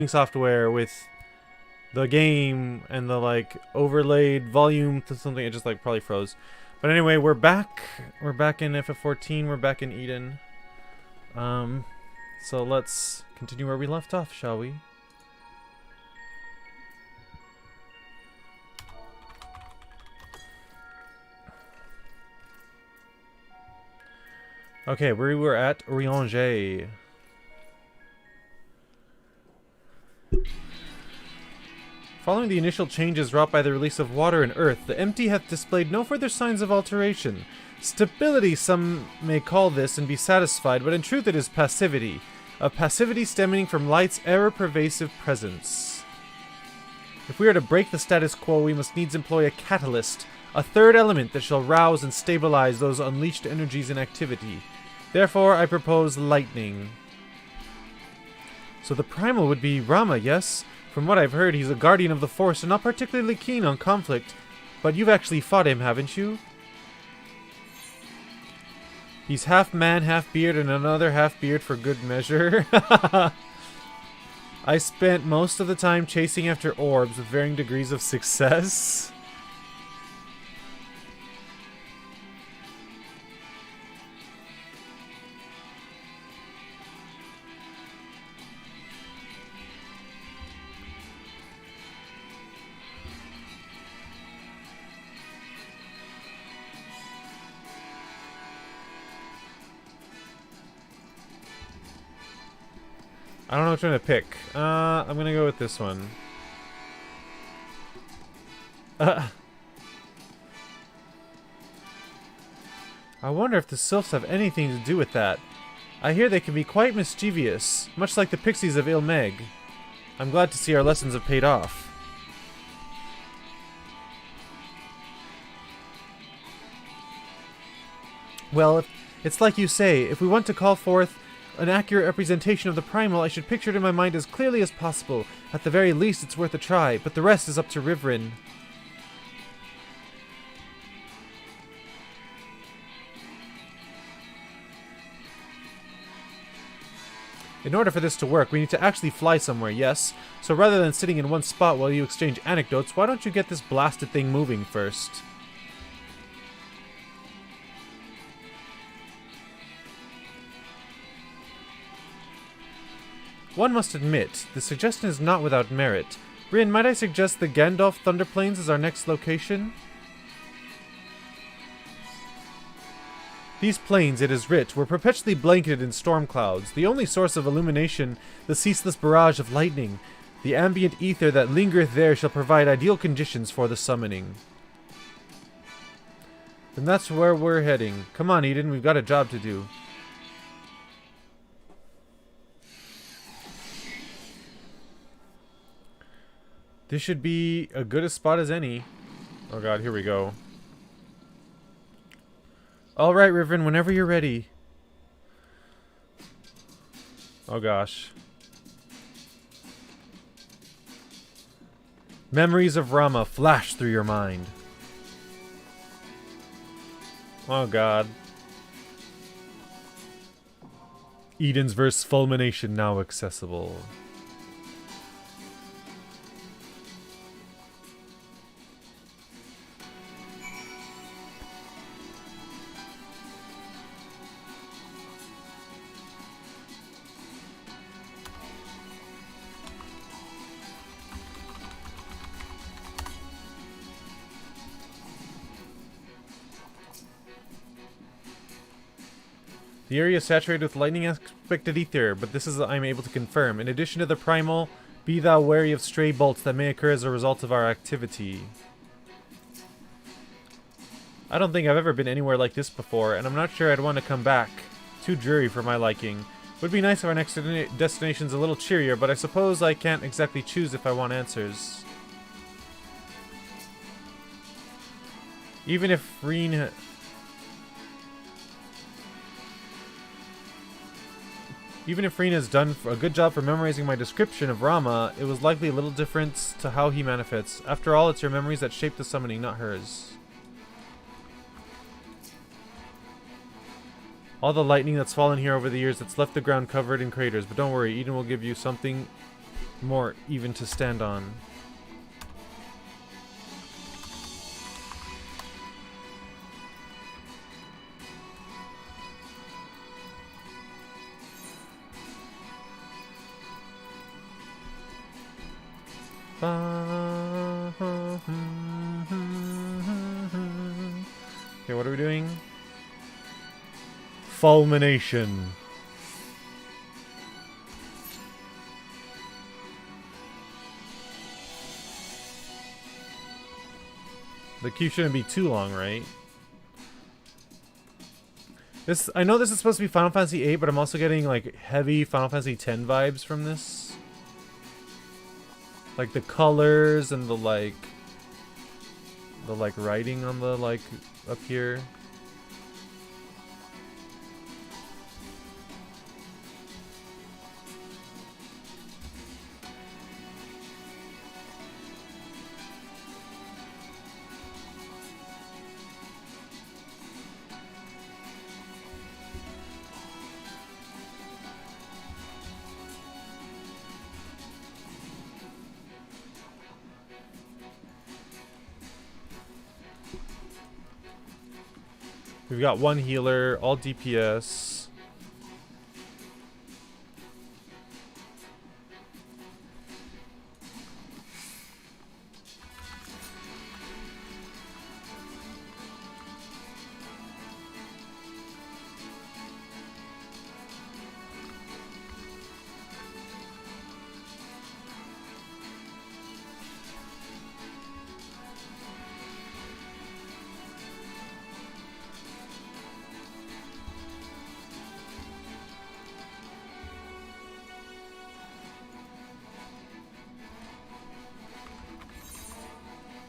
software with the game and the like overlaid volume to something. It just like probably froze. But anyway, we're back. We're back in FF14. We're back in Eden. So let's continue where we left off, shall we? Okay, we were at Rianger. Following the initial changes wrought by the release of water and earth, the empty hath displayed no further signs of alteration. Stability, some may call this, and be satisfied, but in truth it is passivity. A passivity stemming from light's ever-pervasive presence. If we are to break the status quo, we must needs employ a catalyst, a third element that shall rouse and stabilize those unleashed energies in activity. Therefore, I propose lightning. So the primal would be Rama, yes? From what I've heard, he's a guardian of the Force and not particularly keen on conflict. But you've actually fought him, haven't you? He's half man, half beard, and another half beard for good measure. I spent most of the time chasing after orbs with varying degrees of success. I don't know which one to pick. I'm gonna go with this one. I wonder if the sylphs have anything to do with that. I hear they can be quite mischievous, much like the pixies of Ilmeg. I'm glad to see our lessons have paid off. Well, it's like you say, if we want to call forth an accurate representation of the primal, I should picture it in my mind as clearly as possible. At the very least, it's worth a try, but the rest is up to Rivrin. In order for this to work, we need to actually fly somewhere, yes? So rather than sitting in one spot while you exchange anecdotes, why don't you get this blasted thing moving first? One must admit, the suggestion is not without merit. Rin, might I suggest the Gandalf Thunderplains as our next location? These plains, it is writ, were perpetually blanketed in storm clouds, the only source of illumination, the ceaseless barrage of lightning. The ambient ether that lingereth there shall provide ideal conditions for the summoning. Then that's where we're heading. Come on, Eden, we've got a job to do. This should be as good a spot as any. Oh god, here we go. Alright, Rivrin, whenever you're ready. Oh gosh. Memories of Rama flash through your mind. Oh god. Eden's verse Fulmination now accessible. The area is saturated with lightning-aspected ether, but this is I'm able to confirm. In addition to the primal, be thou wary of stray bolts that may occur as a result of our activity. I don't think I've ever been anywhere like this before, and I'm not sure I'd want to come back. Too dreary for my liking. Would be nice if our next destination's a little cheerier, but I suppose I can't exactly choose if I want answers. Even if Reen... Even if Reen has done a good job for memorizing my description of Rama, it was likely a little different to how he manifests. After all, it's your memories that shape the summoning, not hers. All the lightning that's fallen here over the years, it's left the ground covered in craters. But don't worry, Eden will give you something more even to stand on. Okay, what are we doing? Fulmination. The queue shouldn't be too long, right? I know this is supposed to be Final Fantasy VIII, but I'm also getting like heavy Final Fantasy X vibes from this. Like the colors and the writing on the like up here. We've got one healer, all DPS.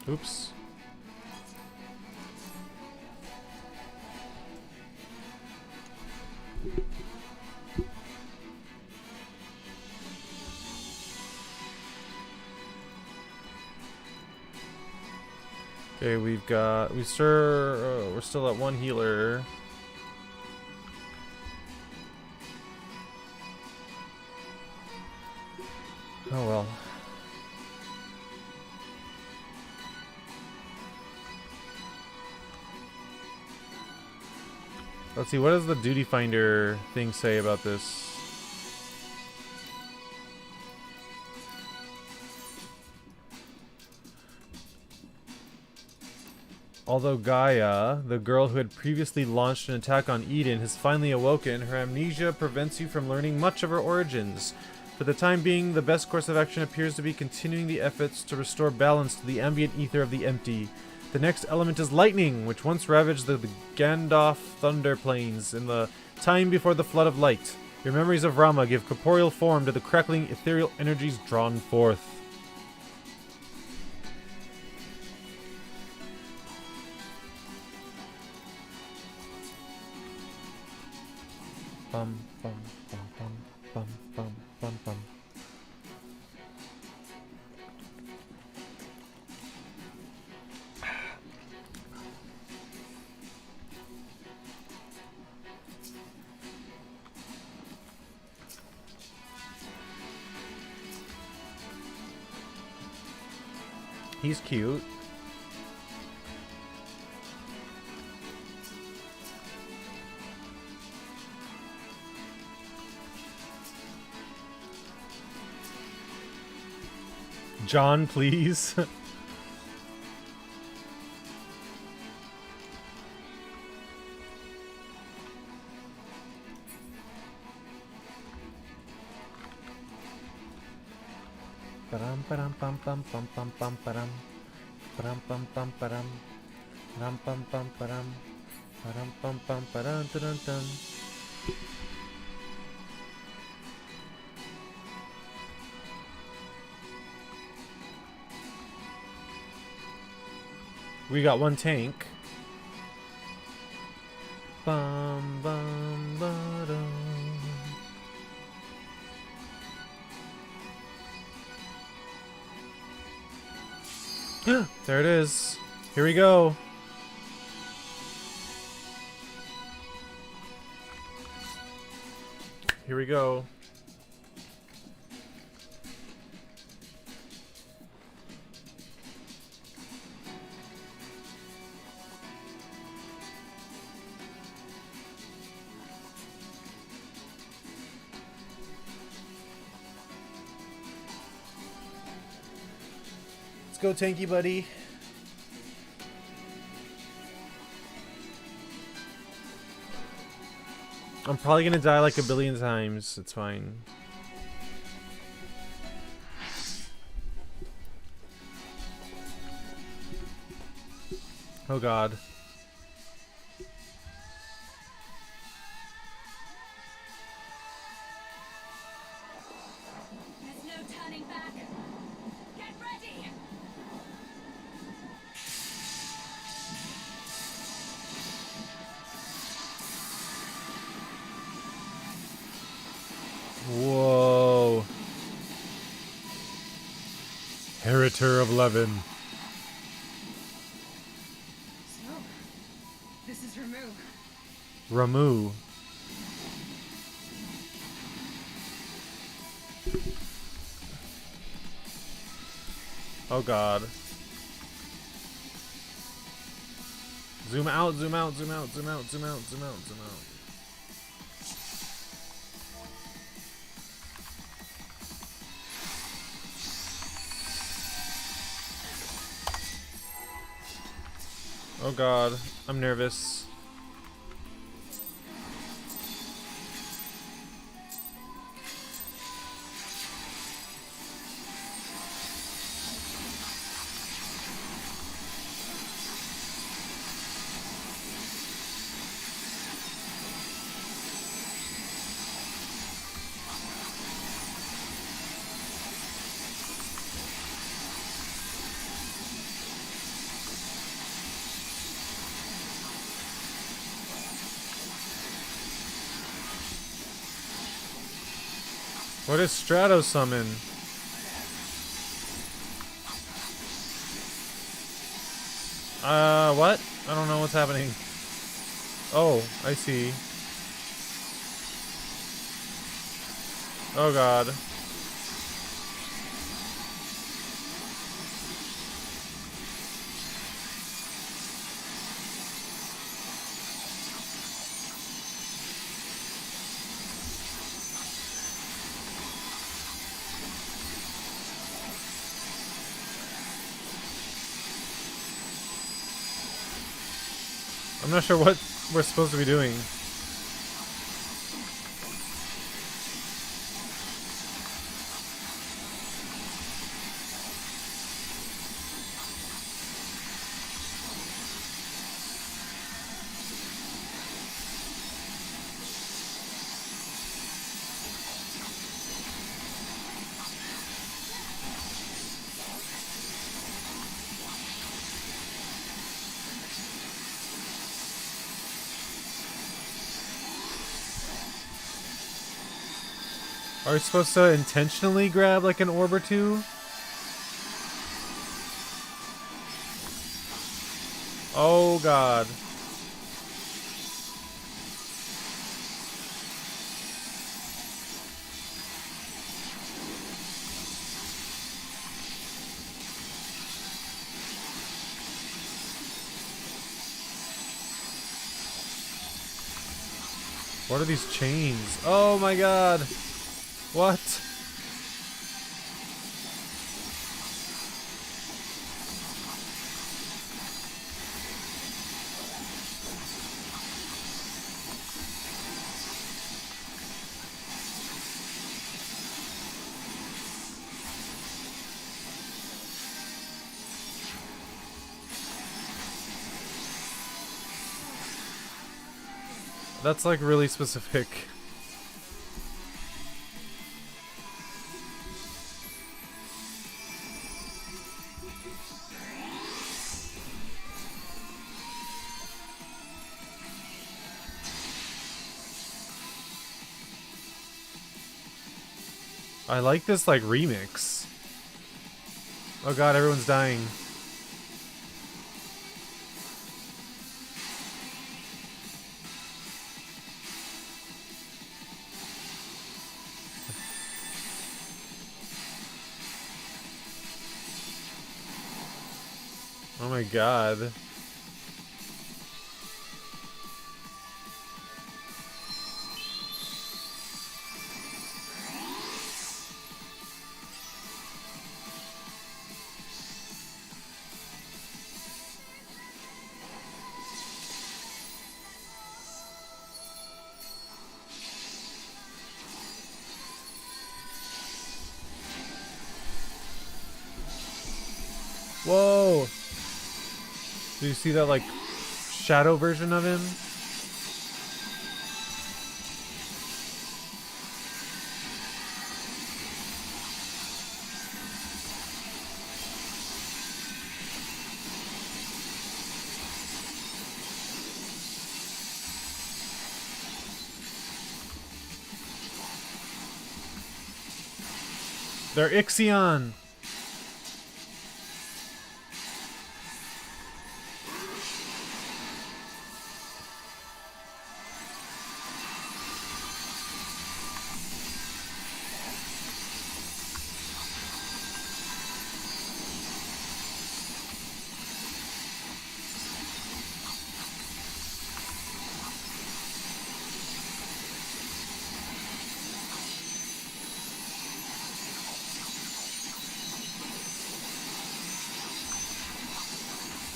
Oops. Okay, we're still at one healer. Oh well. Let's see, what does the duty finder thing say about this? Although Gaia, the girl who had previously launched an attack on Eden, has finally awoken, her amnesia prevents you from learning much of her origins. For the time being, the best course of action appears to be continuing the efforts to restore balance to the ambient ether of the empty. The next element is lightning, which once ravaged the Gandalf Thunder Plains in the time before the Flood of Light. Your memories of Rama give corporeal form to the crackling ethereal energies drawn forth. Bum, bum, bum, bum, bum, bum, bum, bum. He's cute. John, please. Param param pam pam pam pam pam param param pam pam param param pam pam param pam pam param dun dun. We got one tank. Bum bum ba-dum. There it is. Here we go. Here we go. go, tanky buddy. I'm probably gonna die like a billion times. It's fine. Oh god. There's no turning back. Get ready. Whoa. Heriter of Levin. So, this is Ramu. Ramu. Oh god. Zoom out, zoom out, zoom out, zoom out, zoom out, zoom out, zoom out. Oh god, I'm nervous. What is Strato Summon? What? I don't know what's happening. Oh, I see. Oh god. I'm not sure what we're supposed to be doing. Are we supposed to intentionally grab like an orb or two? Oh god. What are these chains? Oh my god. What? That's like really specific. I like this like remix. Oh god, everyone's dying. Oh my god. Whoa! Do you see that, like, shadow version of him? They're Ixion!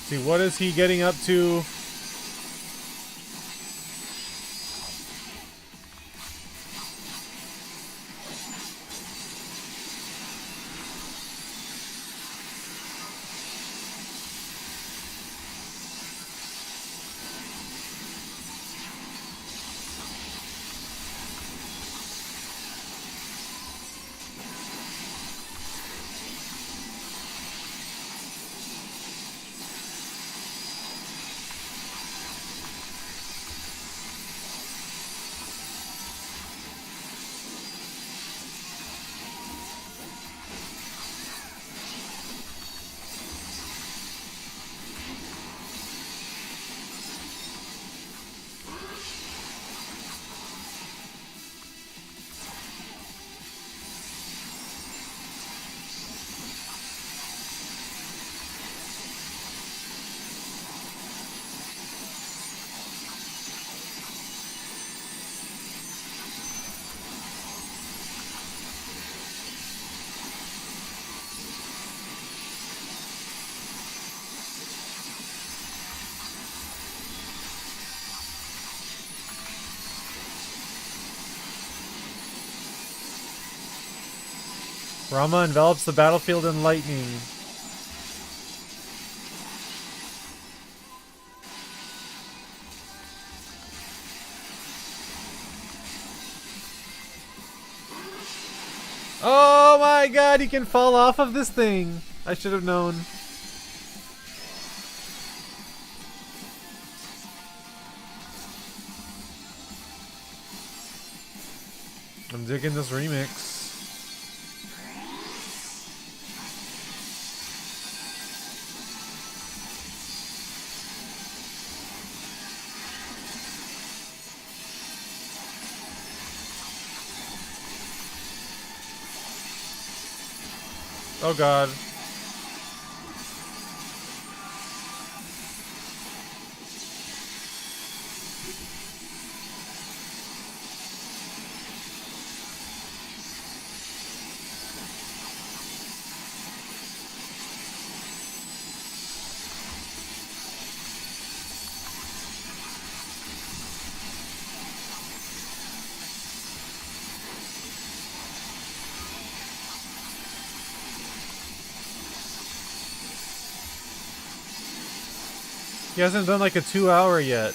See, what is he getting up to? Rama envelops the battlefield in lightning. Oh my god, he can fall off of this thing. I should have known. I'm digging this remix. Oh god. He hasn't done like a 2-hour yet.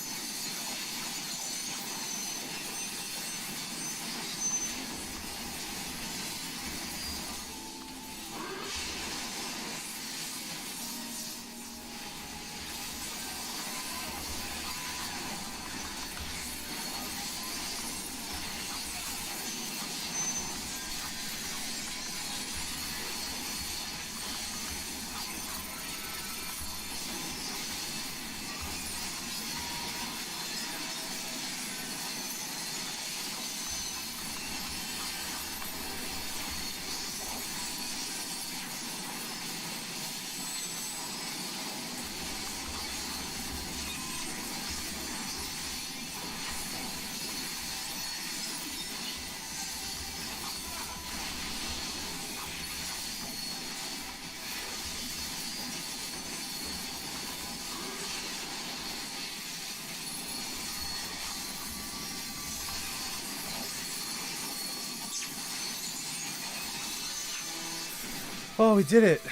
Oh, we did it.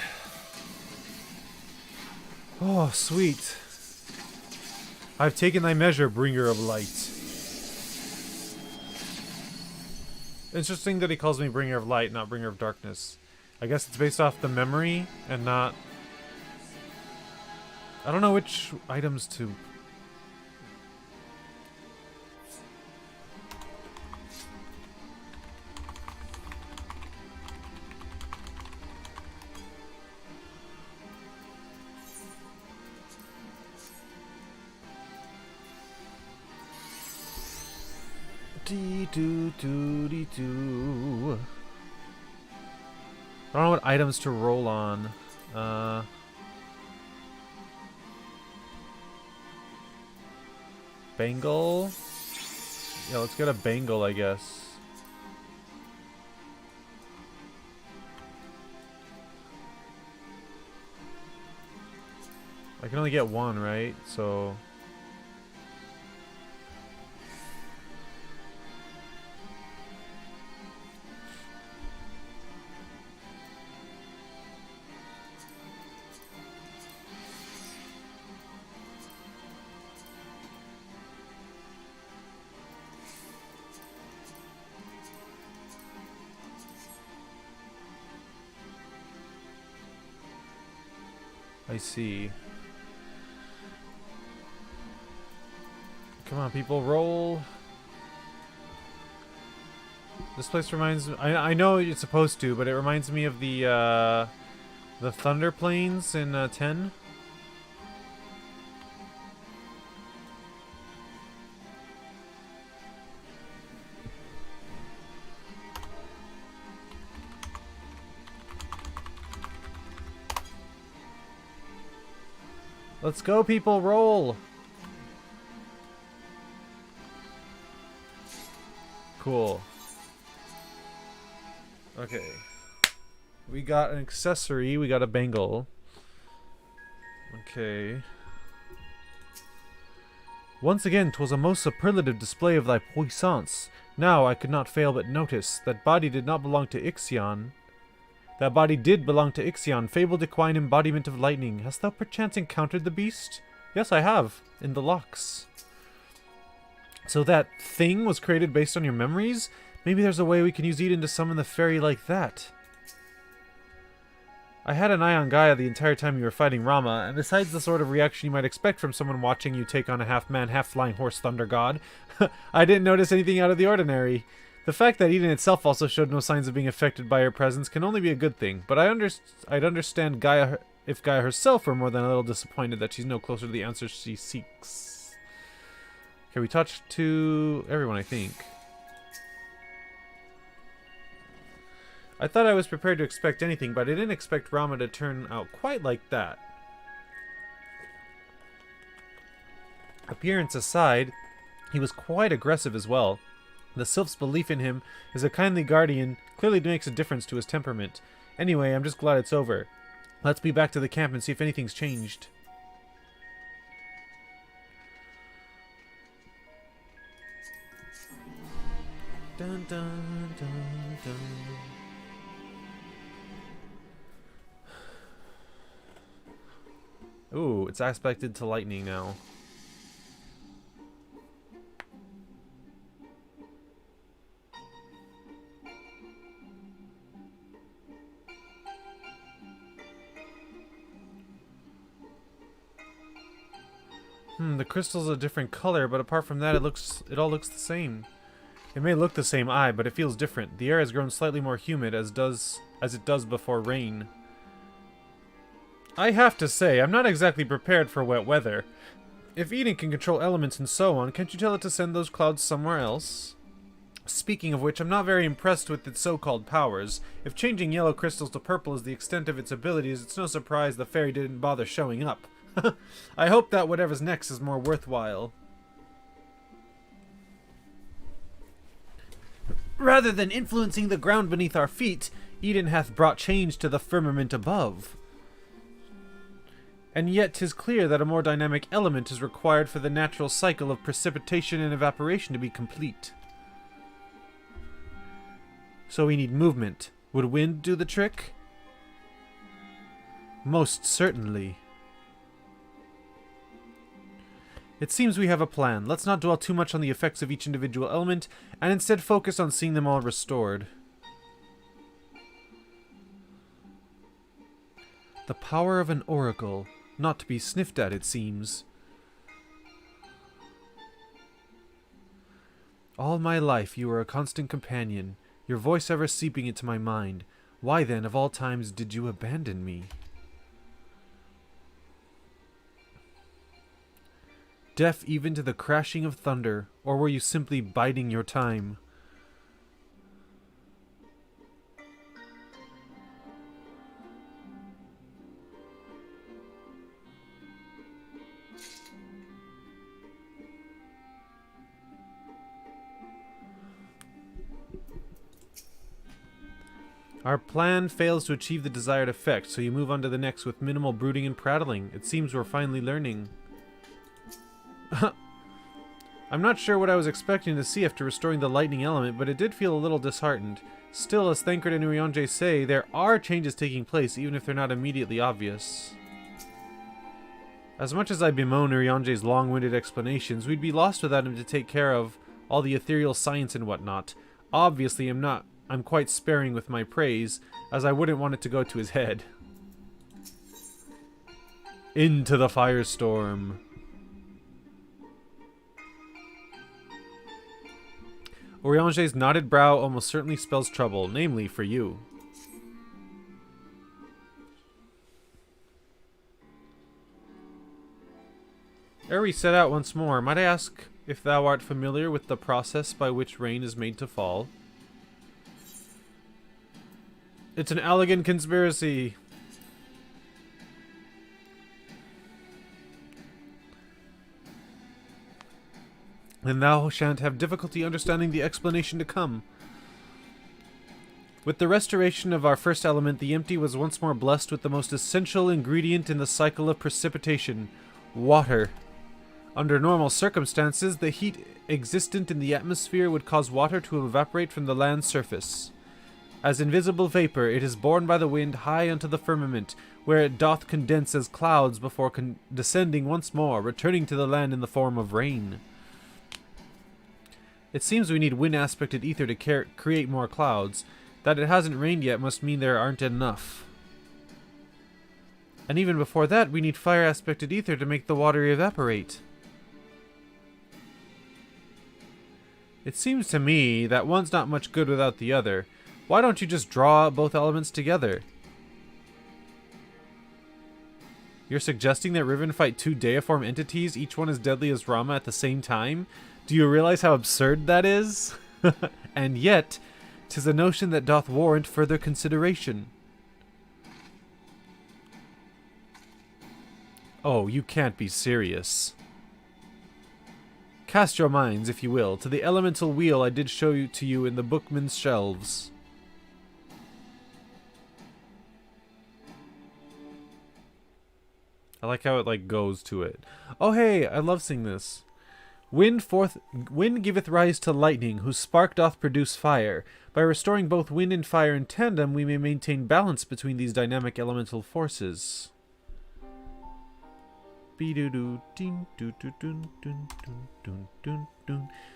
Oh, sweet. I've taken thy measure, bringer of light. Interesting that he calls me bringer of light, not bringer of darkness. I guess it's based off the memory and not... I don't know which items to... Dee-doo-doo-dee-doo. I don't know what items to roll on. Bangle? Yeah, let's get a bangle, I guess. I can only get one, right? So... I see. Come on, people, roll. This place reminds me... I know it's supposed to, but it reminds me of the Thunder Plains in 10. Let's go, people, roll! Cool. Okay. We got an accessory, we got a bangle. Okay. Once again, 'twas a most superlative display of thy puissance. Now I could not fail but notice that body did not belong to Ixion. That body did belong to Ixion, fabled equine embodiment of lightning. Hast thou perchance encountered the beast? Yes, I have, in the locks. So that thing was created based on your memories? Maybe there's a way we can use Eden to summon the fairy like that. I had an eye on Gaia the entire time you were fighting Rama, and besides the sort of reaction you might expect from someone watching you take on a half-man, half-flying horse thunder god, I didn't notice anything out of the ordinary. The fact that Eden itself also showed no signs of being affected by her presence can only be a good thing, but I'd understand Gaia if Gaia herself were more than a little disappointed that she's no closer to the answers she seeks. Okay, we talked to everyone, I think. I thought I was prepared to expect anything, but I didn't expect Rama to turn out quite like that. Appearance aside, he was quite aggressive as well. The Sylph's belief in him as a kindly guardian clearly makes a difference to his temperament. Anyway, I'm just glad it's over. Let's be back to the camp and see if anything's changed. Dun, dun, dun, dun. Ooh, it's aspected to lightning now. The crystal's a different color, but apart from that, it all looks the same. It may look the same, but it feels different. The air has grown slightly more humid as it does before rain. I have to say, I'm not exactly prepared for wet weather. If Eden can control elements and so on, can't you tell it to send those clouds somewhere else? Speaking of which, I'm not very impressed with its so-called powers. If changing yellow crystals to purple is the extent of its abilities, it's no surprise the fairy didn't bother showing up. I hope that whatever's next is more worthwhile. Rather than influencing the ground beneath our feet, Eden hath brought change to the firmament above. And yet 'tis clear that a more dynamic element is required for the natural cycle of precipitation and evaporation to be complete. So we need movement. Would wind do the trick? Most certainly. It seems we have a plan. Let's not dwell too much on the effects of each individual element, and instead focus on seeing them all restored. The power of an oracle. Not to be sniffed at, it seems. All my life you were a constant companion, your voice ever seeping into my mind. Why then, of all times, did you abandon me? Deaf even to the crashing of thunder, or were you simply biding your time? Our plan fails to achieve the desired effect, so you move on to the next with minimal brooding and prattling. It seems we're finally learning. I'm not sure what I was expecting to see after restoring the lightning element, but it did feel a little disheartened. Still, as Thancred and Urianger say, there are changes taking place, even if they're not immediately obvious. As much as I bemoan Urianger's long-winded explanations, we'd be lost without him to take care of all the ethereal science and whatnot. Obviously, I'm quite sparing with my praise, as I wouldn't want it to go to his head. Into the firestorm. Urianger's knotted brow almost certainly spells trouble, namely for you. Ere we set out once more, might I ask if thou art familiar with the process by which rain is made to fall? It's an elegant conspiracy. Then thou shan't have difficulty understanding the explanation to come. With the restoration of our first element, the empty was once more blessed with the most essential ingredient in the cycle of precipitation, water. Under normal circumstances, the heat existent in the atmosphere would cause water to evaporate from the land's surface. As invisible vapor, it is borne by the wind high unto the firmament, where it doth condense as clouds before descending once more, returning to the land in the form of rain. It seems we need wind-aspected ether to create more clouds. That it hasn't rained yet must mean there aren't enough. And even before that, we need fire-aspected ether to make the water evaporate. It seems to me that one's not much good without the other. Why don't you just draw both elements together? You're suggesting that Riven fight two deiform entities, each one as deadly as Rama at the same time? Do you realize how absurd that is? And yet, 'tis a notion that doth warrant further consideration. Oh, you can't be serious. Cast your minds, if you will, to the elemental wheel I did show to you in the bookman's shelves. I like how it goes to it. Oh hey, I love seeing this. Wind giveth rise to lightning, whose spark doth produce fire. By restoring both wind and fire in tandem, we may maintain balance between these dynamic elemental forces. The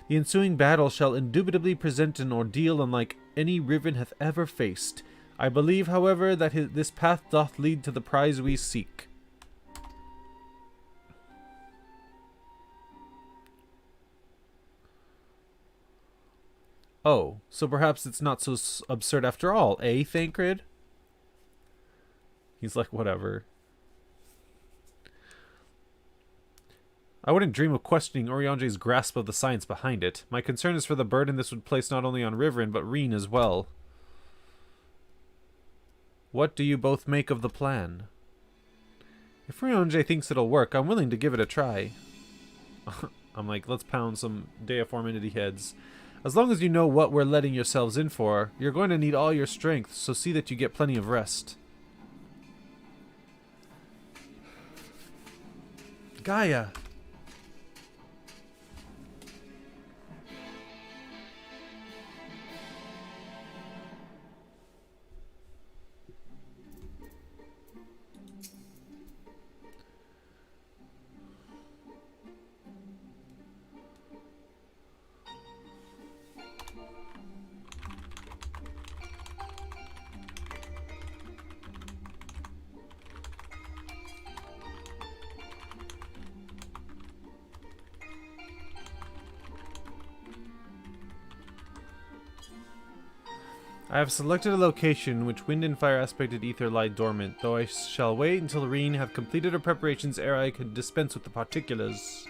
ensuing battle shall indubitably present an ordeal unlike any Riven hath ever faced. I believe, however, that this path doth lead to the prize we seek. Oh, so perhaps it's not so absurd after all, eh, Thancred? He's like, whatever. I wouldn't dream of questioning Urianger's grasp of the science behind it. My concern is for the burden this would place not only on Riven, but Reen as well. What do you both make of the plan? If Urianger thinks it'll work, I'm willing to give it a try. I'm like, let's pound some deiform entity heads. As long as you know what we're letting yourselves in for, you're going to need all your strength, so see that you get plenty of rest. Gaia! I have selected a location in which wind and fire aspected ether lie dormant, though I shall wait until Reen have completed her preparations ere I can dispense with the particulars.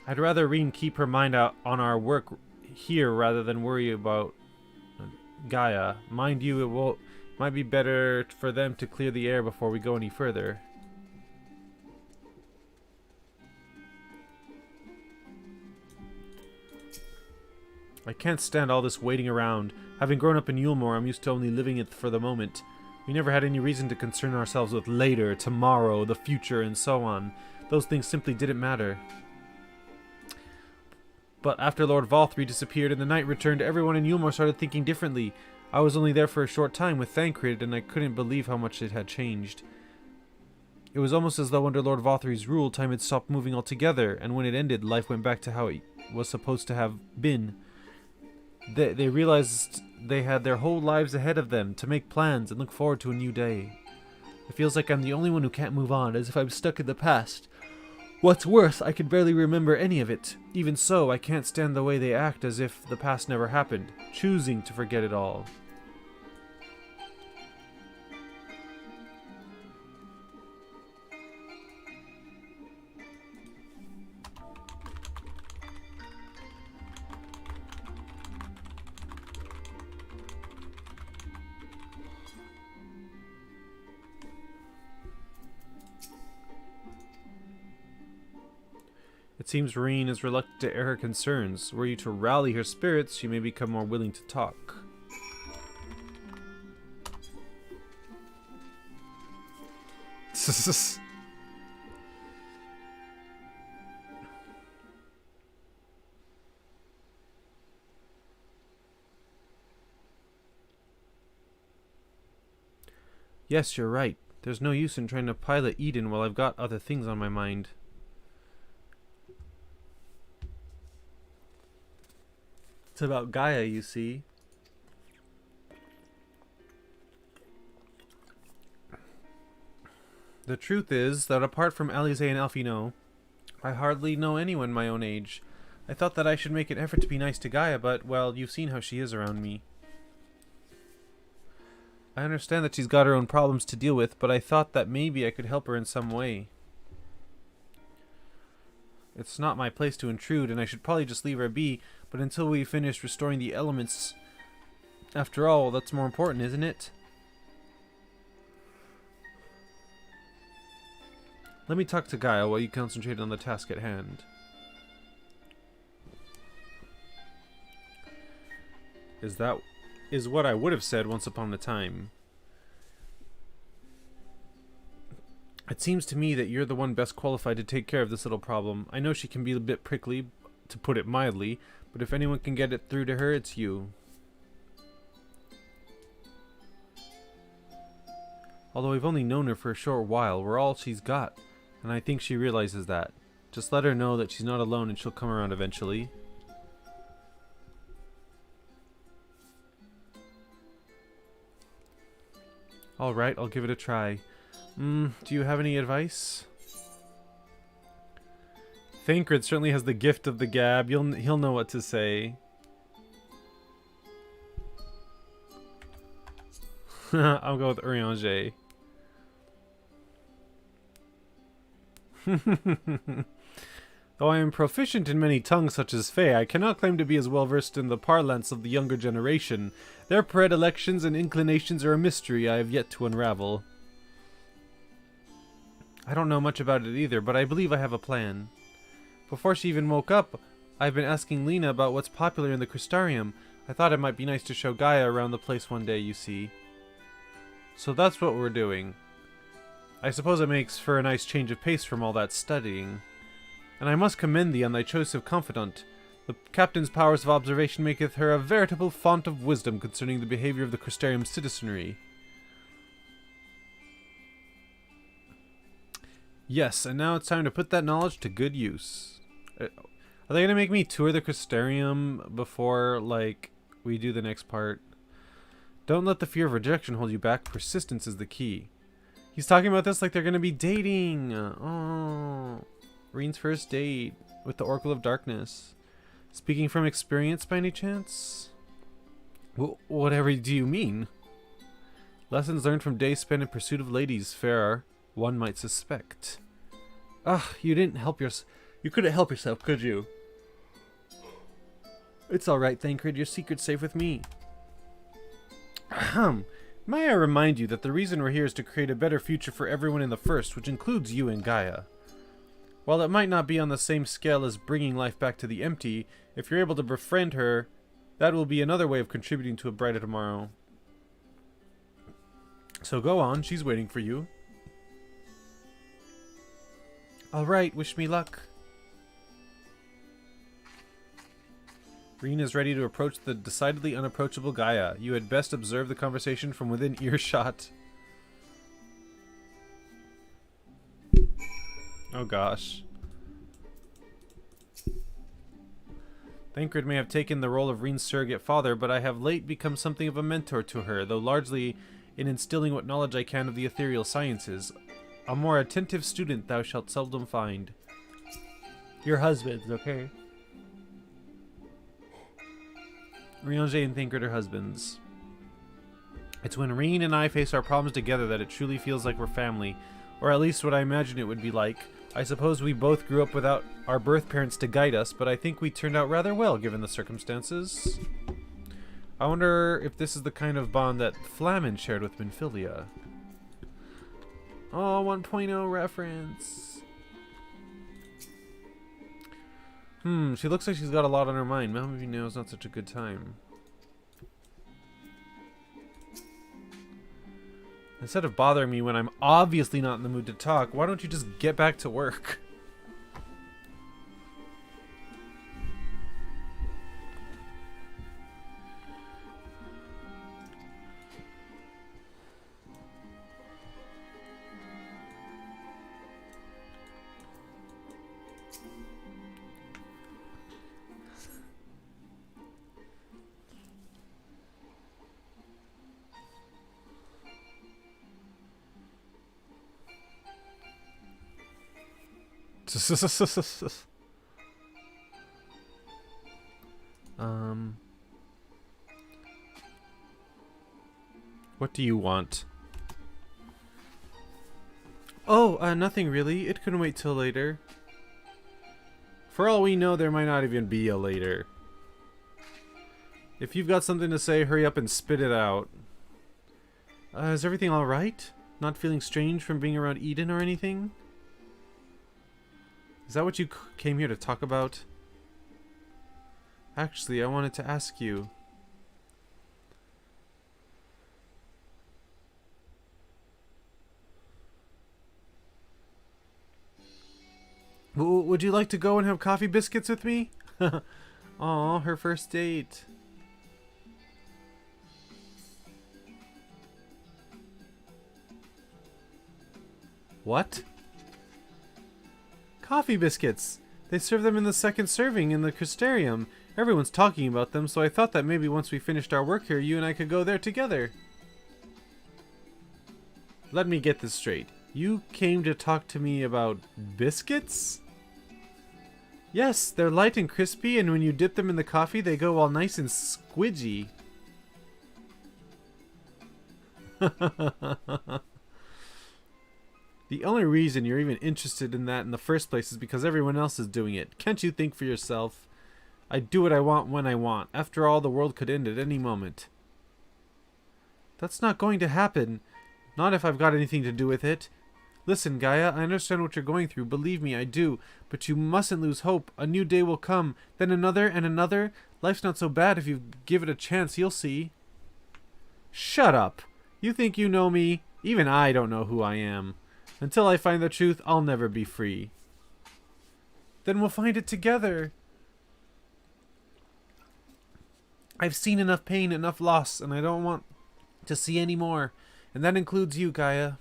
I'd rather Reen keep her mind out on our work here rather than worry about Gaia. Mind you, might be better for them to clear the air before we go any further. I can't stand all this waiting around. Having grown up in Yulmore, I'm used to only living it for the moment. We never had any reason to concern ourselves with later, tomorrow, the future, and so on. Those things simply didn't matter. But after Lord Valthree disappeared and the night returned, everyone in Yulmore started thinking differently. I was only there for a short time with Thancred, and I couldn't believe how much it had changed. It was almost as though under Lord Valthree's rule, time had stopped moving altogether, and when it ended, life went back to how it was supposed to have been. They realized they had their whole lives ahead of them to make plans and look forward to a new day. It feels like I'm the only one who can't move on, as if I'm stuck in the past. What's worse, I can barely remember any of it. Even so, I can't stand the way they act as if the past never happened, choosing to forget it all. It seems Reen is reluctant to air her concerns. Were you to rally her spirits, she may become more willing to talk. Yes, you're right. There's no use in trying to pilot Eden while I've got other things on my mind. It's about Gaia, you see. The truth is that apart from Alize and Alphino, I hardly know anyone my own age. I thought that I should make an effort to be nice to Gaia, but, well, you've seen how she is around me. I understand that she's got her own problems to deal with, but I thought that maybe I could help her in some way. It's not my place to intrude, and I should probably just leave her be, but until we finish restoring the elements... After all, that's more important, isn't it? Let me talk to Gaia while you concentrate on the task at hand. Is what I would have said once upon a time. It seems to me that you're the one best qualified to take care of this little problem. I know she can be a bit prickly, to put it mildly, but if anyone can get it through to her, it's you. Although we've only known her for a short while, we're all she's got, and I think she realizes that. Just let her know that she's not alone and she'll come around eventually. Alright, I'll give it a try. Do you have any advice? Thancred certainly has the gift of the gab. He'll know what to say. I'll go with Urianger. Though I am proficient in many tongues such as Fey, I cannot claim to be as well versed in the parlance of the younger generation. Their predilections and inclinations are a mystery I have yet to unravel. I don't know much about it either, but I believe I have a plan. Before she even woke up, I've been asking Lena about what's popular in the Crystarium. I thought it might be nice to show Gaia around the place one day, you see. So that's what we're doing. I suppose it makes for a nice change of pace from all that studying. And I must commend thee on thy choice of confidant. The captain's powers of observation maketh her a veritable font of wisdom concerning the behavior of the Crystarium citizenry. Yes, and now it's time to put that knowledge to good use. Are they gonna make me tour the Crystarium before, like, we do the next part? Don't let the fear of rejection hold you back. Persistence is the key. He's talking about this like they're gonna be dating. Oh, Reen's first date with the Oracle of Darkness. Speaking from experience by any chance? Whatever do you mean? Lessons learned from days spent in pursuit of ladies, fairer, one might suspect. You didn't help yourself. You couldn't help yourself, could you? It's alright, Thancred. Your secret's safe with me. Ahem. May I remind you that the reason we're here is to create a better future for everyone in the First, which includes you and Gaia. While it might not be on the same scale as bringing life back to the empty, if you're able to befriend her, that will be another way of contributing to a brighter tomorrow. So go on, she's waiting for you. Alright, wish me luck. Reen is ready to approach the decidedly unapproachable Gaia. You had best observe the conversation from within earshot. Oh gosh. Thancred may have taken the role of Reen's surrogate father, but I have late become something of a mentor to her, though largely in instilling what knowledge I can of the ethereal sciences. A more attentive student thou shalt seldom find. Your husbands, okay? Riange and Thancred are husbands. It's when Reen and I face our problems together that it truly feels like we're family, or at least what I imagine it would be like. I suppose we both grew up without our birth parents to guide us, but I think we turned out rather well given the circumstances. I wonder if this is the kind of bond that Flamen shared with Minfilia. Oh, 1.0 reference. She looks like she's got a lot on her mind. Maybe now is not such a good time. Instead of bothering me when I'm obviously not in the mood to talk, why don't you just get back to work? What do you want? Oh, nothing really. It couldn't wait till later. For all we know, there might not even be a later. If you've got something to say, hurry up and spit it out. Is everything alright? Not feeling strange from being around Eden or anything? Is that what you came here to talk about? Actually, I wanted to ask you. Would you like to go and have coffee biscuits with me? Aw, her first date. What? Coffee biscuits! They serve them in the second serving in the Crystarium. Everyone's talking about them, so I thought that maybe once we finished our work here, you and I could go there together. Let me get this straight. You came to talk to me about biscuits? Yes, they're light and crispy, and when you dip them in the coffee, they go all nice and squidgy. The only reason you're even interested in that in the first place is because everyone else is doing it. Can't you think for yourself? I do what I want when I want. After all, the world could end at any moment. That's not going to happen. Not if I've got anything to do with it. Listen, Gaia, I understand what you're going through. Believe me, I do. But you mustn't lose hope. A new day will come. Then another and another. Life's not so bad if you give it a chance. You'll see. Shut up. You think you know me? Even I don't know who I am. Until I find the truth, I'll never be free. Then we'll find it together. I've seen enough pain, enough loss, and I don't want to see any more. And that includes you, Gaia.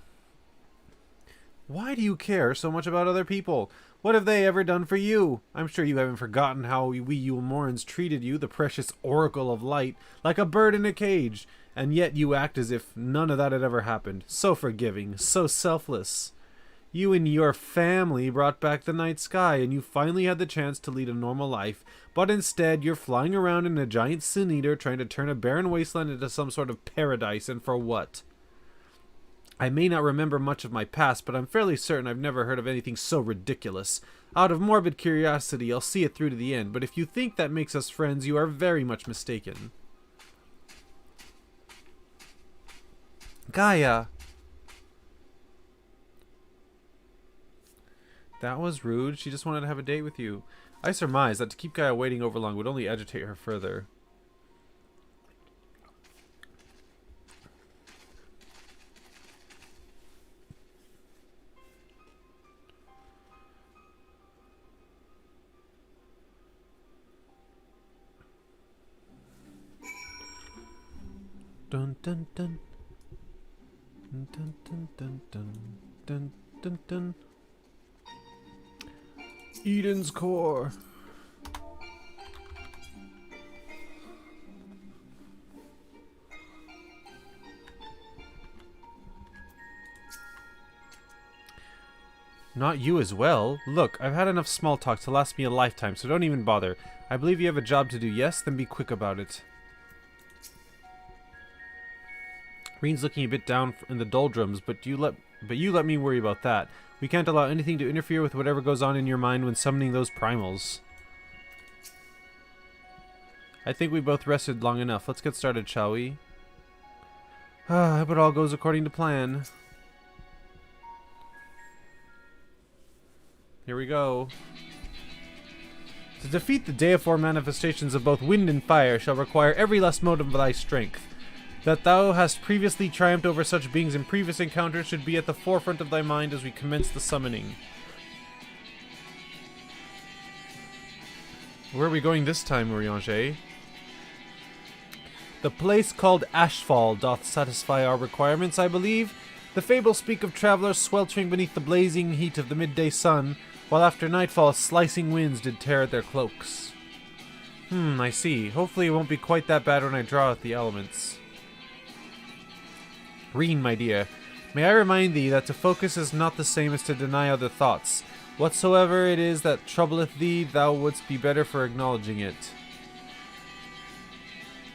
Why do you care so much about other people? What have they ever done for you? I'm sure you haven't forgotten how we Yulmorans treated you, the precious oracle of light, like a bird in a cage. And yet you act as if none of that had ever happened. So forgiving, so selfless. You and your family brought back the night sky, and you finally had the chance to lead a normal life, but instead you're flying around in a giant sin eater trying to turn a barren wasteland into some sort of paradise, and for what? I may not remember much of my past, but I'm fairly certain I've never heard of anything so ridiculous. Out of morbid curiosity, I'll see it through to the end, but if you think that makes us friends, you are very much mistaken. Gaia! That was rude. She just wanted to have a date with you. I surmise that to keep Gaia waiting over long would only agitate her further. Dun dun dun. Dun dun dun dun dun dun dun. Eden's core. Not you as well. Look, I've had enough small talk to last me a lifetime, so don't even bother. I believe you have a job to do, yes? Then be quick about it. Reen's looking a bit down in the doldrums, but you let me worry about that. We can't allow anything to interfere with whatever goes on in your mind when summoning those primals. I think we both rested long enough. Let's get started, shall we? I hope it all goes according to plan. Here we go. To defeat the Deiform manifestations of both wind and fire shall require every last mode of thy strength. That thou hast previously triumphed over such beings in previous encounters should be at the forefront of thy mind as we commence the summoning. Where are we going this time, Urianger? The place called Ashfall doth satisfy our requirements, I believe. The fables speak of travelers sweltering beneath the blazing heat of the midday sun, while after nightfall slicing winds did tear at their cloaks. I see. Hopefully it won't be quite that bad when I draw out the elements. Reen, my dear, may I remind thee that to focus is not the same as to deny other thoughts. Whatsoever it is that troubleth thee, thou wouldst be better for acknowledging it.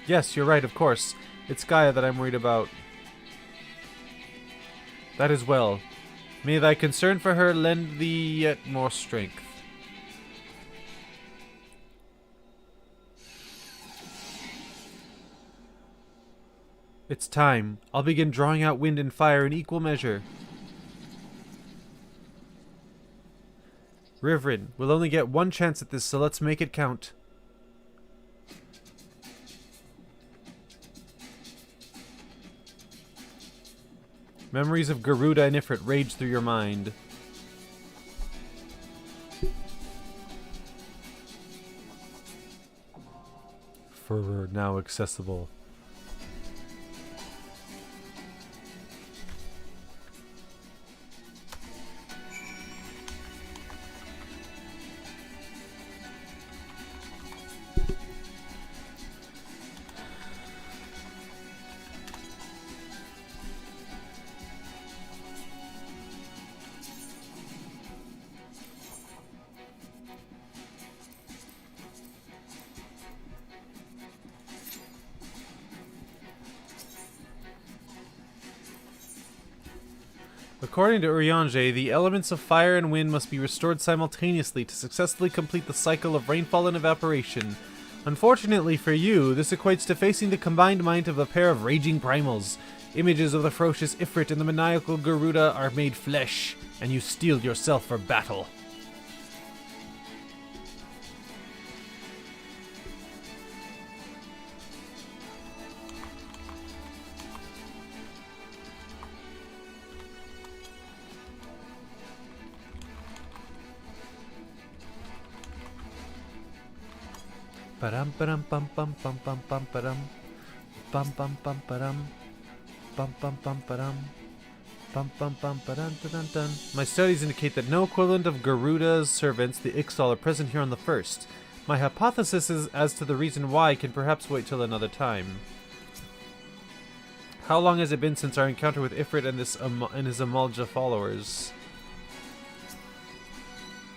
Yes, you're right, of course. It's Gaia that I'm worried about. That is well. May thy concern for her lend thee yet more strength. It's time. I'll begin drawing out wind and fire in equal measure. Rivrin, we'll only get one chance at this, so let's make it count. Memories of Garuda and Ifrit rage through your mind. Furor now accessible. According to Urianger, the elements of fire and wind must be restored simultaneously to successfully complete the cycle of rainfall and evaporation. Unfortunately for you, this equates to facing the combined might of a pair of raging primals. Images of the ferocious Ifrit and the maniacal Garuda are made flesh, and you steeled yourself for battle. Param param pam pam pam pam pam param pam pam pam param pam pam pam param pam pam pam param dun dun. My studies indicate that no equivalent of Garuda's servants, the Ixtal, are present here on the first. My hypothesis is as to the reason why can perhaps wait till another time. How long has it been since our encounter with Ifrit and his Amalja followers?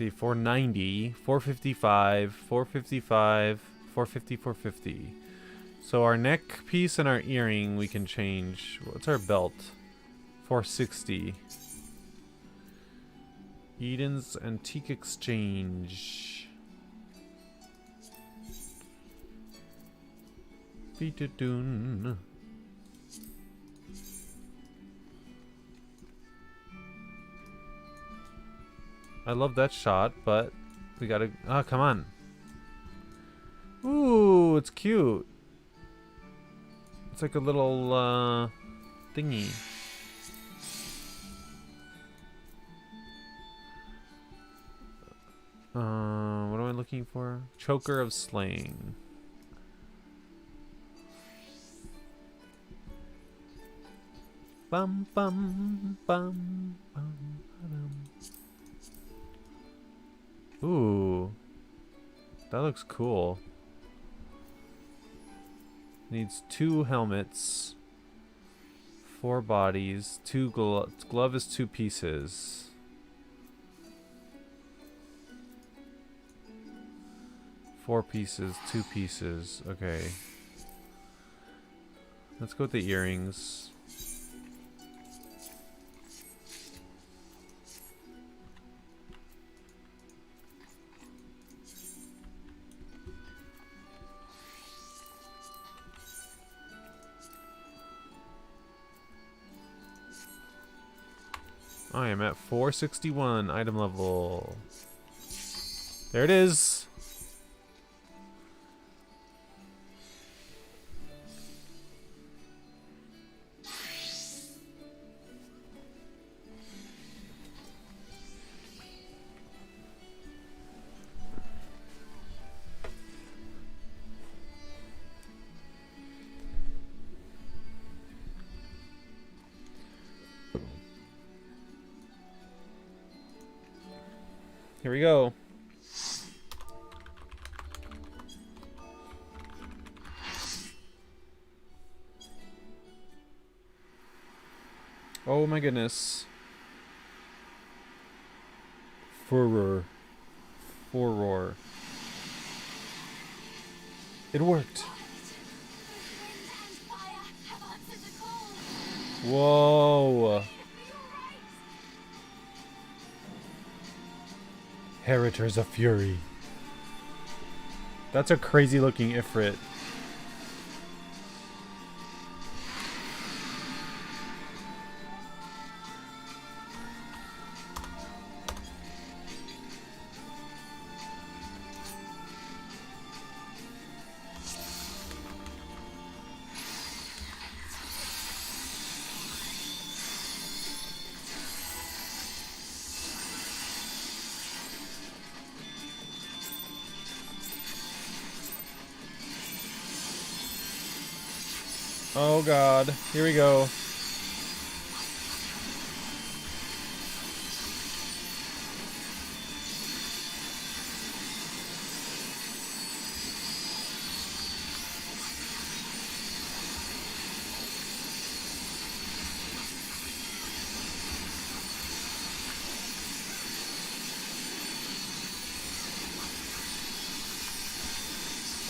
see, 490, 455, 455, 450, 450. So our neck piece and our earring we can change. What's our belt? 460. Eden's Antique Exchange. Beat-a-doon. I love that shot, but we gotta... Oh, come on. Ooh, it's cute. It's like a little, thingy. What am I looking for? Choker of Slaying. Bum, bum, bum, bum, bum. Ooh. That looks cool. Needs 2 helmets. 4 bodies. 2 glove is 2 pieces. Four pieces, 2 pieces. Okay. Let's go with the earrings. I am at 461 item level. There it is. Here we go. Oh my goodness. Furor. Furor. It worked. Whoa. Heritors of Fury. That's a crazy looking Ifrit. Oh god, here we go.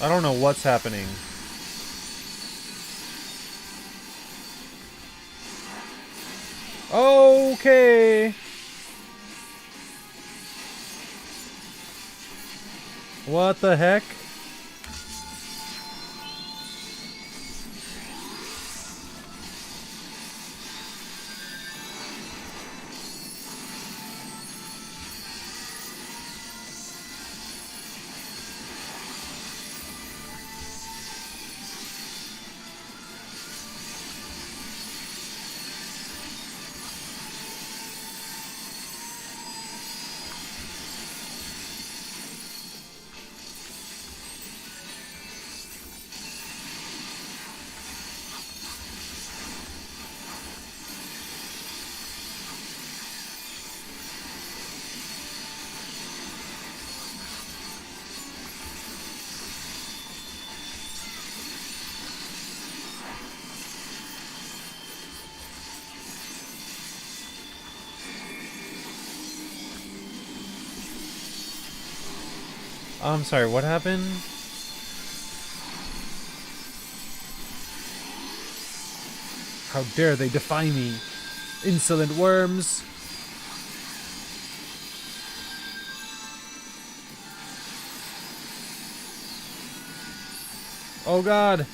I don't know what's happening. Okay. What the heck? I'm sorry, what happened? How dare they defy me? Insolent worms! Oh god!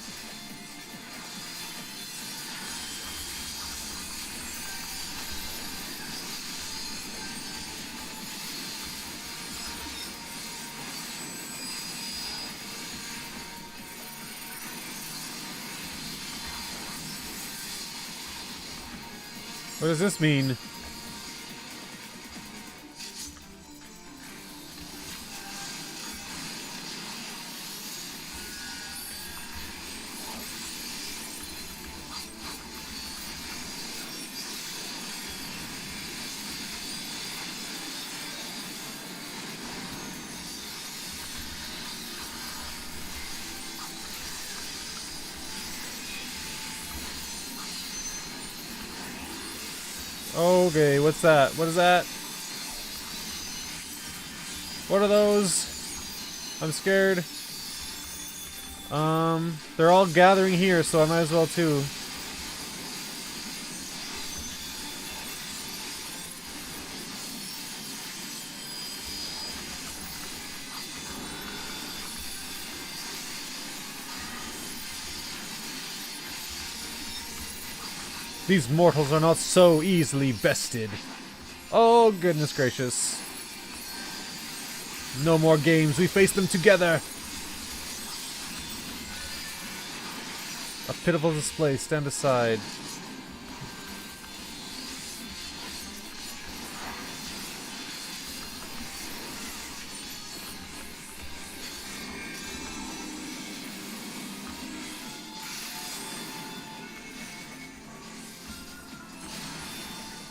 What does this mean? Okay, what's that? What is that? What are those? I'm scared. They're all gathering here, so I might as well too. These mortals are not so easily bested. Oh, goodness gracious. No more games, we face them together. A pitiful display, stand aside.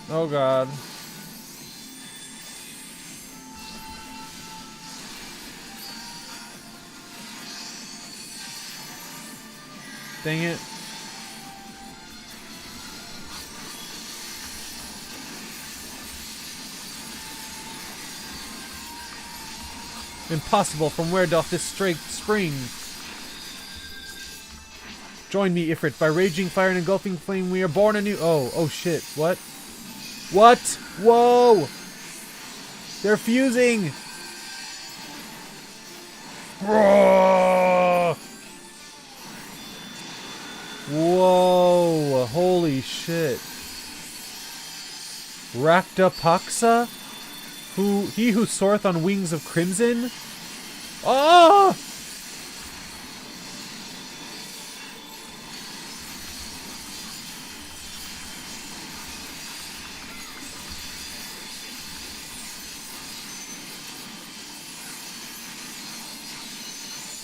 Oh god. Dang it. Impossible, from where doth this strength spring? Join me, Ifrit. By raging fire and engulfing flame, we are born anew. Oh shit. What? What? Whoa! They're fusing! Whoa! Holy shit. Raktapaxa? He who soareth on wings of crimson? Oh!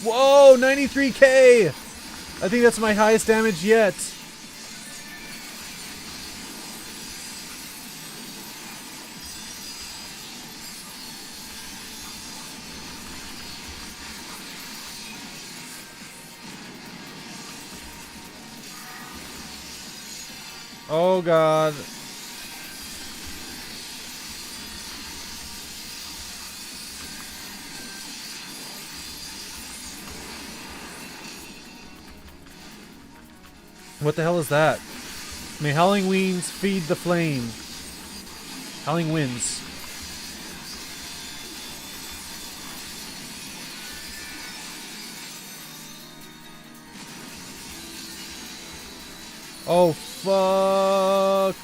Whoa, 93k! I think that's my highest damage yet. Oh god. What the hell is that? May howling winds feed the flame. Howling winds. Oh fuck.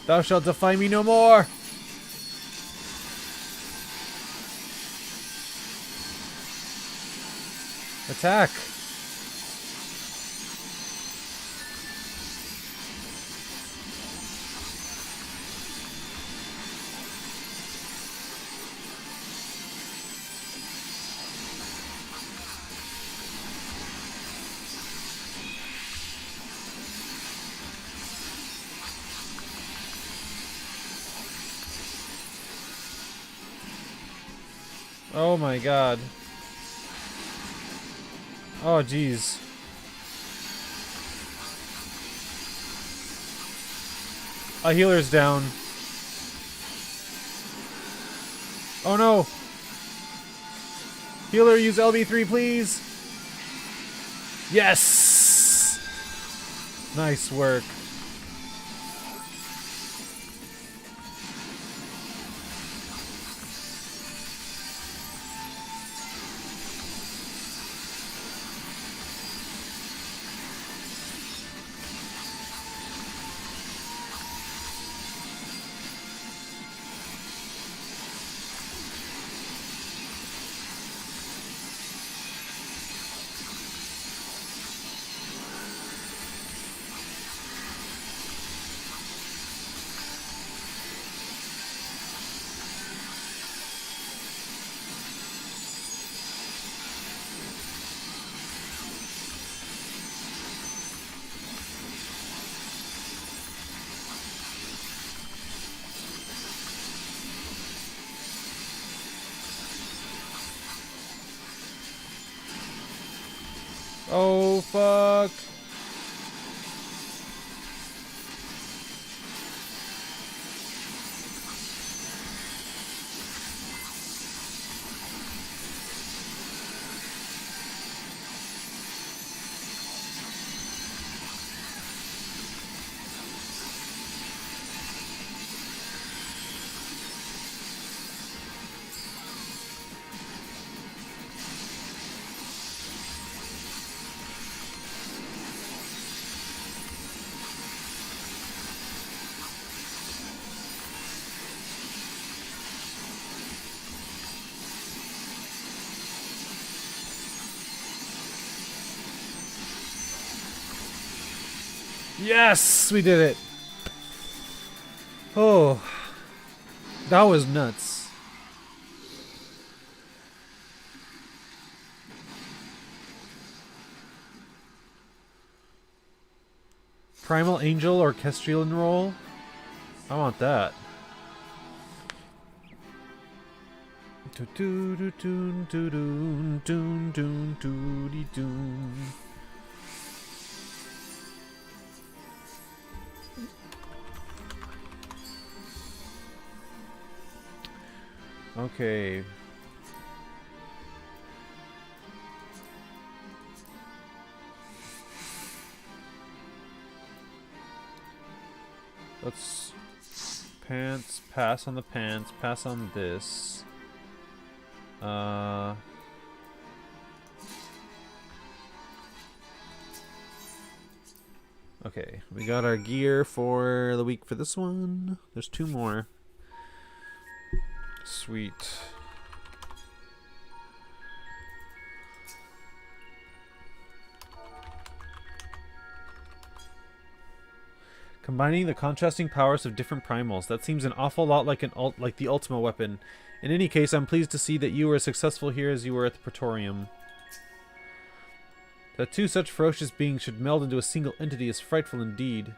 Thou shalt defy me no more. Attack! Oh my god. Oh, jeez. A healer's down. Oh no! Healer, use LB3, please! Yes! Nice work. Oh, fuck. Yes, we did it. Oh, that was nuts. Primal Angel Orchestrion roll? I want that. Okay. Let's pants, pass on the pants, pass on this. Okay, we got our gear for the week for this one. There's 2 more. Sweet. Combining the contrasting powers of different primals. That seems an awful lot like like the Ultima weapon. In any case, I'm pleased to see that you were as successful here as you were at the Praetorium. That 2 such ferocious beings should meld into a single entity is frightful indeed.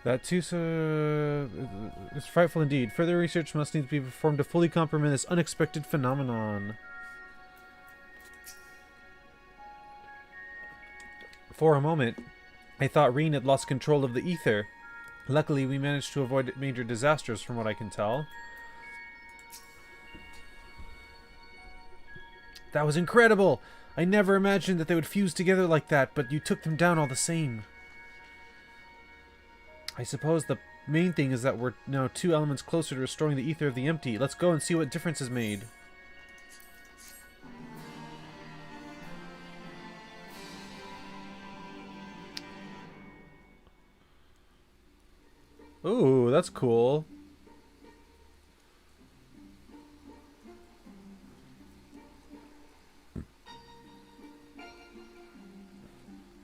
That too, so it's frightful indeed. Further research must need to be performed to fully comprehend this unexpected phenomenon. For a moment, I thought Reen had lost control of the ether. Luckily, we managed to avoid major disasters from what I can tell. That was incredible! I never imagined that they would fuse together like that, but you took them down all the same. I suppose the main thing is that we're now 2 elements closer to restoring the ether of the empty. Let's go and see what difference is made. Ooh, that's cool.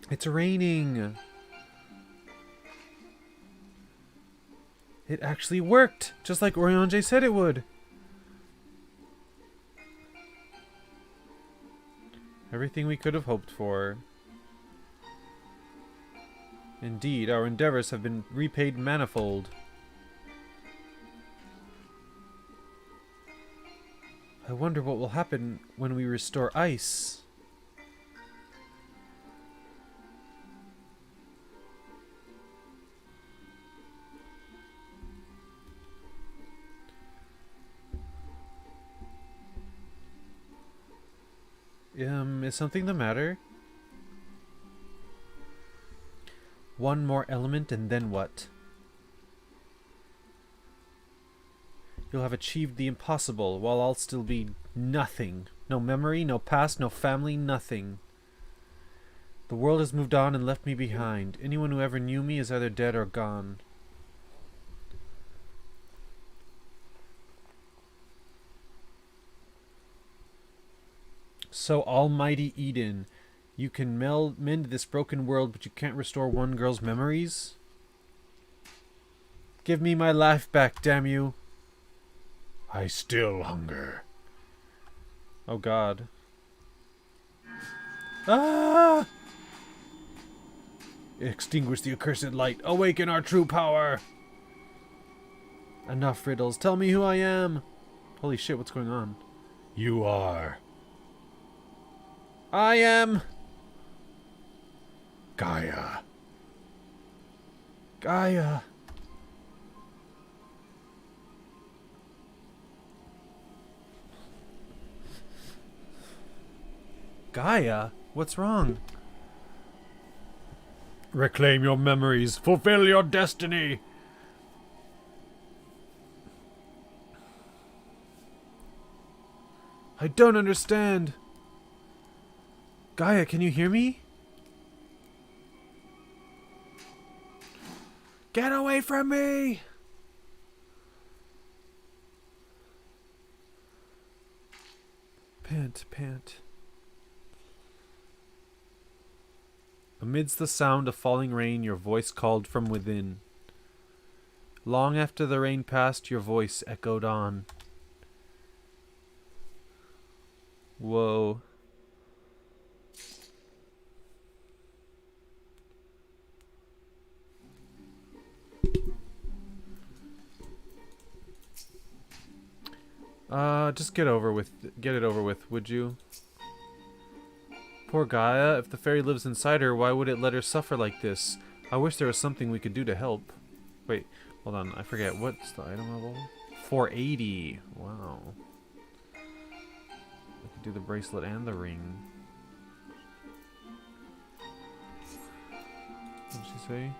It's raining. It actually worked, just like Orionje said it would. Everything we could have hoped for. Indeed, our endeavors have been repaid manifold. I wonder what will happen when we restore ice. Is something the matter? One more element and then what? You'll have achieved the impossible while I'll still be nothing. No memory, no past, no family, nothing. The world has moved on and left me behind. Anyone who ever knew me is either dead or gone. So Almighty Eden, you can mend this broken world, but you can't restore one girl's memories? Give me my life back, damn you. I still hunger. Oh God. Ah! Extinguish the accursed light. Awaken our true power. Enough riddles. Tell me who I am. Holy shit, what's going on? You are. I am. Gaia. Gaia. Gaia? What's wrong? Reclaim your memories. Fulfill your destiny. I don't understand. Gaia, can you hear me? Get away from me! Pant, pant. Amidst the sound of falling rain, your voice called from within. Long after the rain passed, your voice echoed on. Whoa. Just get it over with, would you? Poor Gaia, if the fairy lives inside her, why would it let her suffer like this? I wish there was something we could do to help. Wait, hold on, I forget, what's the item level? 480, wow. I could do the bracelet and the ring. What did she say?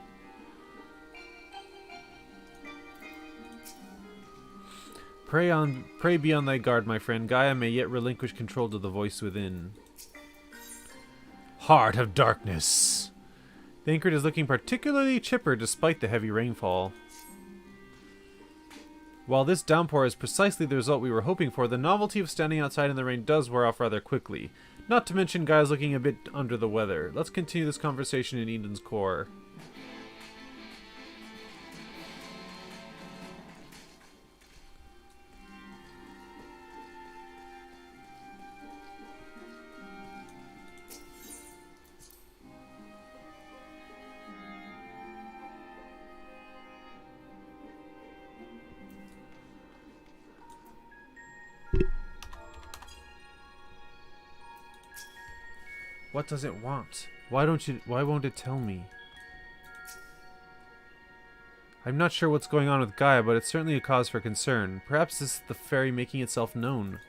Pray be on thy guard, my friend. Gaia may yet relinquish control to the voice within. Heart of darkness. The anchor is looking particularly chipper despite the heavy rainfall. While this downpour is precisely the result we were hoping for, the novelty of standing outside in the rain does wear off rather quickly. Not to mention Gaia's looking a bit under the weather. Let's continue this conversation in Eden's core. What does it want? Why won't it tell me? I'm not sure what's going on with Gaia, but it's certainly a cause for concern. Perhaps this is the fairy making itself known.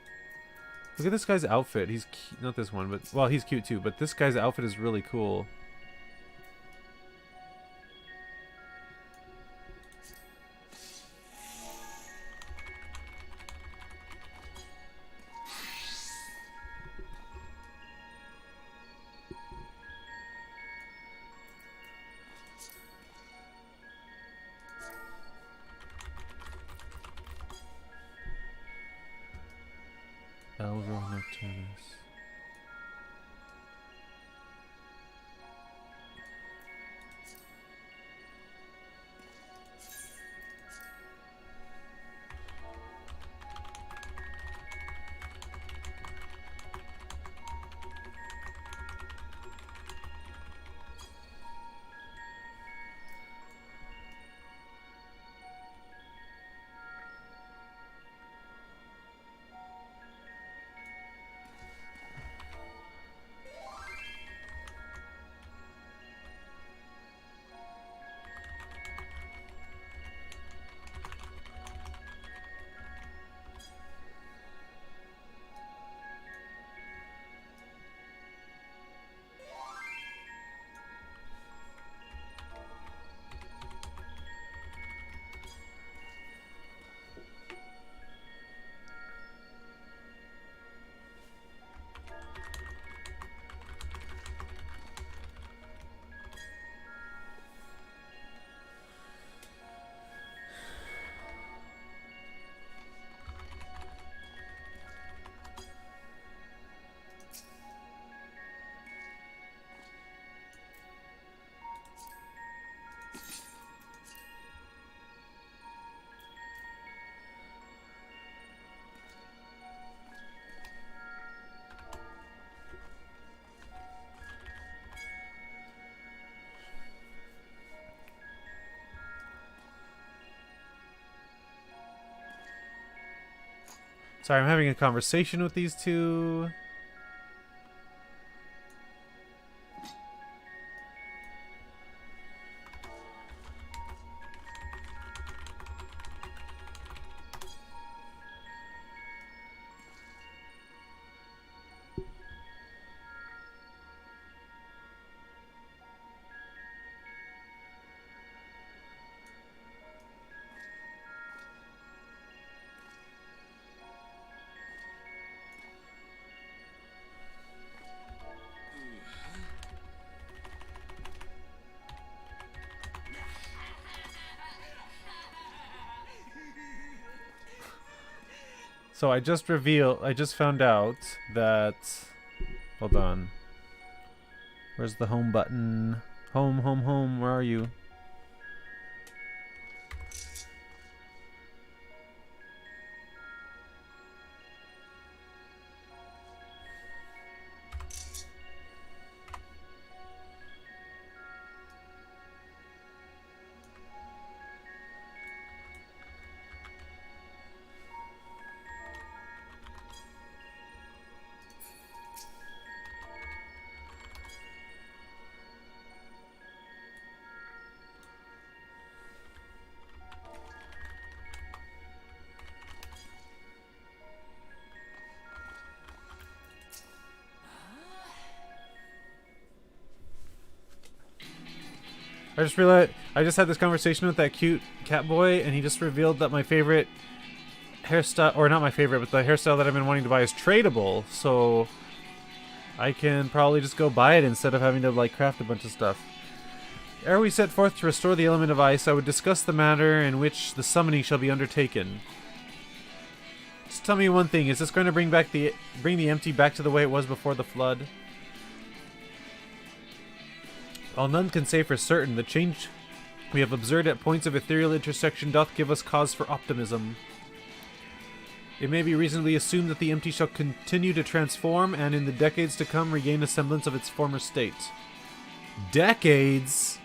Look at this guy's outfit. He's not this one, but well, he's cute too, but this guy's outfit is really cool. Elro Nocturnus. Sorry, I'm having a conversation with these two. So I just found out that, hold on. Where's the home button? Home, home, home, where are you? I just realized I just had this conversation with that cute cat boy, and he just revealed that my favorite hairstyle, or not my favorite, but the hairstyle that I've been wanting to buy is tradable, so I can probably just go buy it instead of having to like craft a bunch of stuff. Ere we set forth to restore the element of ice, I would discuss the manner in which the summoning shall be undertaken. Just tell me one thing, is this going to bring the empty back to the way it was before the flood? While none can say for certain, the change we have observed at points of ethereal intersection doth give us cause for optimism. It may be reasonably assumed that the empty shall continue to transform, and in the decades to come regain a semblance of its former state. Decades?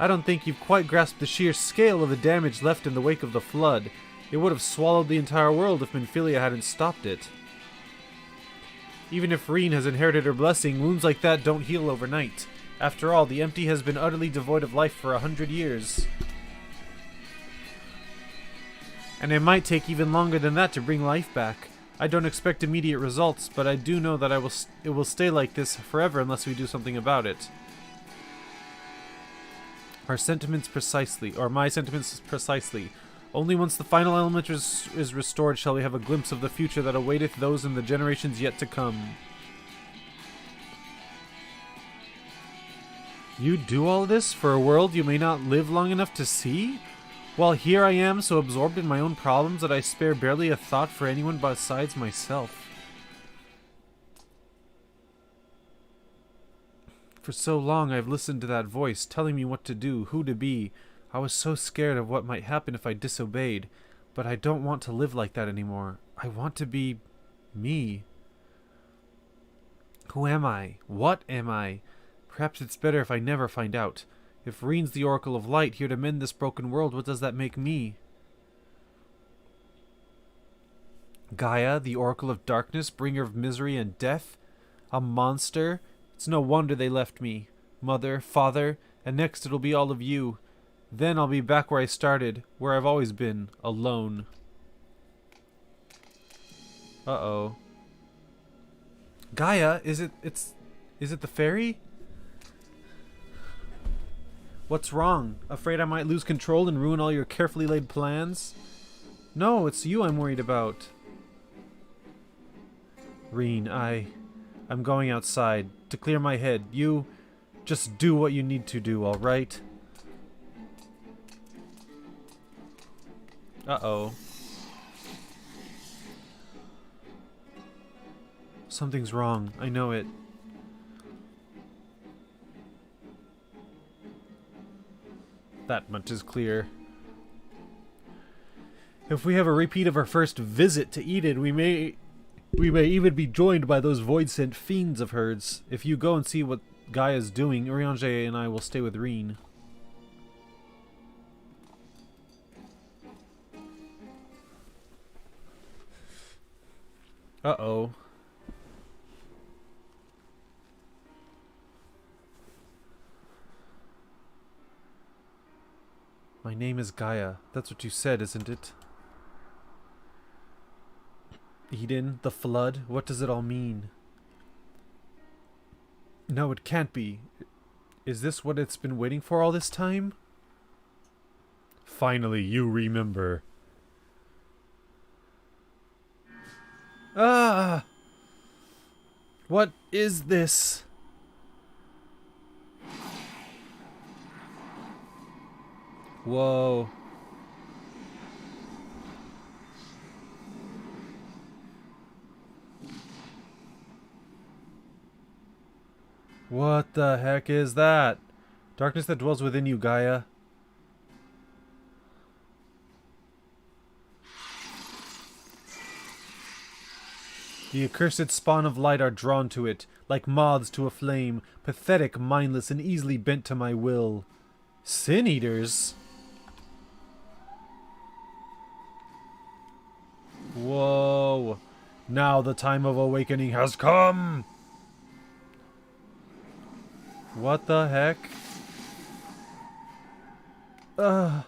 I don't think you've quite grasped the sheer scale of the damage left in the wake of the flood. It would have swallowed the entire world if Minfilia hadn't stopped it. Even if Reen has inherited her blessing, wounds like that don't heal overnight. After all, the Empty has been utterly devoid of life for 100 years. And it might take even longer than that to bring life back. I don't expect immediate results, but I do know that it will stay like this forever unless we do something about it. Our sentiments precisely, or my sentiments precisely. Only once the final element is restored shall we have a glimpse of the future that awaiteth those in the generations yet to come. You do all this for a world you may not live long enough to see? While here I am so absorbed in my own problems that I spare barely a thought for anyone besides myself. For so long I've listened to that voice telling me what to do, who to be. I was so scared of what might happen if I disobeyed, but I don't want to live like that anymore. I want to be me. Who am I? What am I? Perhaps it's better if I never find out. If Reen's the Oracle of Light here to mend this broken world, what does that make me? Gaia, the Oracle of Darkness, bringer of misery and death? A monster? It's no wonder they left me. Mother, father, and next it'll be all of you. Then I'll be back where I started, where I've always been, alone. Uh-oh. Gaia, is it the fairy? What's wrong? Afraid I might lose control and ruin all your carefully laid plans? No, it's you I'm worried about. Reen, I'm going outside to clear my head. You just do what you need to do, alright? Uh-oh. Something's wrong. I know it. That much is clear. If we have a repeat of our first visit to Eden, we may even be joined by those void-sent fiends of hers. If you go and see what Gaia's doing, Urianger and I will stay with Reen. Uh-oh. My name is Gaia. That's what you said, isn't it? Eden, the flood, what does it all mean? No, it can't be. Is this what it's been waiting for all this time? Finally, you remember. Ah! What is this? Whoa. What the heck is that? Darkness that dwells within you, Gaia. The accursed spawn of light are drawn to it, like moths to a flame, pathetic, mindless, and easily bent to my will. Sin Eaters? Whoa. Now the time of awakening has come! What the heck? Ugh.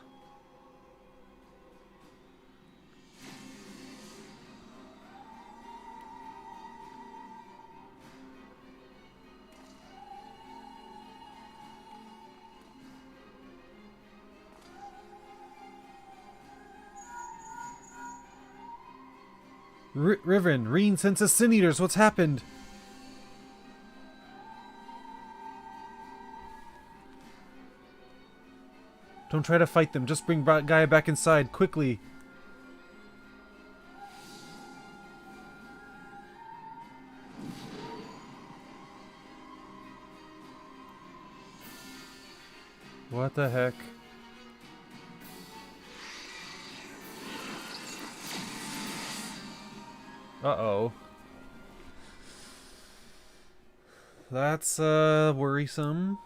Riven, Reen senses Sin Eaters. What's happened? Don't try to fight them. Just bring Gaia back inside, quickly. What the heck? Uh-oh. That's, worrisome.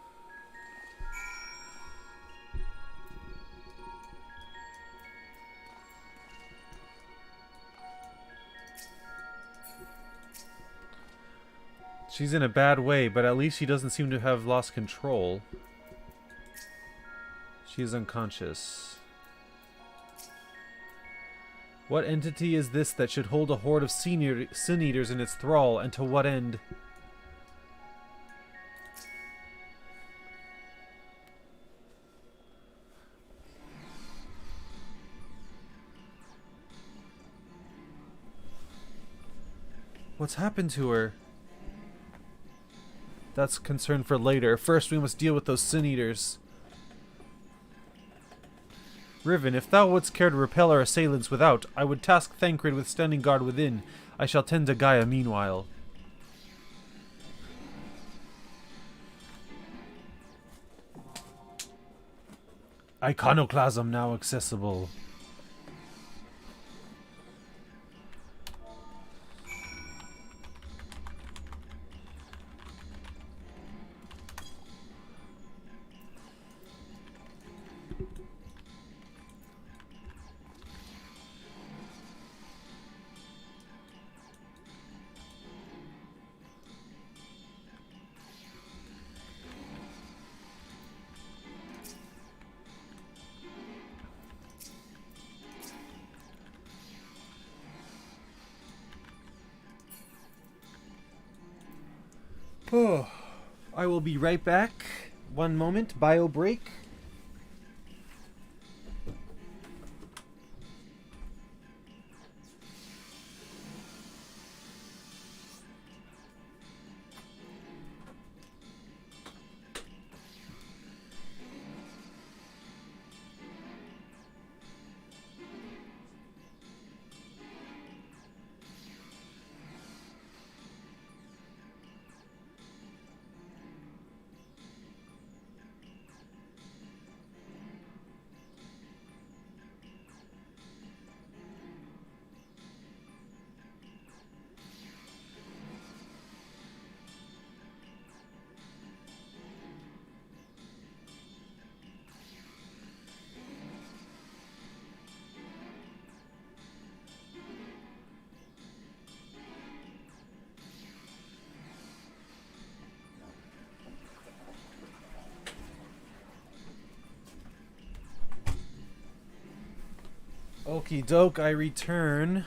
She's in a bad way, but at least she doesn't seem to have lost control. She is unconscious. What entity is this that should hold a horde of sin eaters in its thrall, and to what end? What's happened to her? That's concern for later. First, we must deal with those sin eaters. Riven, if thou wouldst care to repel our assailants without, I would task Thancred with standing guard within. I shall tend to Gaia meanwhile. Iconoclasm now accessible. Oh, I will be right back. One moment, bio break. Okie doke, I return.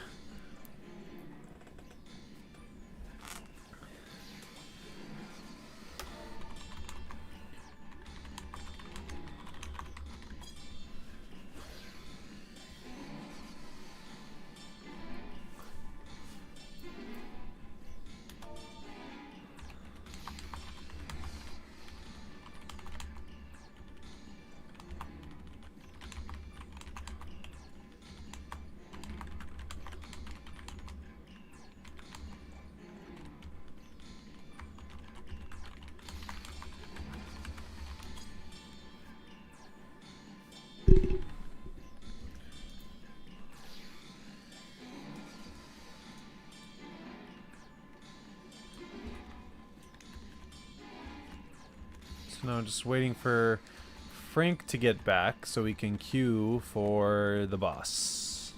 So now I'm just waiting for Frank to get back so we can queue for the boss.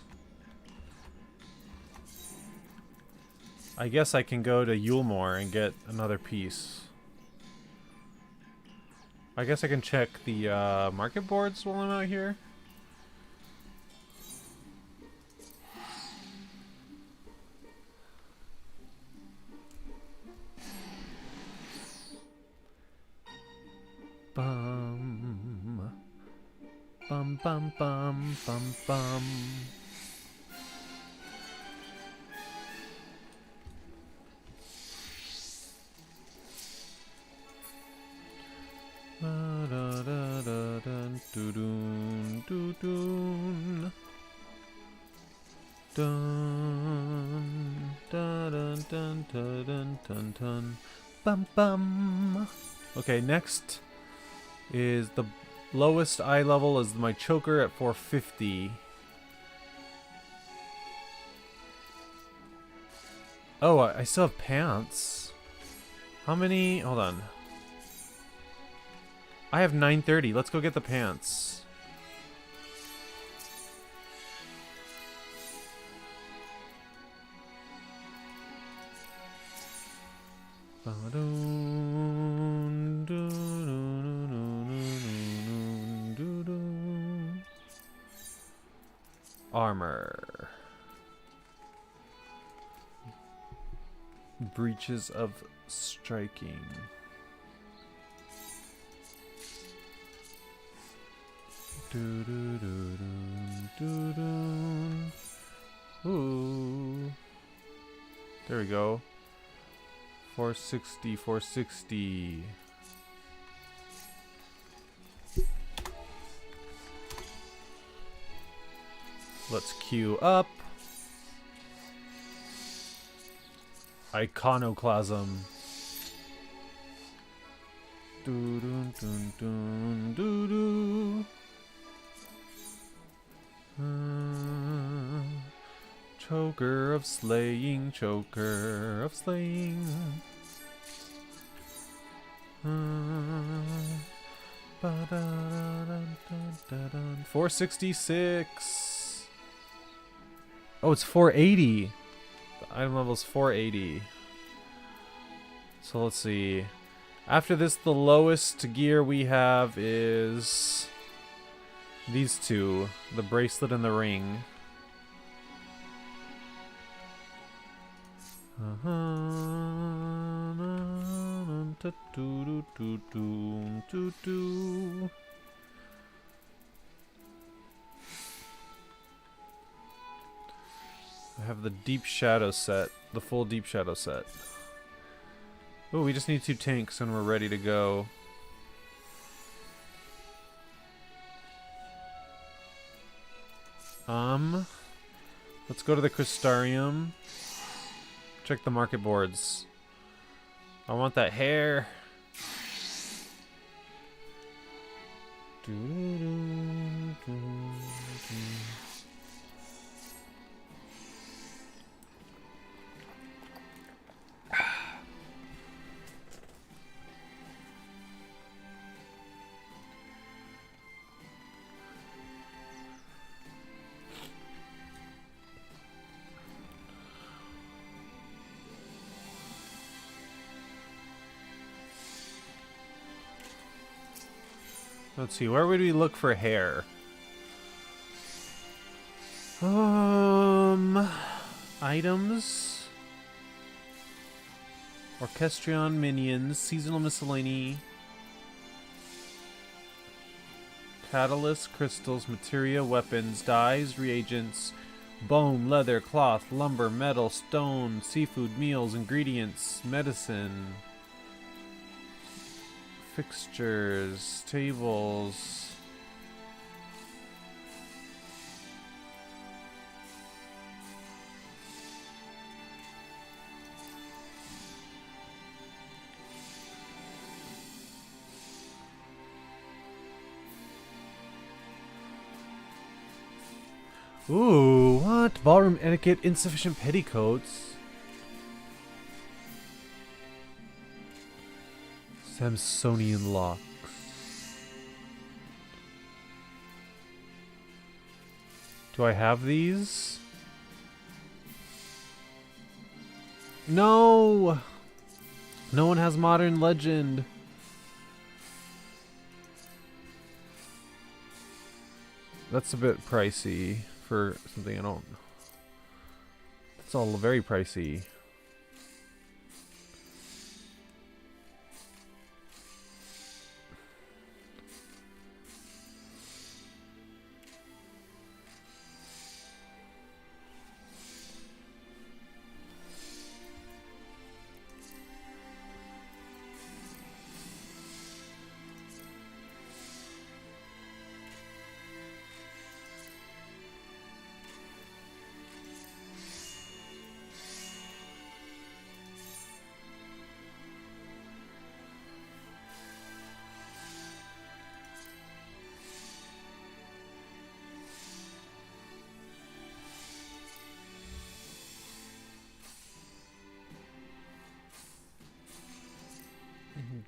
I guess I can go to Yulmore and get another piece. I guess I can check the market boards while I'm out here. Bum bum bum bum bum bum. Da da da da dun dun dun dun dun dun dun dun dun dun dun bum bum. Okay, next is the lowest eye level is my choker at 450. Oh, I still have pants. How many? Hold on. I have 930. Let's go get the pants. Ba-dum, do-do-do-do-do-do-do-do. Armor. Breaches of striking. Ooh. There we go. 460, 460. Let's queue up. Iconoclasm. Doo doo doo doo doo doo. Choker of slaying, choker of slaying. 466. Oh, it's 480. The item level is 480. So let's see. After this, the lowest gear we have is these two, the bracelet and the ring. I have the deep shadow set, the full deep shadow set. Oh, we just need 2 tanks and we're ready to go. Let's go to the Crystarium. Check the market boards. I want that hair. Let's see, where would we look for hair? Items. Orchestrion minions, seasonal miscellany. Catalyst, crystals, materia, weapons, dyes, reagents, bone, leather, cloth, lumber, metal, stone, seafood, meals, ingredients, medicine. Fixtures, tables. Ooh, what? Ballroom etiquette, insufficient petticoats. Samsonian locks. Do I have these? No! No one has modern legend. That's a bit pricey for something I don't... It's all very pricey.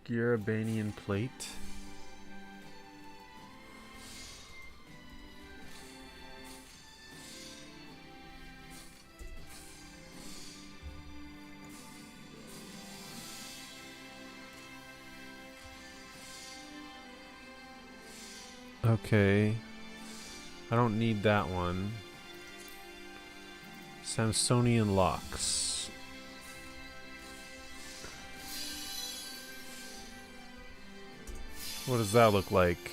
Garabanian plate. Okay. I don't need that one. Samsonian locks. What does that look like?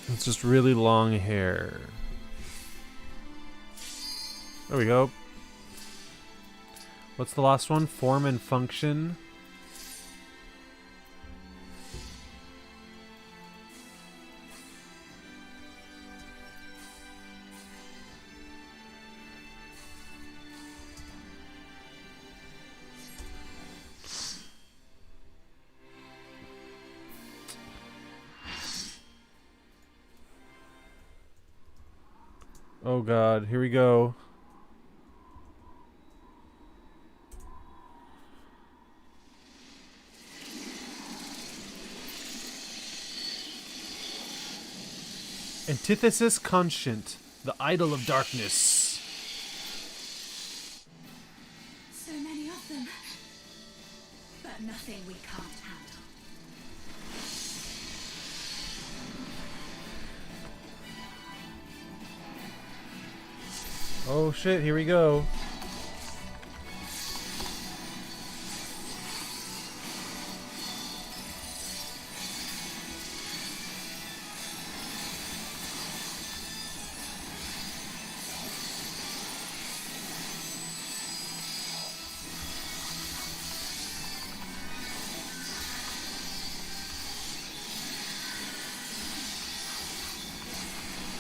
It's just really long hair. There we go. What's the last one? Form and function. Oh god, here we go. Antithesis conscient, the idol of darkness. So many of them. But nothing we can't handle. Oh shit, here we go.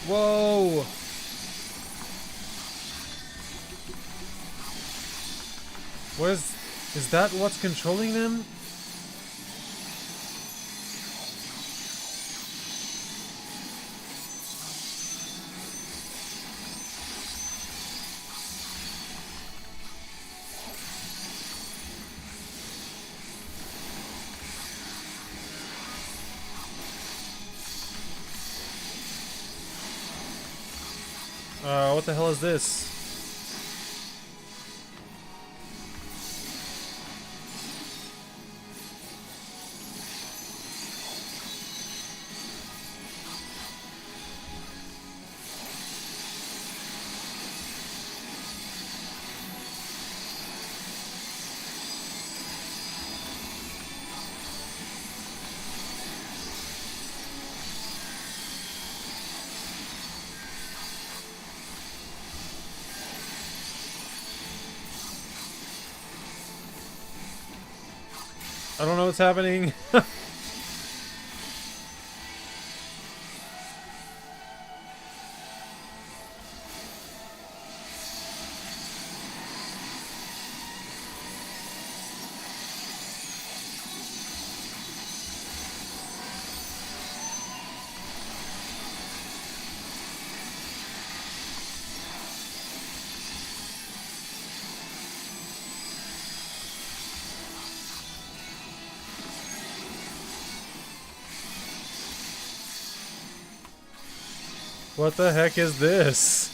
Whoa! What is that what's controlling them? What the hell is this? I don't know what's happening. What the heck is this?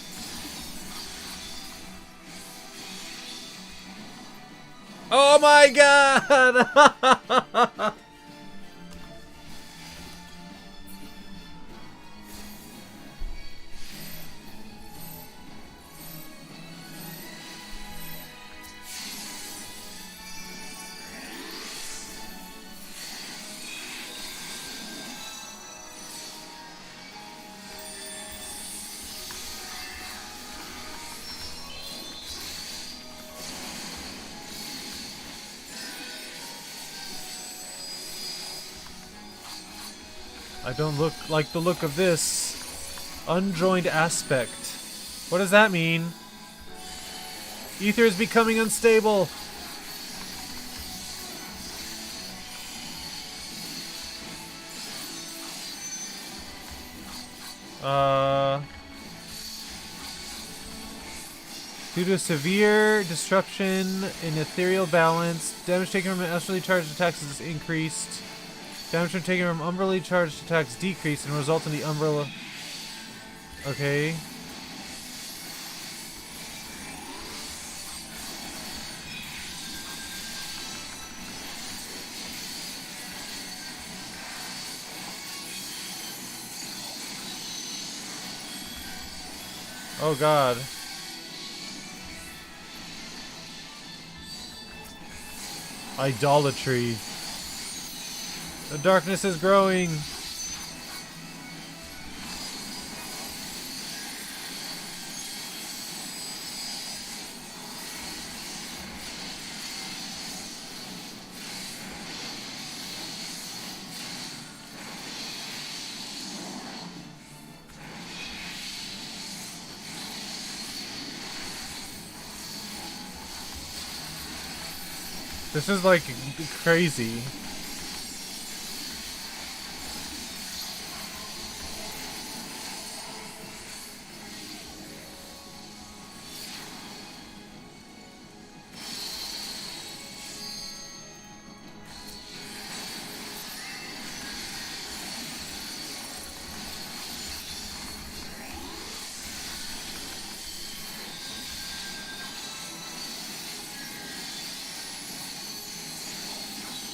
Oh my god! I don't look like the look of this. Unjoined aspect. What does that mean? Ether is becoming unstable. Due to severe disruption in ethereal balance, damage taken from astrally charged attacks is increased. Damage taken from umbrally charged attacks decreased and result in the umbrella. Okay. Oh god. Idolatry. The darkness is growing. This is like crazy.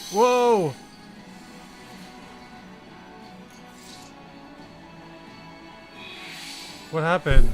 Whoa! What happened?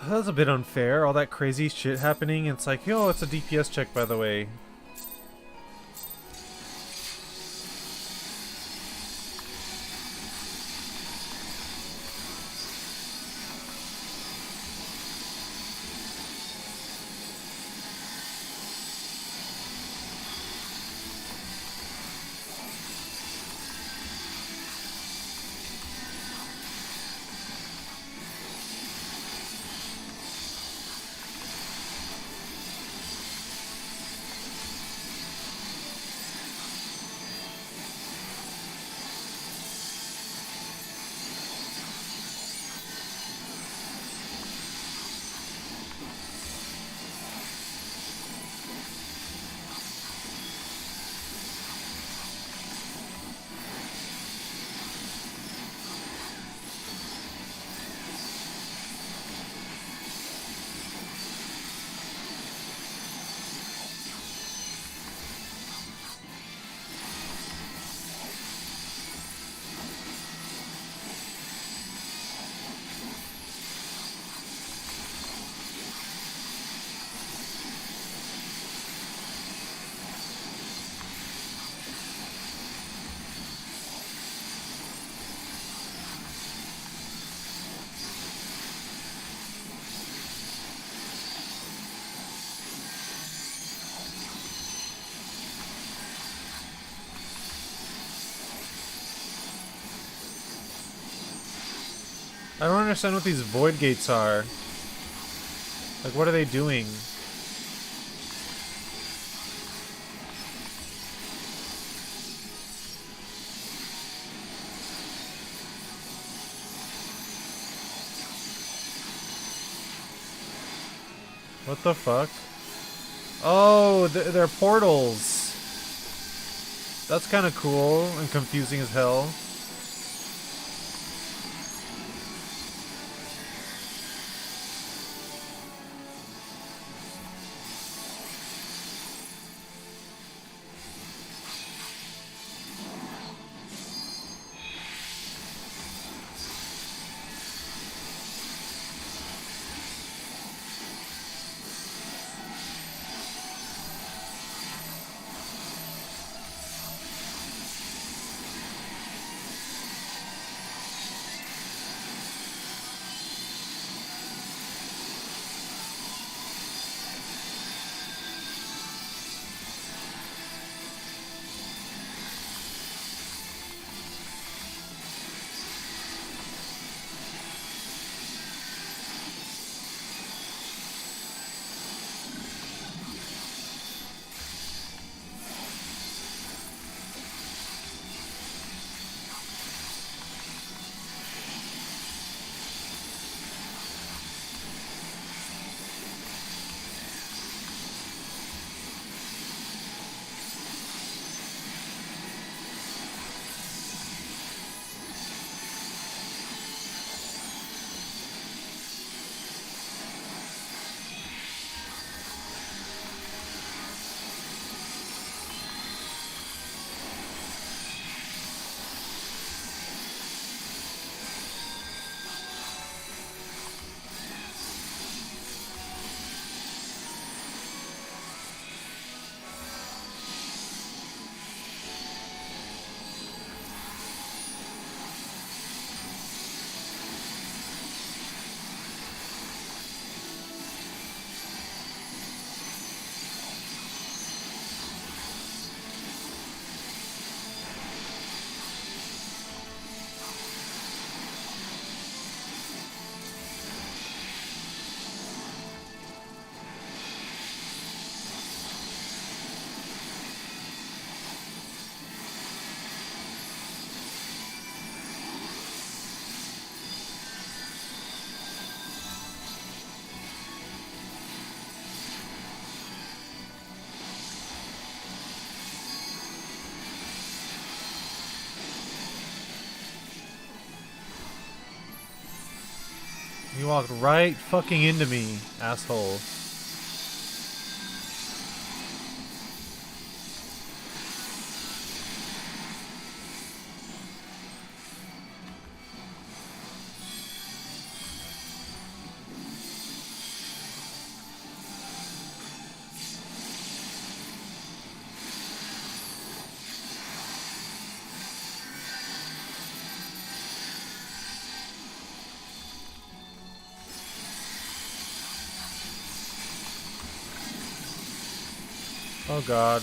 That's a bit unfair, all that crazy shit happening. It's like, yo, it's a DPS check, by the way. I don't understand what these void gates are. Like, what are they doing? What the fuck? Oh, they're portals. That's kind of cool and confusing as hell. You walked right fucking into me, asshole. Oh god.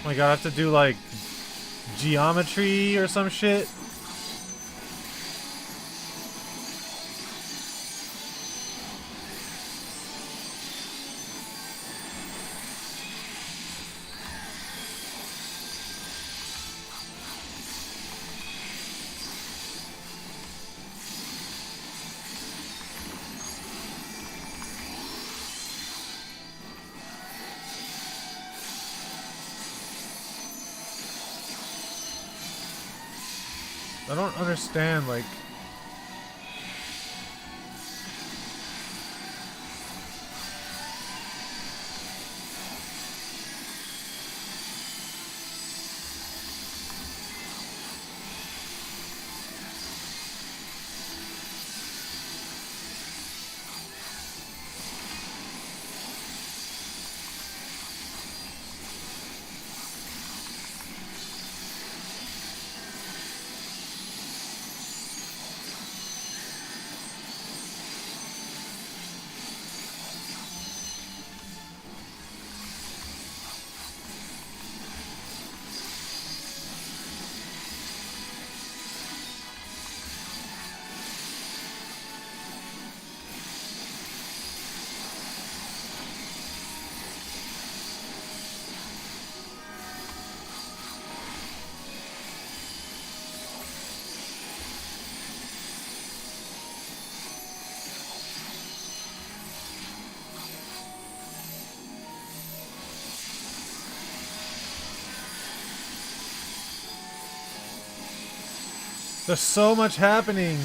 Oh my god, I have to do like geometry or some shit. I don't understand, like... There's so much happening.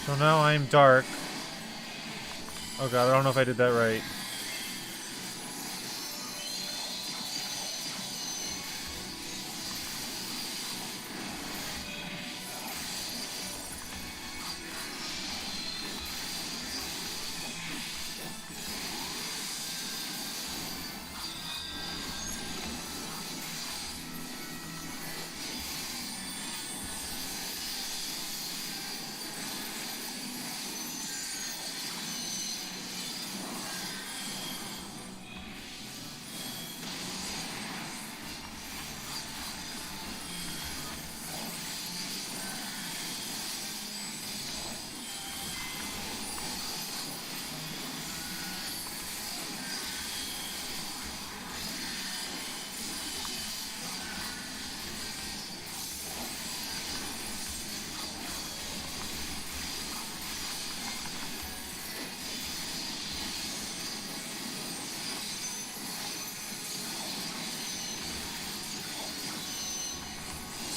So now I'm dark. Oh god, I don't know if I did that right.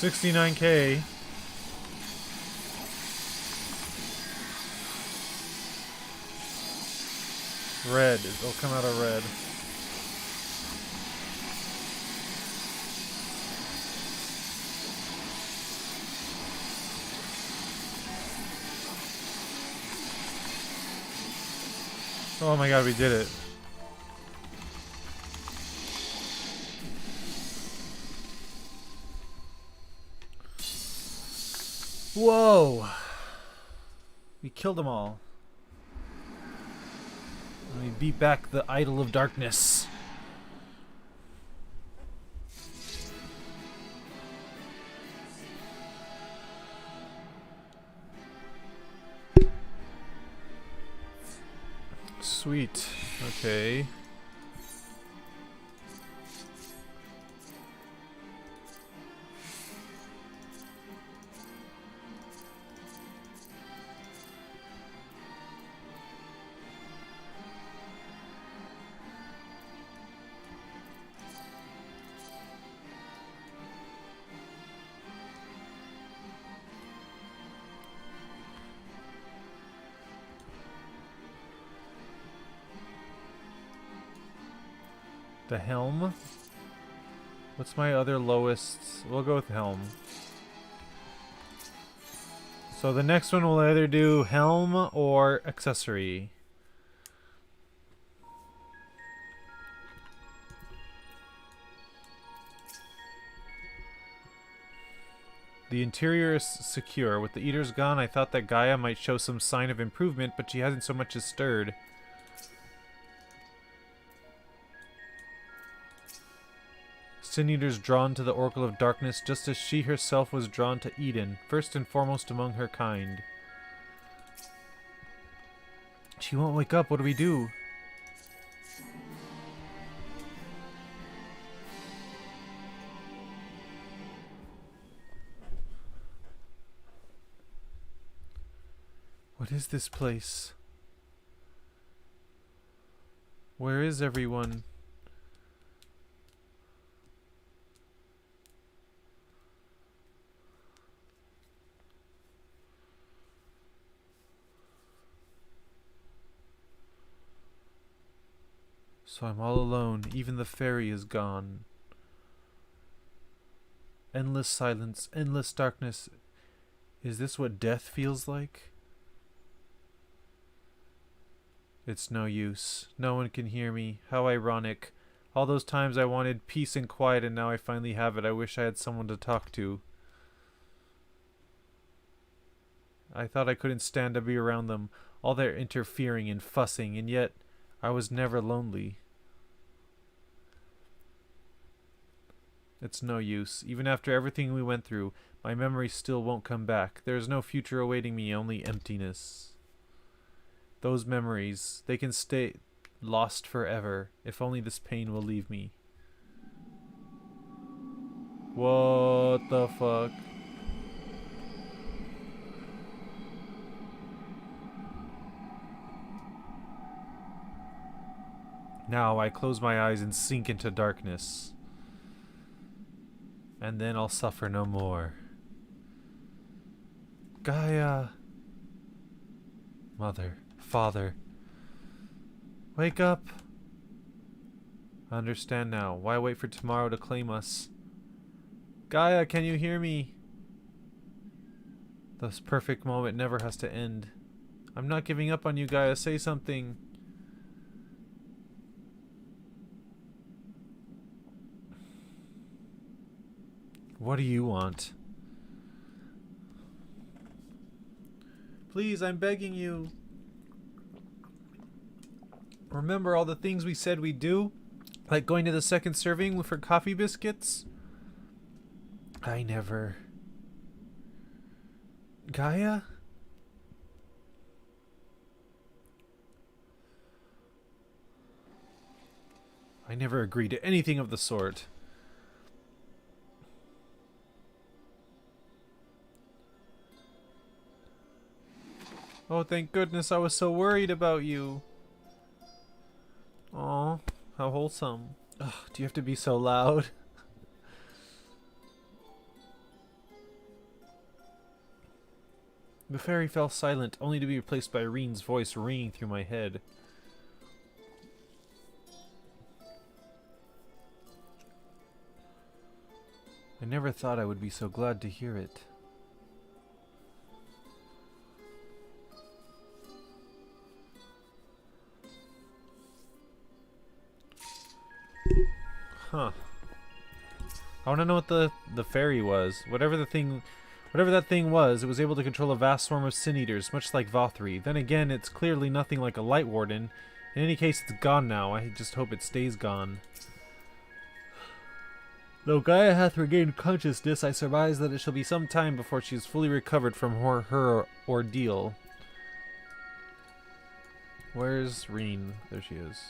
$69K. Red. It'll come out of red. Oh my god, we did it. Whoa. We killed them all. And we beat back the idol of darkness. Sweet. Okay. The helm? What's my other lowest? We'll go with helm. So the next one will either do helm or accessory. The interior is secure. With the eaters gone, I thought that Gaia might show some sign of improvement, but she hasn't so much as stirred. Sin Eaters drawn to the Oracle of Darkness just as she herself was drawn to Eden, first and foremost among her kind. She won't wake up, what do we do? What is this place? Where is everyone? So I'm all alone. Even the fairy is gone. Endless silence, endless darkness. Is this what death feels like? It's no use. No one can hear me. How ironic. All those times I wanted peace and quiet and now I finally have it. I wish I had someone to talk to. I thought I couldn't stand to be around them. All their interfering and fussing, and yet I was never lonely. It's no use. Even after everything we went through, my memories still won't come back. There is no future awaiting me, only emptiness. Those memories, they can stay lost forever, if only this pain will leave me. What the fuck? Now I close my eyes and sink into darkness. And then I'll suffer no more. Gaia. Mother. Father. Wake up. I understand now. Why wait for tomorrow to claim us? Gaia, can you hear me? This perfect moment never has to end. I'm not giving up on you, Gaia. Say something. What do you want? Please, I'm begging you. Remember all the things we said we'd do? Like going to the second serving for coffee biscuits? I never... Gaia? I never agreed to anything of the sort. Oh, thank goodness, I was so worried about you. Aw, how wholesome. Ugh, do you have to be so loud? The fairy fell silent, only to be replaced by Reen's voice ringing through my head. I never thought I would be so glad to hear it. Huh. I want to know what the fairy was. Whatever the thing Whatever that thing was, it was able to control a vast swarm of sin eaters, much like Vothri. Then again, it's clearly nothing like a light warden. In any case, it's gone now. I just hope it stays gone. Though Gaia hath regained consciousness, I surmise that it shall be some time before she is fully recovered from her ordeal. Where's Reen? There she is.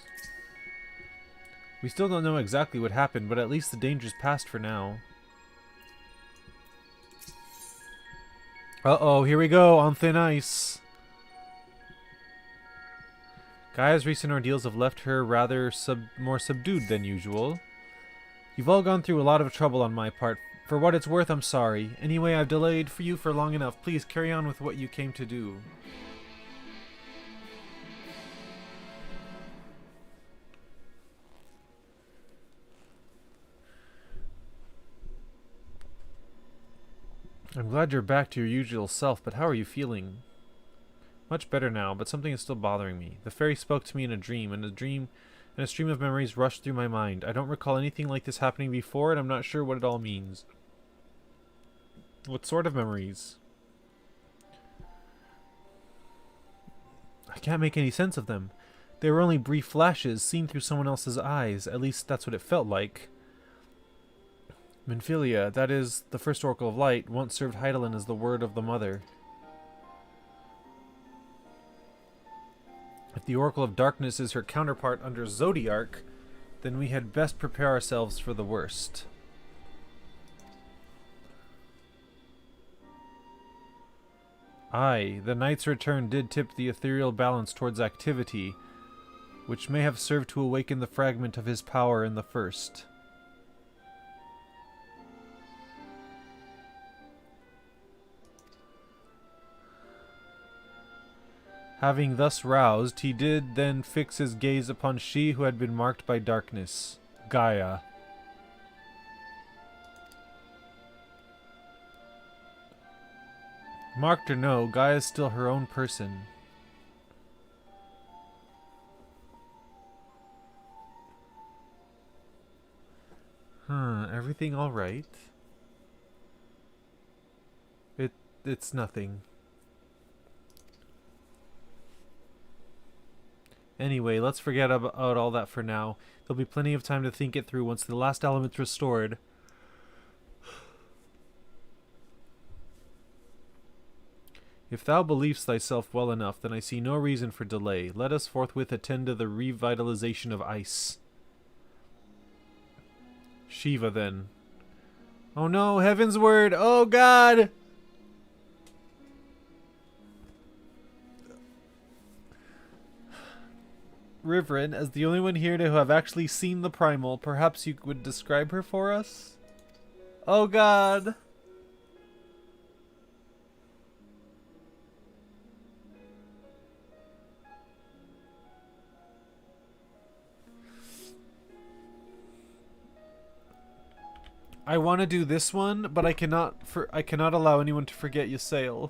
We still don't know exactly what happened, but at least the danger's past for now. Uh-oh, here we go, on thin ice. Gaia's recent ordeals have left her rather more subdued than usual. You've all gone through a lot of trouble on my part. For what it's worth, I'm sorry. Anyway, I've delayed for you for long enough. Please carry on with what you came to do. I'm glad you're back to your usual self, but how are you feeling? Much better now, but something is still bothering me. The fairy spoke to me in a dream, and a stream of memories rushed through my mind. I don't recall anything like this happening before, and I'm not sure what it all means. What sort of memories? I can't make any sense of them. They were only brief flashes, seen through someone else's eyes. At least that's what it felt like. Minfilia, that is, the first Oracle of Light, once served Hydaelyn as the word of the Mother. If the Oracle of Darkness is her counterpart under Zodiark, then we had best prepare ourselves for the worst. Aye, the Knight's return did tip the ethereal balance towards activity, which may have served to awaken the fragment of his power in the first. Having thus roused, he did then fix his gaze upon she who had been marked by darkness, Gaia. Marked or no, Gaia is still her own person. Everything all right? It's nothing. Anyway, let's forget about all that for now. There'll be plenty of time to think it through once the last element's restored. If thou believest thyself well enough, then I see no reason for delay. Let us forthwith attend to the revitalization of ice. Shiva, then. Oh no, Heaven's Word! Oh God! Riverin, as the only one here to have actually seen the Primal, perhaps you would describe her for us? Oh God! I want to do this one, but I cannot allow anyone to forget Ysael.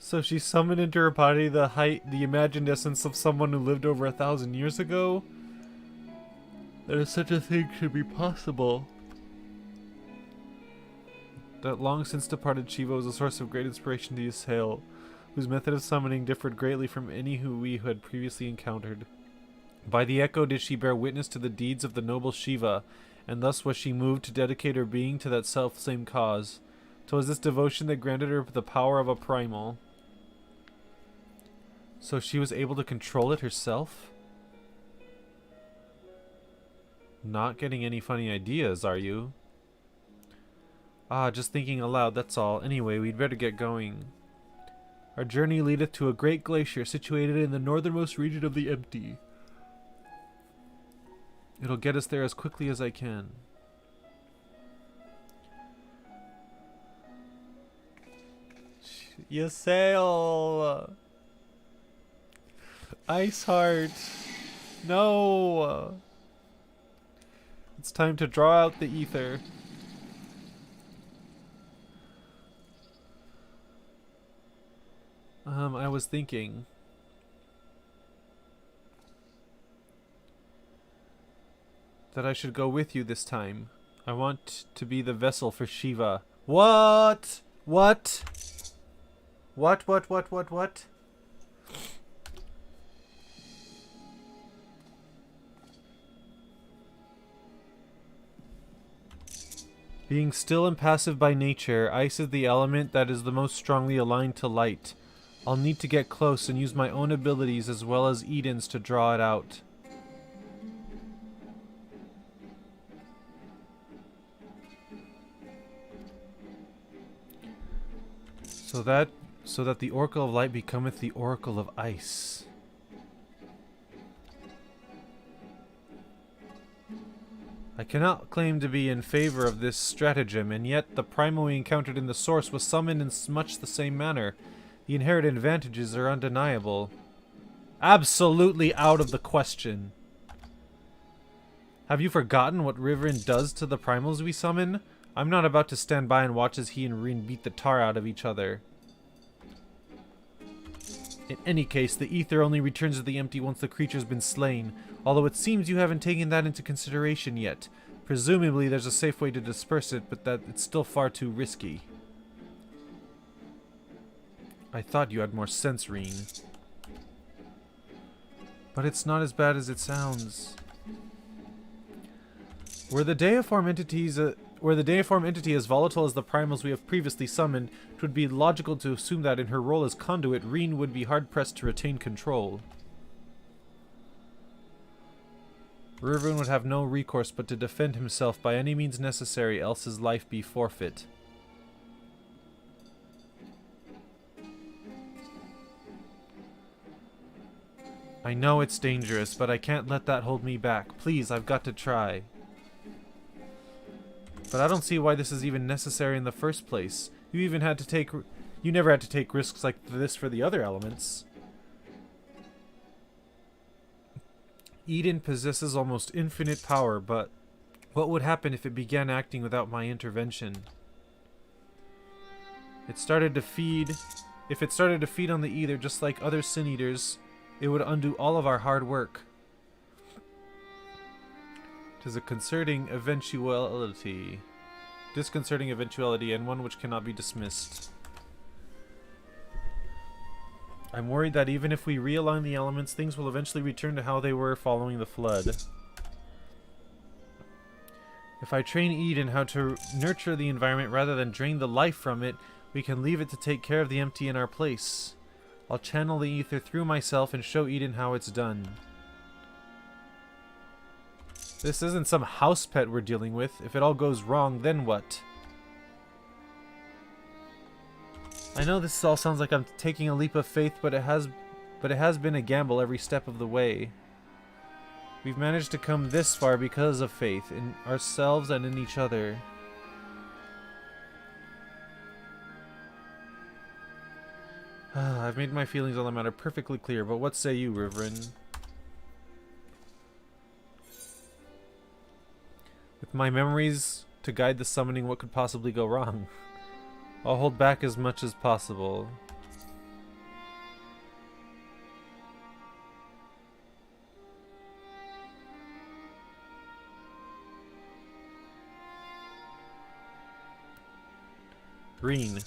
So she summoned into her body the imagined essence of someone who lived over 1,000 years ago? That if such a thing should be possible. That long since departed Shiva was a source of great inspiration to Ysael, whose method of summoning differed greatly from any who we had previously encountered. By the echo did she bear witness to the deeds of the noble Shiva, and thus was she moved to dedicate her being to that self-same cause. 'Twas this devotion that granted her the power of a primal. So she was able to control it herself? Not getting any funny ideas, are you? Ah, just thinking aloud, that's all. Anyway, we'd better get going. Our journey leadeth to a great glacier situated in the northernmost region of the Empty. It'll get us there as quickly as I can. Ysael! Ice heart. No. It's time to draw out the ether. I was thinking. That I should go with you this time. I want to be the vessel for Shiva. What? What? What? Being still and passive by nature, ice is the element that is the most strongly aligned to light. I'll need to get close and use my own abilities as well as Eden's to draw it out. So that the Oracle of Light becometh the Oracle of Ice. I cannot claim to be in favor of this stratagem, and yet the primal we encountered in the source was summoned in much the same manner. The inherent advantages are undeniable. Absolutely out of the question. Have you forgotten what Riverin does to the primals we summon? I'm not about to stand by and watch as he and Rin beat the tar out of each other. In any case, the ether only returns to the empty once the creature's been slain, although it seems you haven't taken that into consideration yet. Presumably there's a safe way to disperse it, but that it's still far too risky. I thought you had more sense, Rin. But it's not as bad as it sounds. Were the deiform entity as volatile as the primals we have previously summoned, it would be logical to assume that in her role as conduit, Rin would be hard-pressed to retain control. Riverin would have no recourse but to defend himself by any means necessary, else his life be forfeit. I know it's dangerous, but I can't let that hold me back. Please, I've got to try. But I don't see why this is even necessary in the first place. You never had to take risks like this for the other elements. Eden possesses almost infinite power, but what would happen if it began acting without my intervention? If it started to feed on the ether just like other sin eaters, it would undo all of our hard work. 'Tis a disconcerting eventuality, and one which cannot be dismissed. I'm worried that even if we realign the elements, things will eventually return to how they were following the flood. If I train Eden how to nurture the environment rather than drain the life from it, we can leave it to take care of the empty in our place. I'll channel the ether through myself and show Eden how it's done. This isn't some house pet we're dealing with. If it all goes wrong, then what? I know this all sounds like I'm taking a leap of faith, but it has been a gamble every step of the way. We've managed to come this far because of faith in ourselves and in each other. I've made my feelings on the matter perfectly clear, but what say you, Riverin? With my memories to guide the summoning, what could possibly go wrong? I'll hold back as much as possible. Green.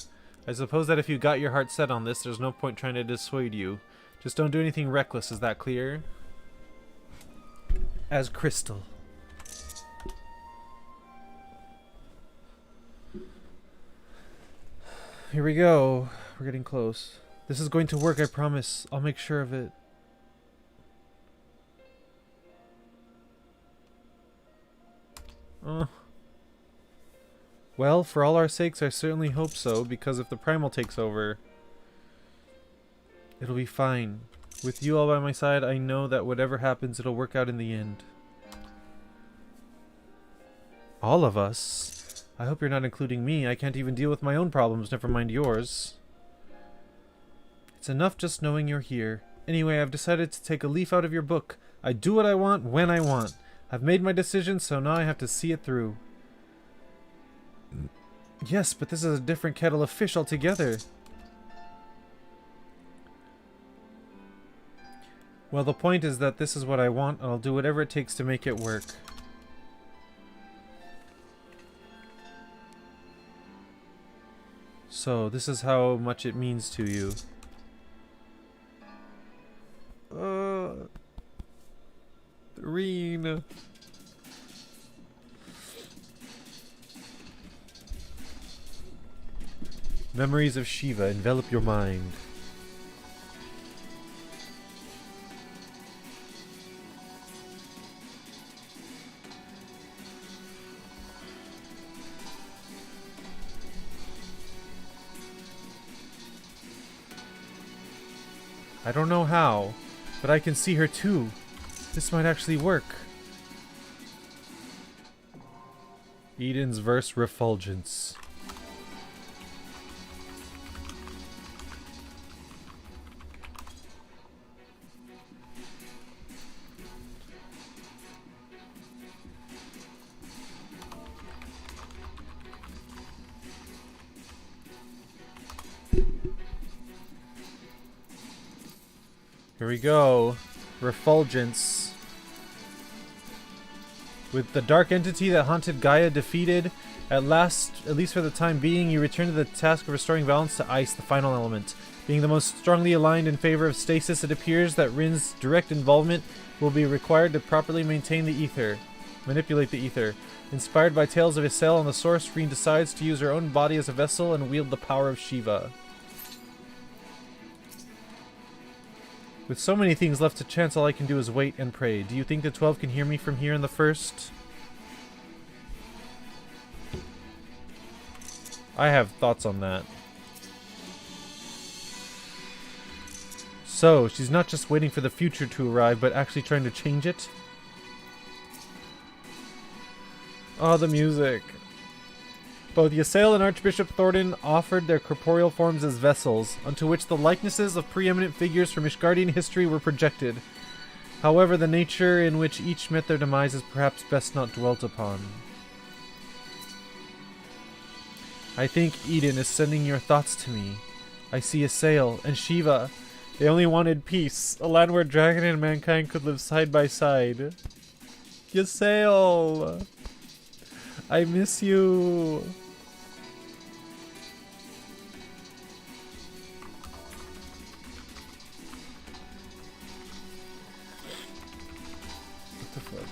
I suppose that if you got your heart set on this, there's no point trying to dissuade you. Just don't do anything reckless, is that clear? As crystal. Here we go. We're getting close. This is going to work, I promise. I'll make sure of it. Well, for all our sakes, I certainly hope so, because if the primal takes over, it'll be fine. With you all by my side, I know that whatever happens, it'll work out in the end. All of us? I hope you're not including me. I can't even deal with my own problems, never mind yours. It's enough just knowing you're here. Anyway, I've decided to take a leaf out of your book. I do what I want, when I want. I've made my decision, so now I have to see it through. Yes, but this is a different kettle of fish altogether. Well, the point is that this is what I want, and I'll do whatever it takes to make it work. So, this is how much it means to you. Reen. Memories of Shiva envelop your mind. I don't know how, but I can see her too. This might actually work. Eden's verse Refulgence. Here we go. Refulgence. With the dark entity that haunted Gaia defeated, at last, at least for the time being, you return to the task of restoring balance to ice, the final element. Being the most strongly aligned in favor of stasis, it appears that Rin's direct involvement will be required to properly maintain the ether. Manipulate the ether. Inspired by tales of Isel on the source, Rin decides to use her own body as a vessel and wield the power of Shiva. With so many things left to chance, all I can do is wait and pray. Do you think the 12 can hear me from here in the first? I have thoughts on that. So, she's not just waiting for the future to arrive, but actually trying to change it? Oh, the music. Both Ysael and Archbishop Thornton offered their corporeal forms as vessels, onto which the likenesses of preeminent figures from Ishgardian history were projected. However, the nature in which each met their demise is perhaps best not dwelt upon. I think Eden is sending your thoughts to me. I see Ysael and Shiva. They only wanted peace, a land where dragon and mankind could live side by side. Ysael! I miss you! What the fuck?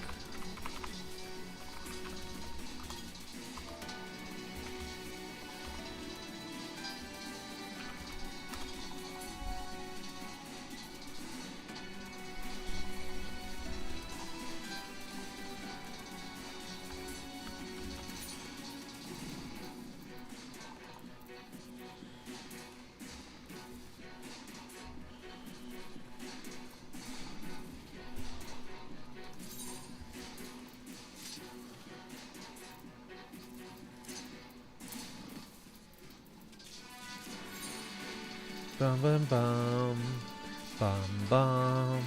Bum bum bum, bum bum,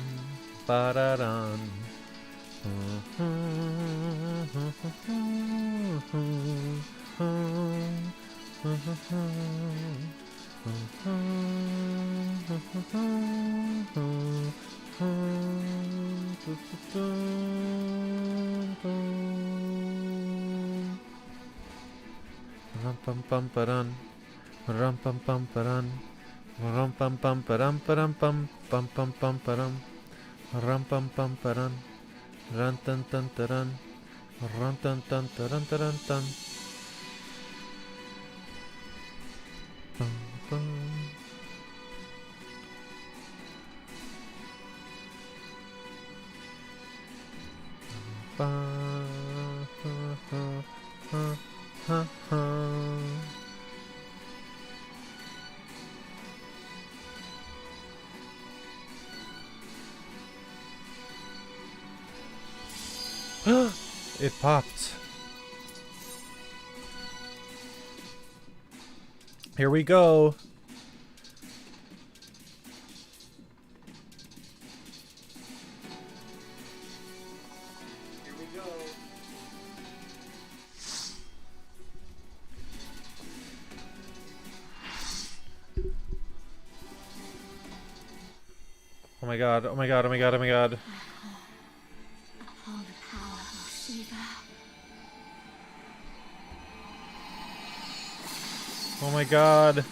ba-da-dum. Rum pum pum pa-dun, rum pum pum pa-dun. Rum pum pum param param pum pum pum pum param rum pum pum paran run tan tan taran run tan tan taran taran tan pum pum pa ha ha ha ha. It popped. Here we go. Oh my god, oh my god, oh my god, oh my god. Upon the power of Shiva. Oh my god.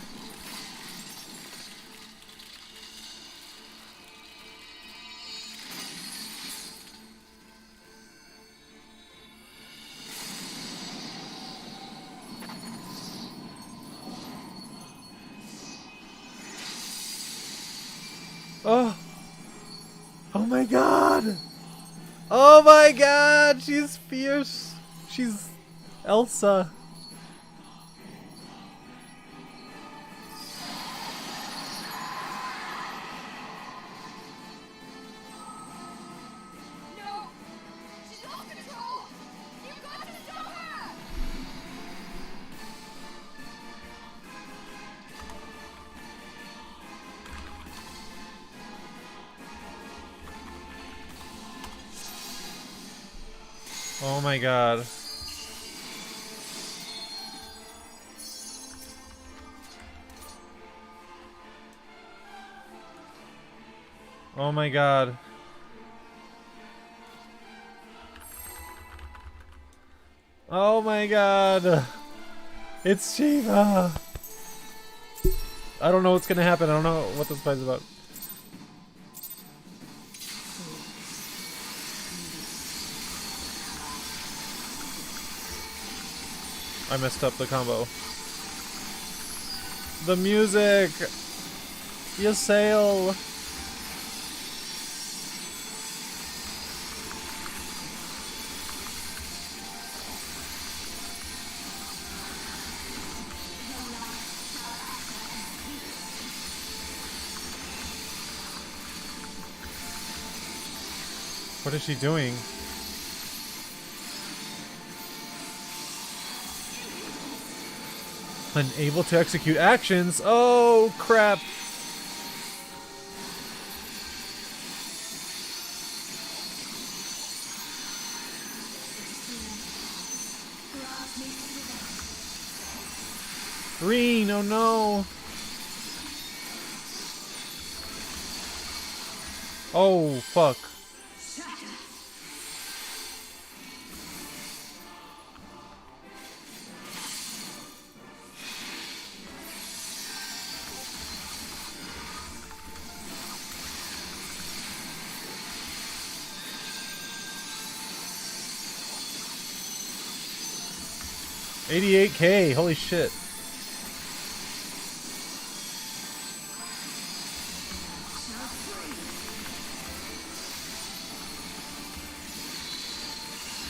Oh. Oh my god. Oh my god, she's fierce. She's Elsa. No! She's lost control! You've got to stop her! Oh my god. Oh my god. Oh my god. It's Shiva. I don't know what's gonna happen. I don't know what this fight's about. I messed up the combo. The music! You sail! What is she doing? Unable to execute actions? Oh, crap! Green, oh no! Oh, fuck. $88K, holy shit.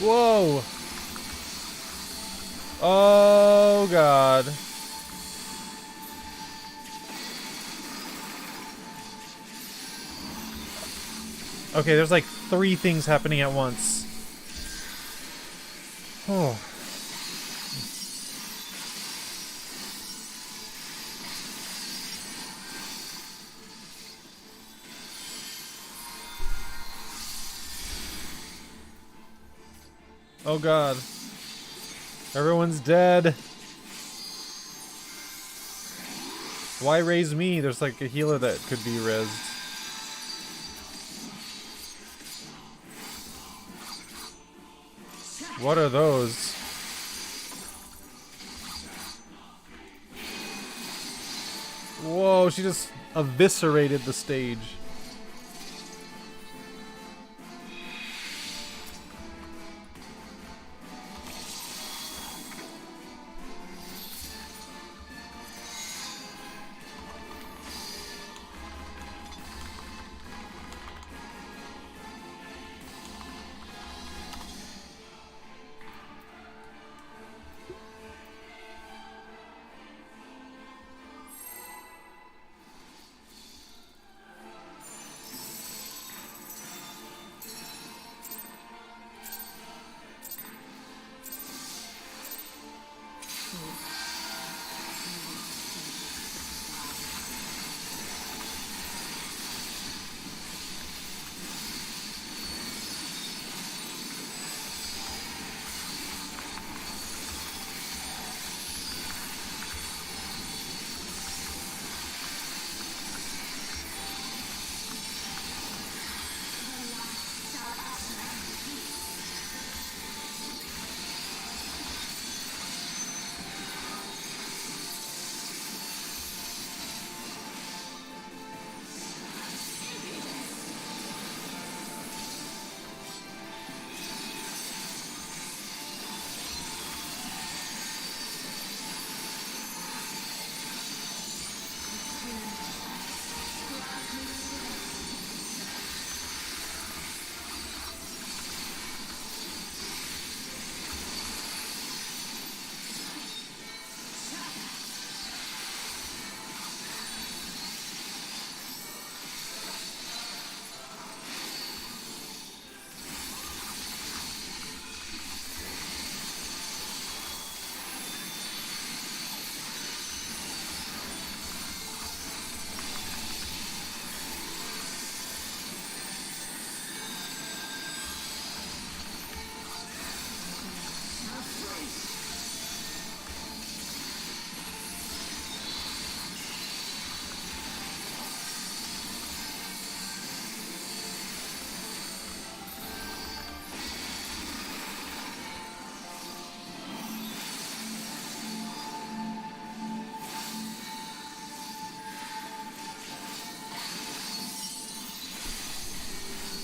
Whoa! Oh god. Okay, there's like 3 things happening at once. Oh. Oh god. Everyone's dead. Why raise me? There's like a healer that could be rezzed. What are those? Whoa, she just eviscerated the stage.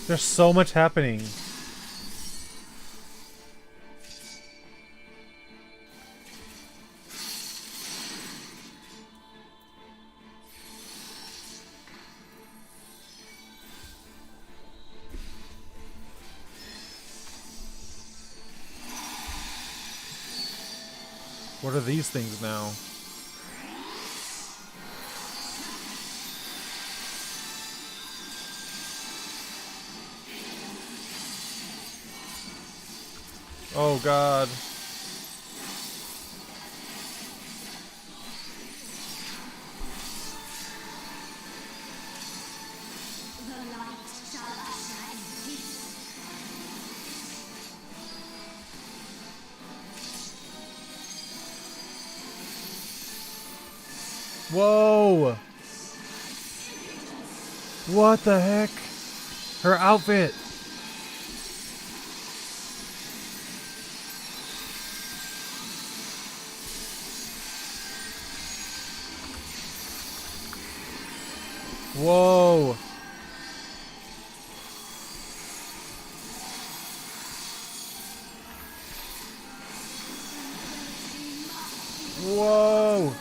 There's so much happening. What are these things now? Oh God. The light shall usher in peace. Whoa! What the heck? Her outfit! Whoa! Whoa!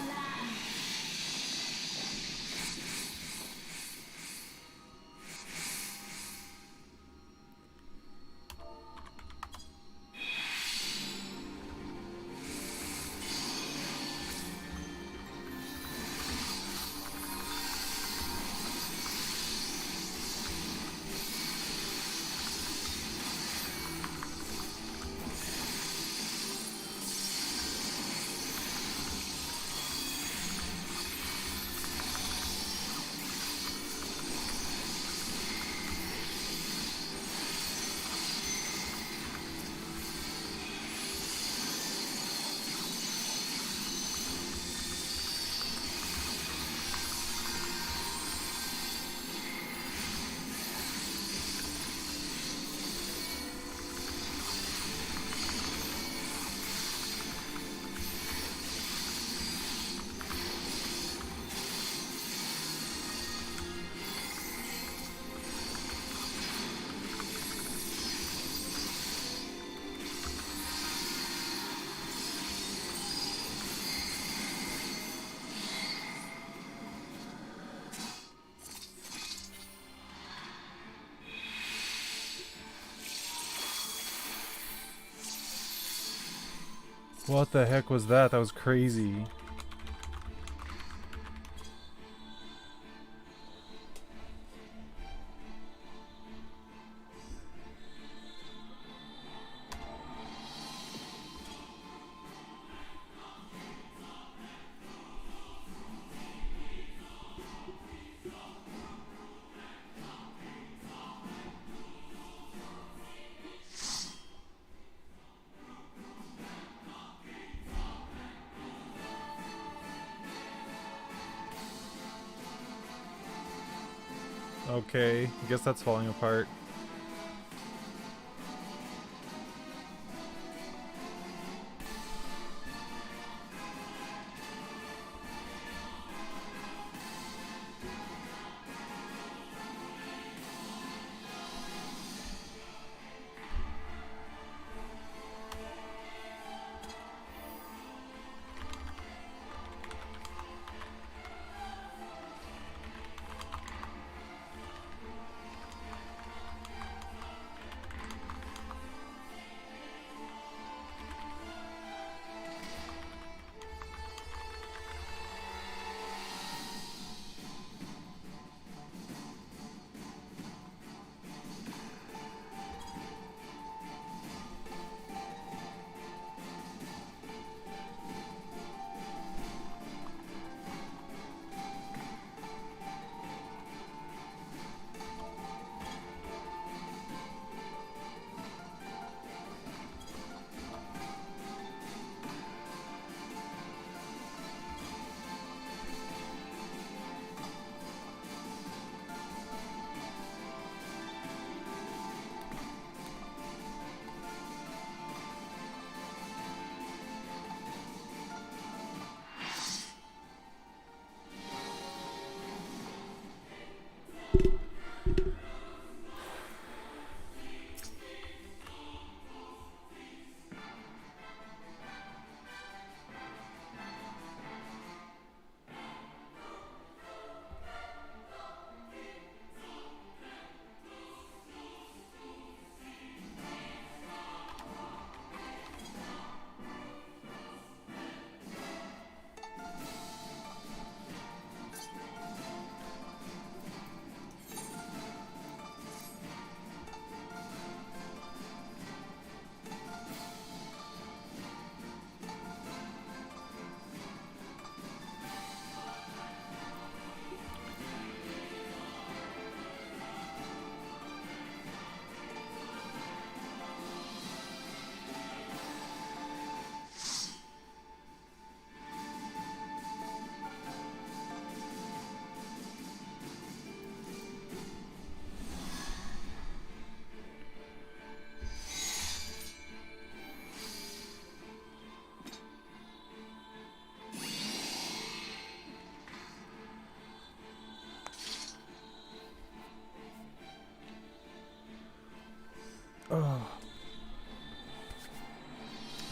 What the heck was that? That was crazy. Okay, I guess that's falling apart.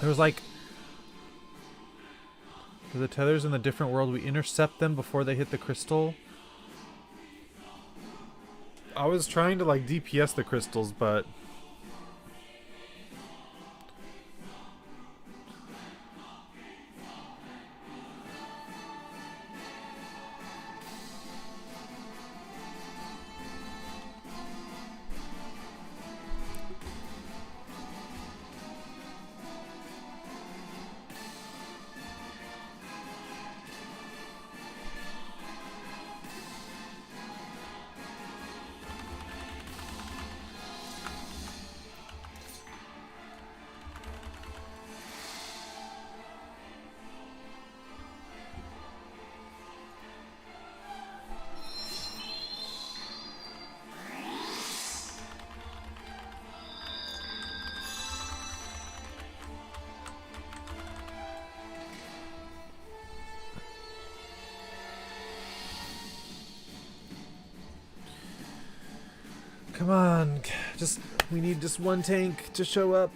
There was like... For the tethers in the different world, we intercept them before they hit the crystal. I was trying to like DPS the crystals, but... Come on, we need just one tank to show up.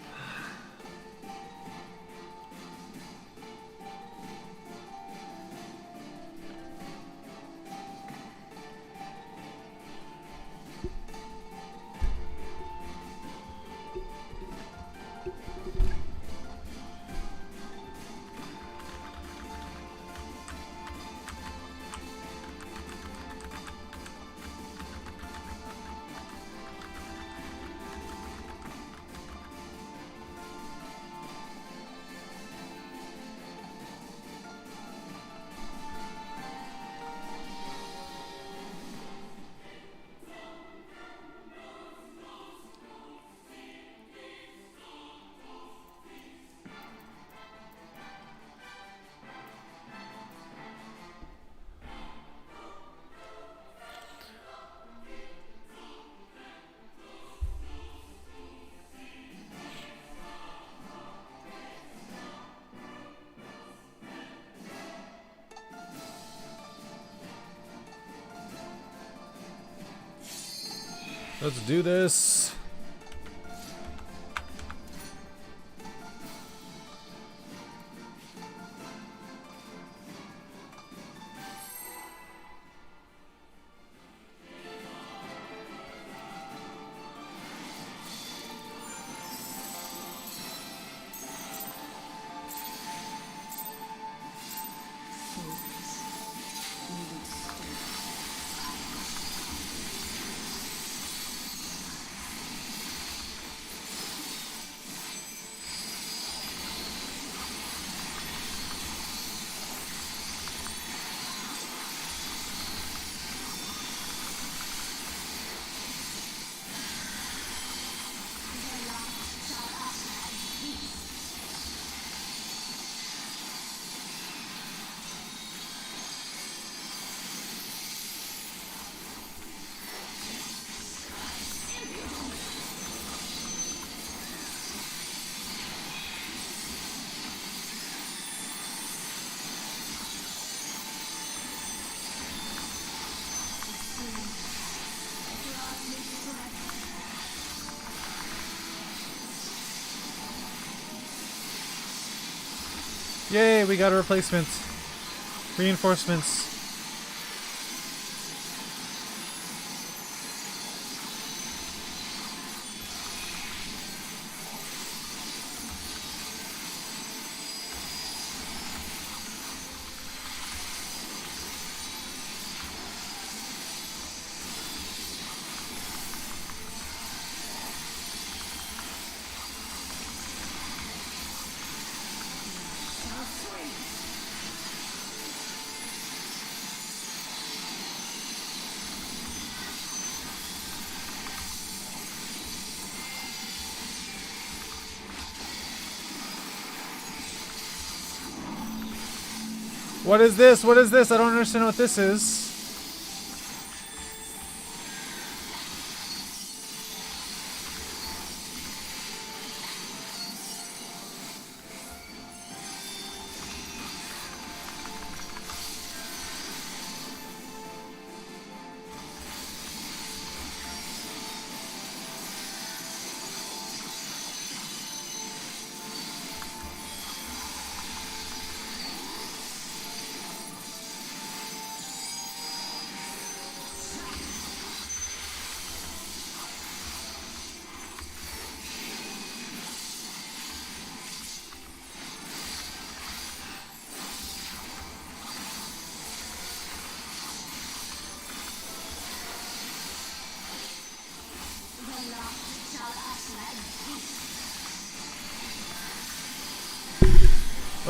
Let's do this. Yay, we got a replacement. Reinforcements. What is this? What is this? I don't understand what this is.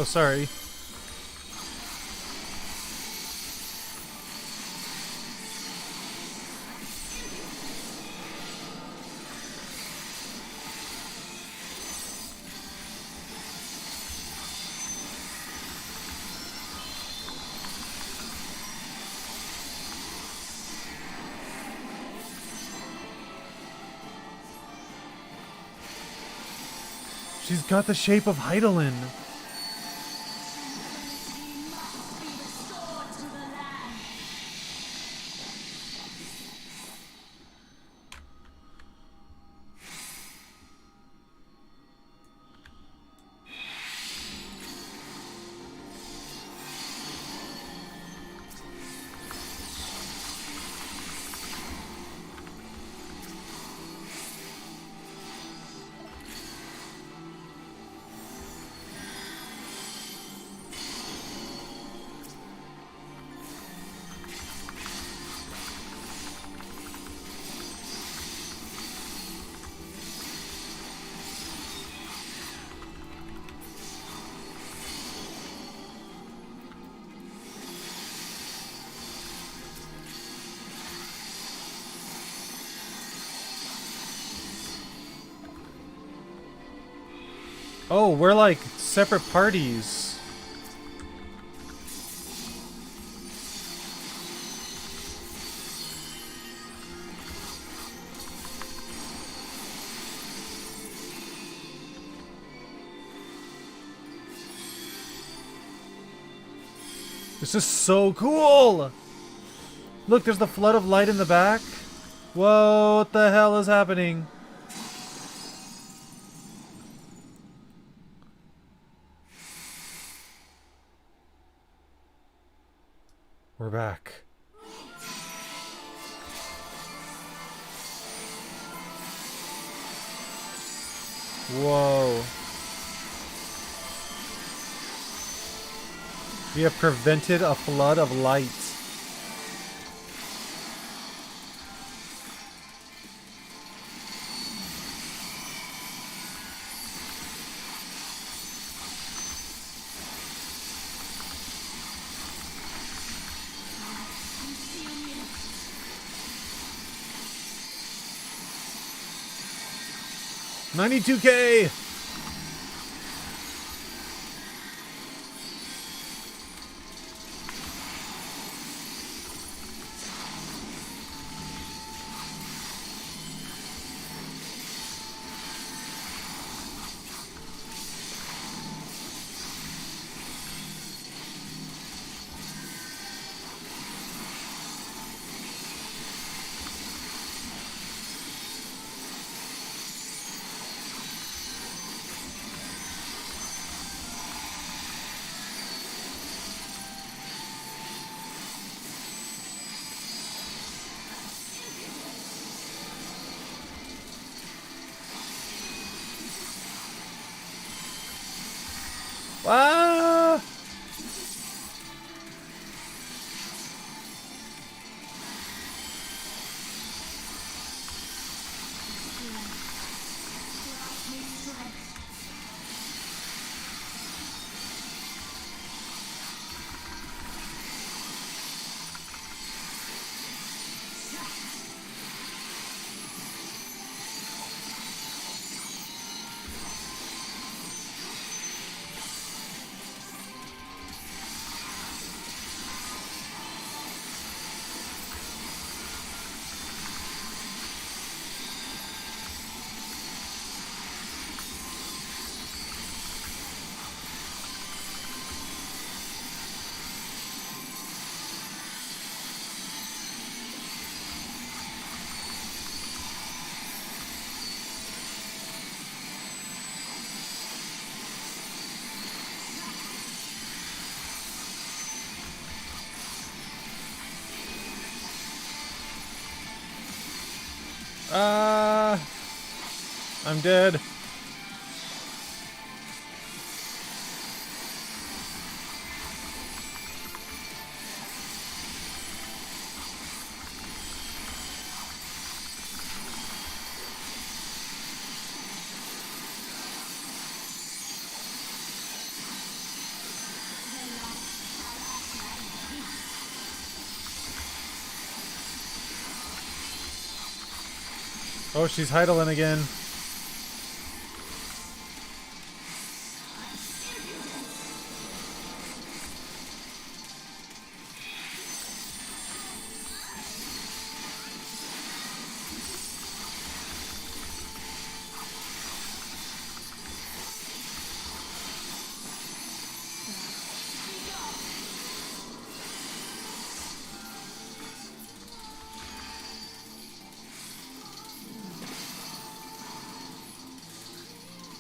Oh, sorry. She's got the shape of Heidelin. Must be restored to the land. Oh, we're like separate parties. This is so cool! Look, there's the flood of light in the back. Whoa, what the hell is happening? We're back. Whoa. We have prevented a flood of light. $92K! Ah! I'm dead. Oh, she's Heidelin again.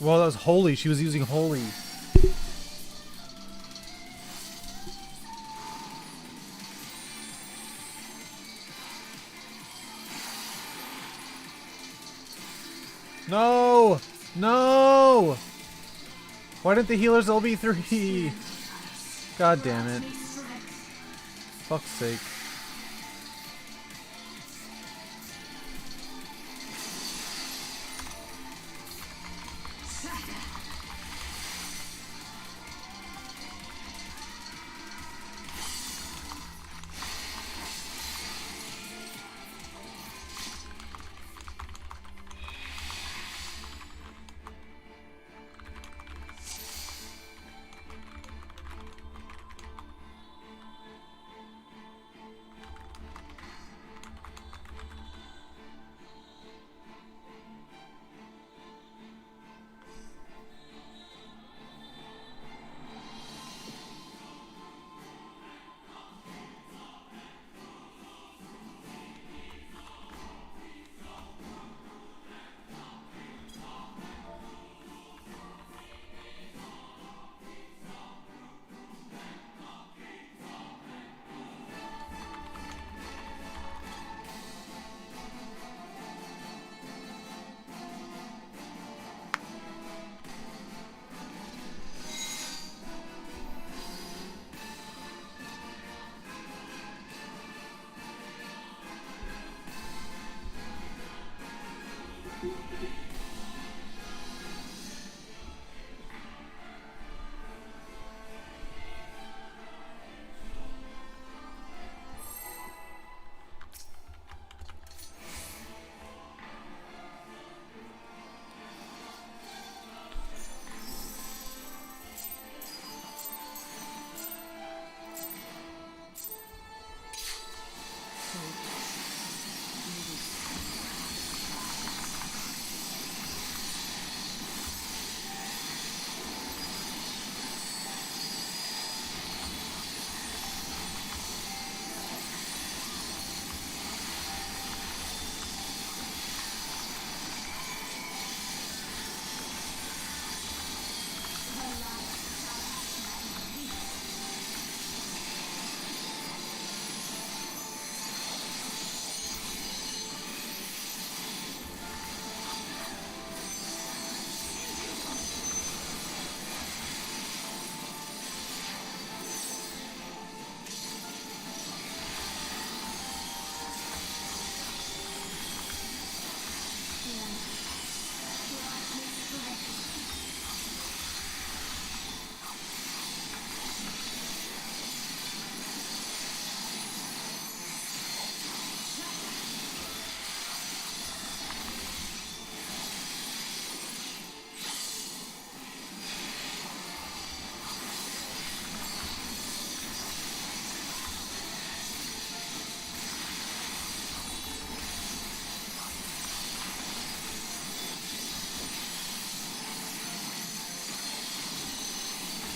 Well, that was holy. She was using holy. No! No! Why didn't the healers all be 3? God damn it. Fuck's sake.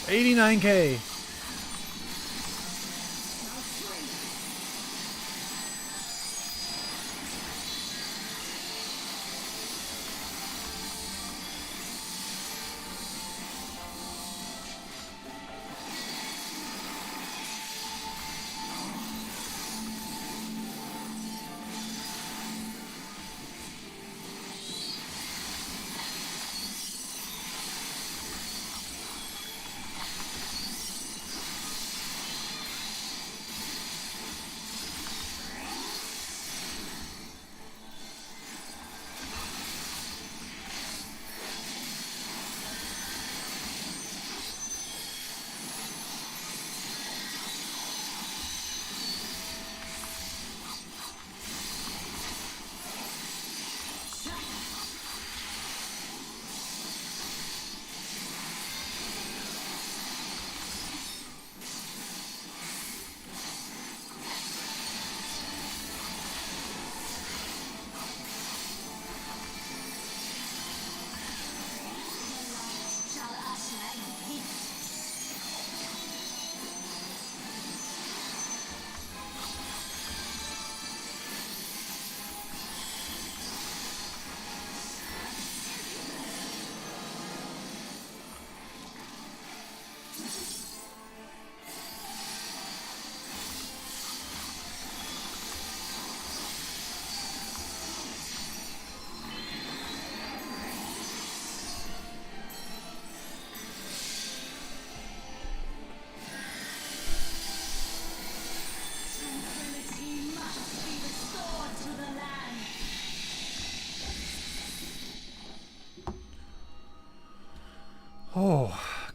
$89K.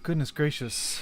goodness gracious.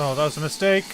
Oh, that was a mistake.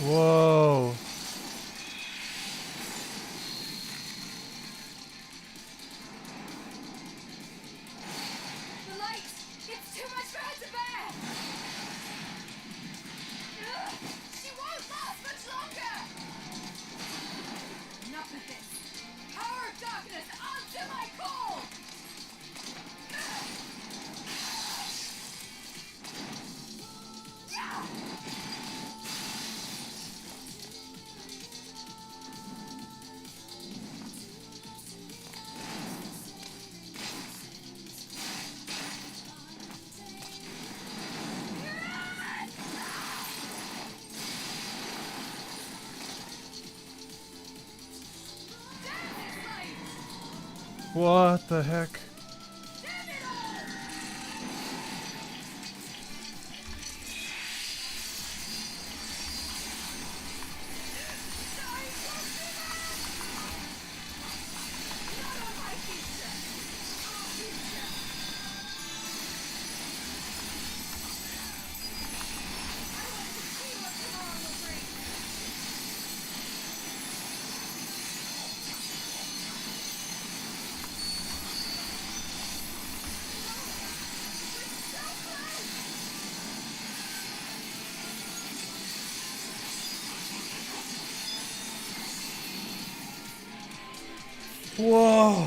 Whoa. The light! It's too much for her to bear! Ugh, she won't last much longer! Enough of this! Power of darkness, answer my call! Yeah! What the heck? Whoa.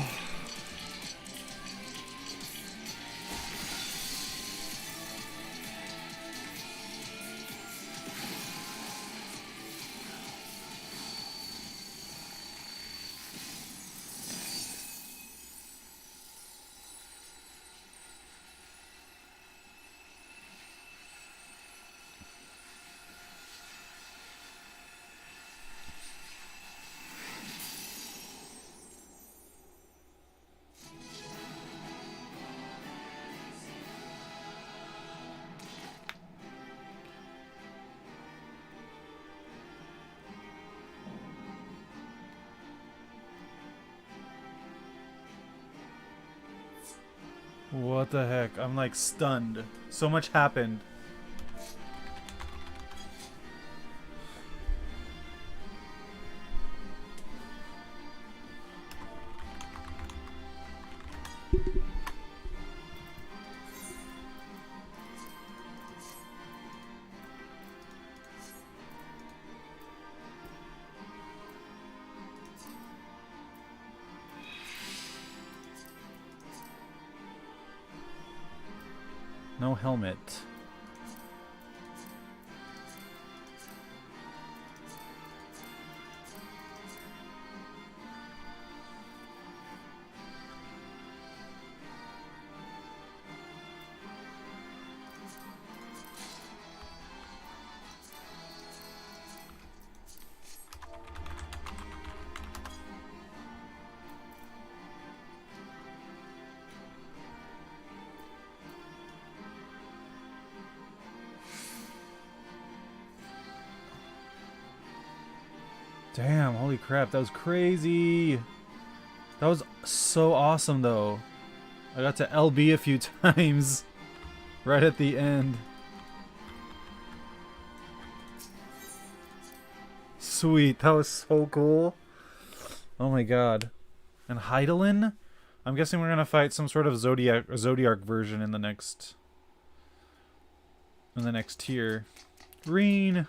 What the heck? I'm like stunned. So much happened. No helmet. Damn, holy crap, that was crazy. That was so awesome though. I got to LB a few times right at the end. Sweet, that was so cool. Oh my god. And Heidelin? I'm guessing we're gonna fight some sort of Zodiac version in the next tier. Green.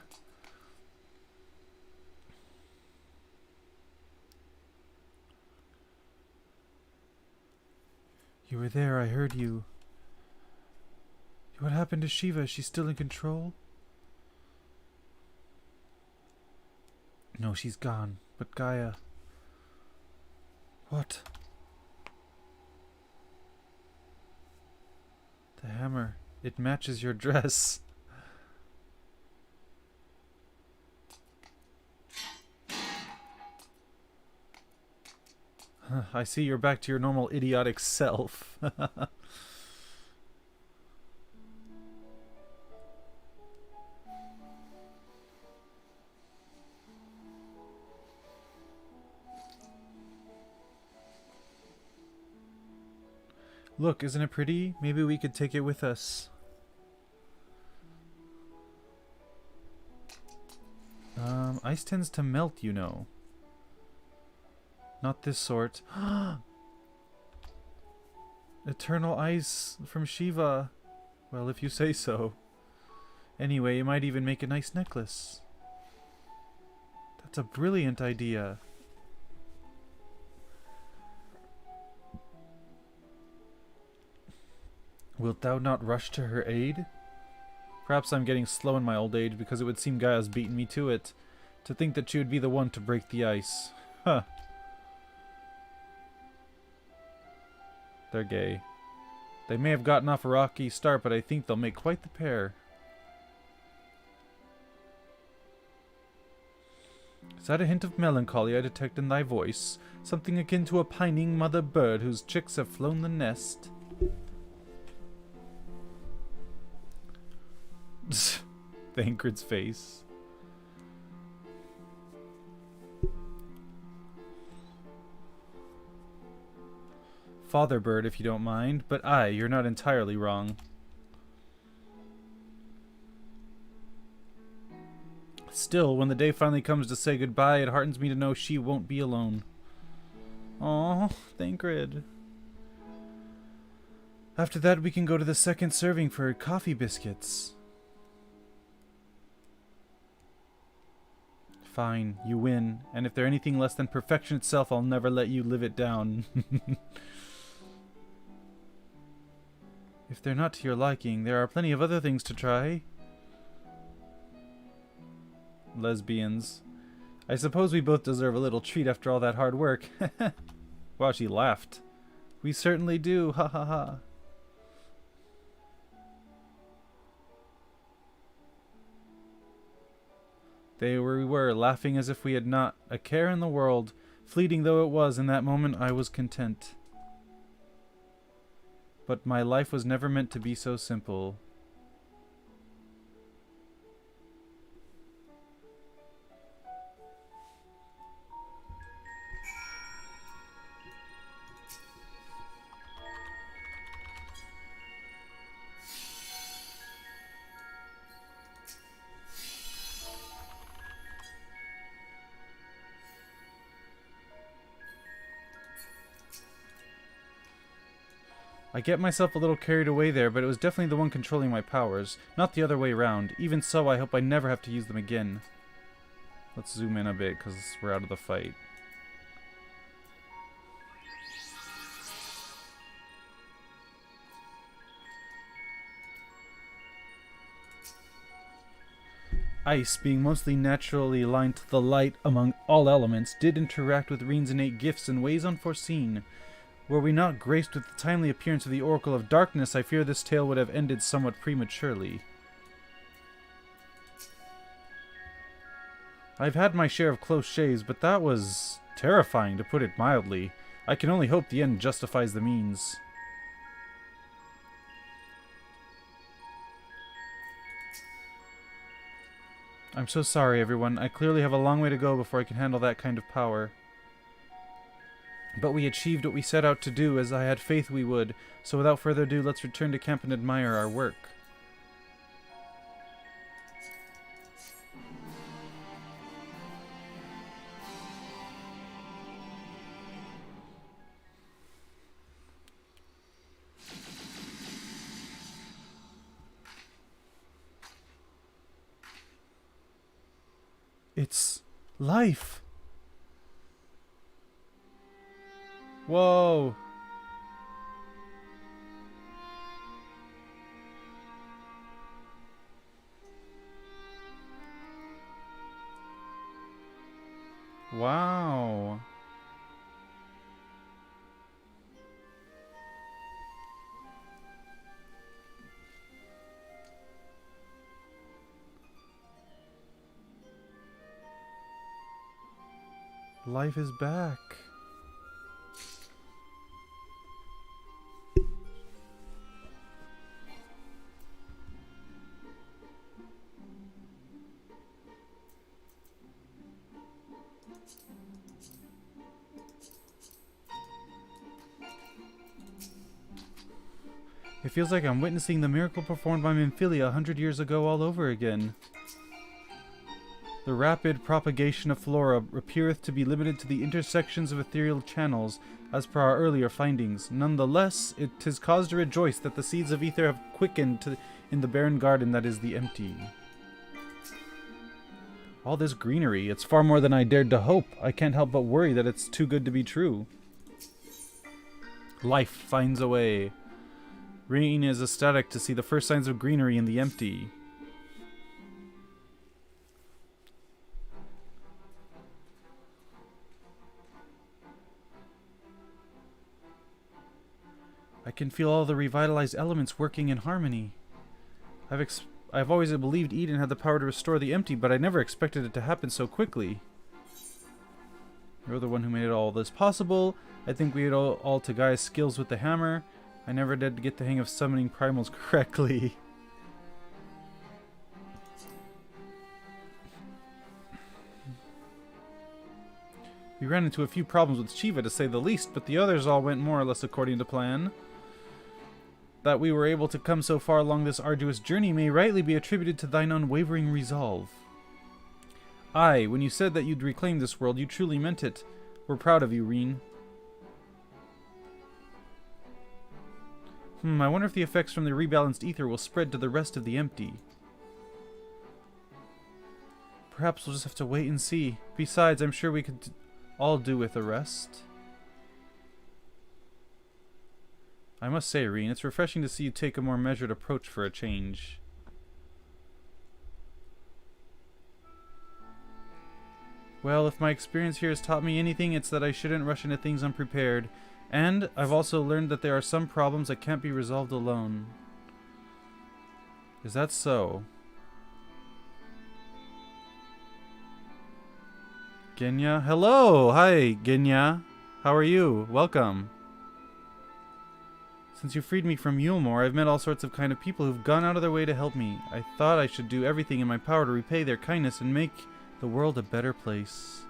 You were there, I heard you. What happened to Shiva? Is she still in control? No, she's gone. But Gaia... What? The hammer. It matches your dress. I see you're back to your normal idiotic self. Look, isn't it pretty? Maybe we could take it with us. Ice tends to melt, you know. Not this sort. Eternal ice from Shiva. Well, if you say so. Anyway, it might even make a nice necklace. That's a brilliant idea. Wilt thou not rush to her aid? Perhaps I'm getting slow in my old age because it would seem Gaia's beaten me to it. To think that she would be the one to break the ice. Huh. They're gay. They may have gotten off a rocky start, but I think they'll make quite the pair. Is that a hint of melancholy I detect in thy voice? Something akin to a pining mother bird whose chicks have flown the nest? Thancred's face. Father bird, if you don't mind, but aye, you're not entirely wrong. Still, when the day finally comes to say goodbye, it heartens me to know she won't be alone. Aw, Thancred. After that, we can go to the second serving for coffee biscuits. Fine, you win, and if they're anything less than perfection itself, I'll never let you live it down. If they're not to your liking, there are plenty of other things to try. Lesbians. I suppose we both deserve a little treat after all that hard work. Wow, she laughed. We certainly do, ha ha ha. There we were, laughing as if we had not a care in the world. Fleeting though it was, in that moment I was content. But my life was never meant to be so simple. I get myself a little carried away there, but it was definitely the one controlling my powers, not the other way around. Even so, I hope I never have to use them again. Let's zoom in a bit, because we're out of the fight. Ice, being mostly naturally aligned to the light among all elements, did interact with Reen's innate gifts in ways unforeseen. Were we not graced with the timely appearance of the Oracle of Darkness, I fear this tale would have ended somewhat prematurely. I've had my share of close shaves, but that was terrifying, to put it mildly. I can only hope the end justifies the means. I'm so sorry, everyone. I clearly have a long way to go before I can handle that kind of power. But we achieved what we set out to do, as I had faith we would, so without further ado, let's return to camp and admire our work. It's life! Whoa! Wow! Life is back. It feels like I'm witnessing the miracle performed by Nymphilia 100 years ago all over again. The rapid propagation of flora appeareth to be limited to the intersections of ethereal channels, as per our earlier findings. Nonetheless, it is cause to rejoice that the seeds of ether have quickened in the barren garden that is the empty. All this greenery, it's far more than I dared to hope. I can't help but worry that it's too good to be true. Life finds a way. Rain is ecstatic to see the first signs of greenery in the empty. I can feel all the revitalized elements working in harmony. I've always believed Eden had the power to restore the empty, but I never expected it to happen so quickly. You're the one who made all this possible. I think we owe all to Gaia's skills with the hammer. I never did get the hang of summoning primals correctly. We ran into a few problems with Shiva, to say the least, but the others all went more or less according to plan. That we were able to come so far along this arduous journey may rightly be attributed to thine unwavering resolve. Aye, when you said that you'd reclaim this world, you truly meant it. We're proud of you, Reen. I wonder if the effects from the rebalanced ether will spread to the rest of the empty. Perhaps we'll just have to wait and see. Besides, I'm sure we could all do with a rest. I must say, Reen, it's refreshing to see you take a more measured approach for a change. Well, if my experience here has taught me anything, it's that I shouldn't rush into things unprepared. And I've also learned that there are some problems that can't be resolved alone. Is that so? Genya? Hello! Hi, Genya. How are you? Welcome. Since you freed me from Yulmore, I've met all sorts of kind of people who've gone out of their way to help me. I thought I should do everything in my power to repay their kindness and make the world a better place.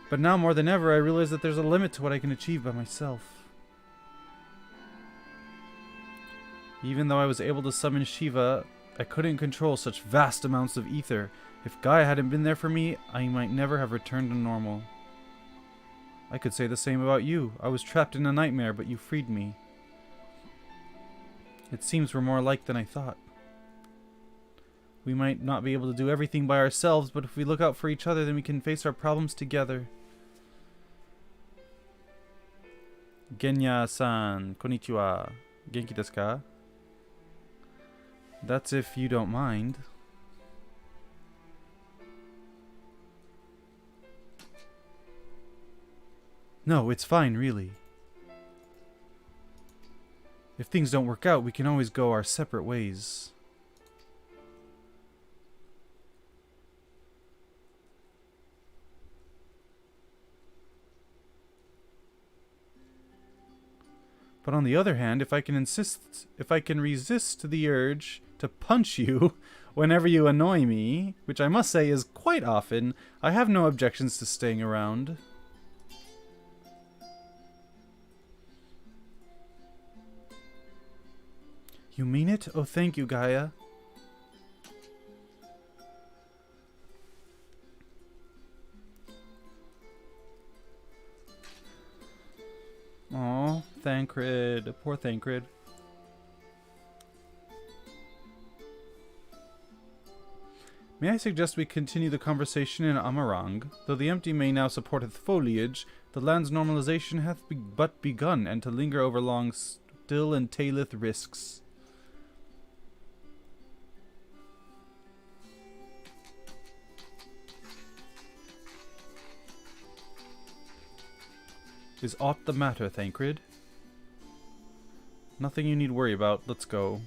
But now more than ever, I realize that there's a limit to what I can achieve by myself. Even though I was able to summon Shiva, I couldn't control such vast amounts of ether. If Gaia hadn't been there for me, I might never have returned to normal. I could say the same about you. I was trapped in a nightmare, but you freed me. It seems we're more alike than I thought. We might not be able to do everything by ourselves, but if we look out for each other, then we can face our problems together. Genya-san, konnichiwa. Genki desu ka? That's if you don't mind. No, it's fine, really. If things don't work out, we can always go our separate ways. But on the other hand, if I can resist the urge to punch you whenever you annoy me, which I must say is quite often, I have no objections to staying around. You mean it? Oh, thank you, Gaia. Aw, Thancred. Poor Thancred. May I suggest we continue the conversation in Amarang? Though the empty may now supporteth foliage, the land's normalization hath but begun, and to linger over long still entaileth risks. Is aught the matter, Thancred? Nothing you need worry about. Let's go.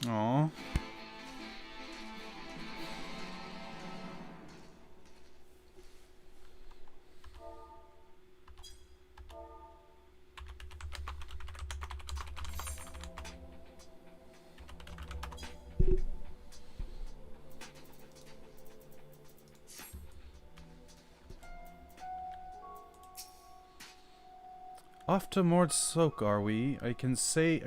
Aww. Off to Mord's Soak, are we? I can't say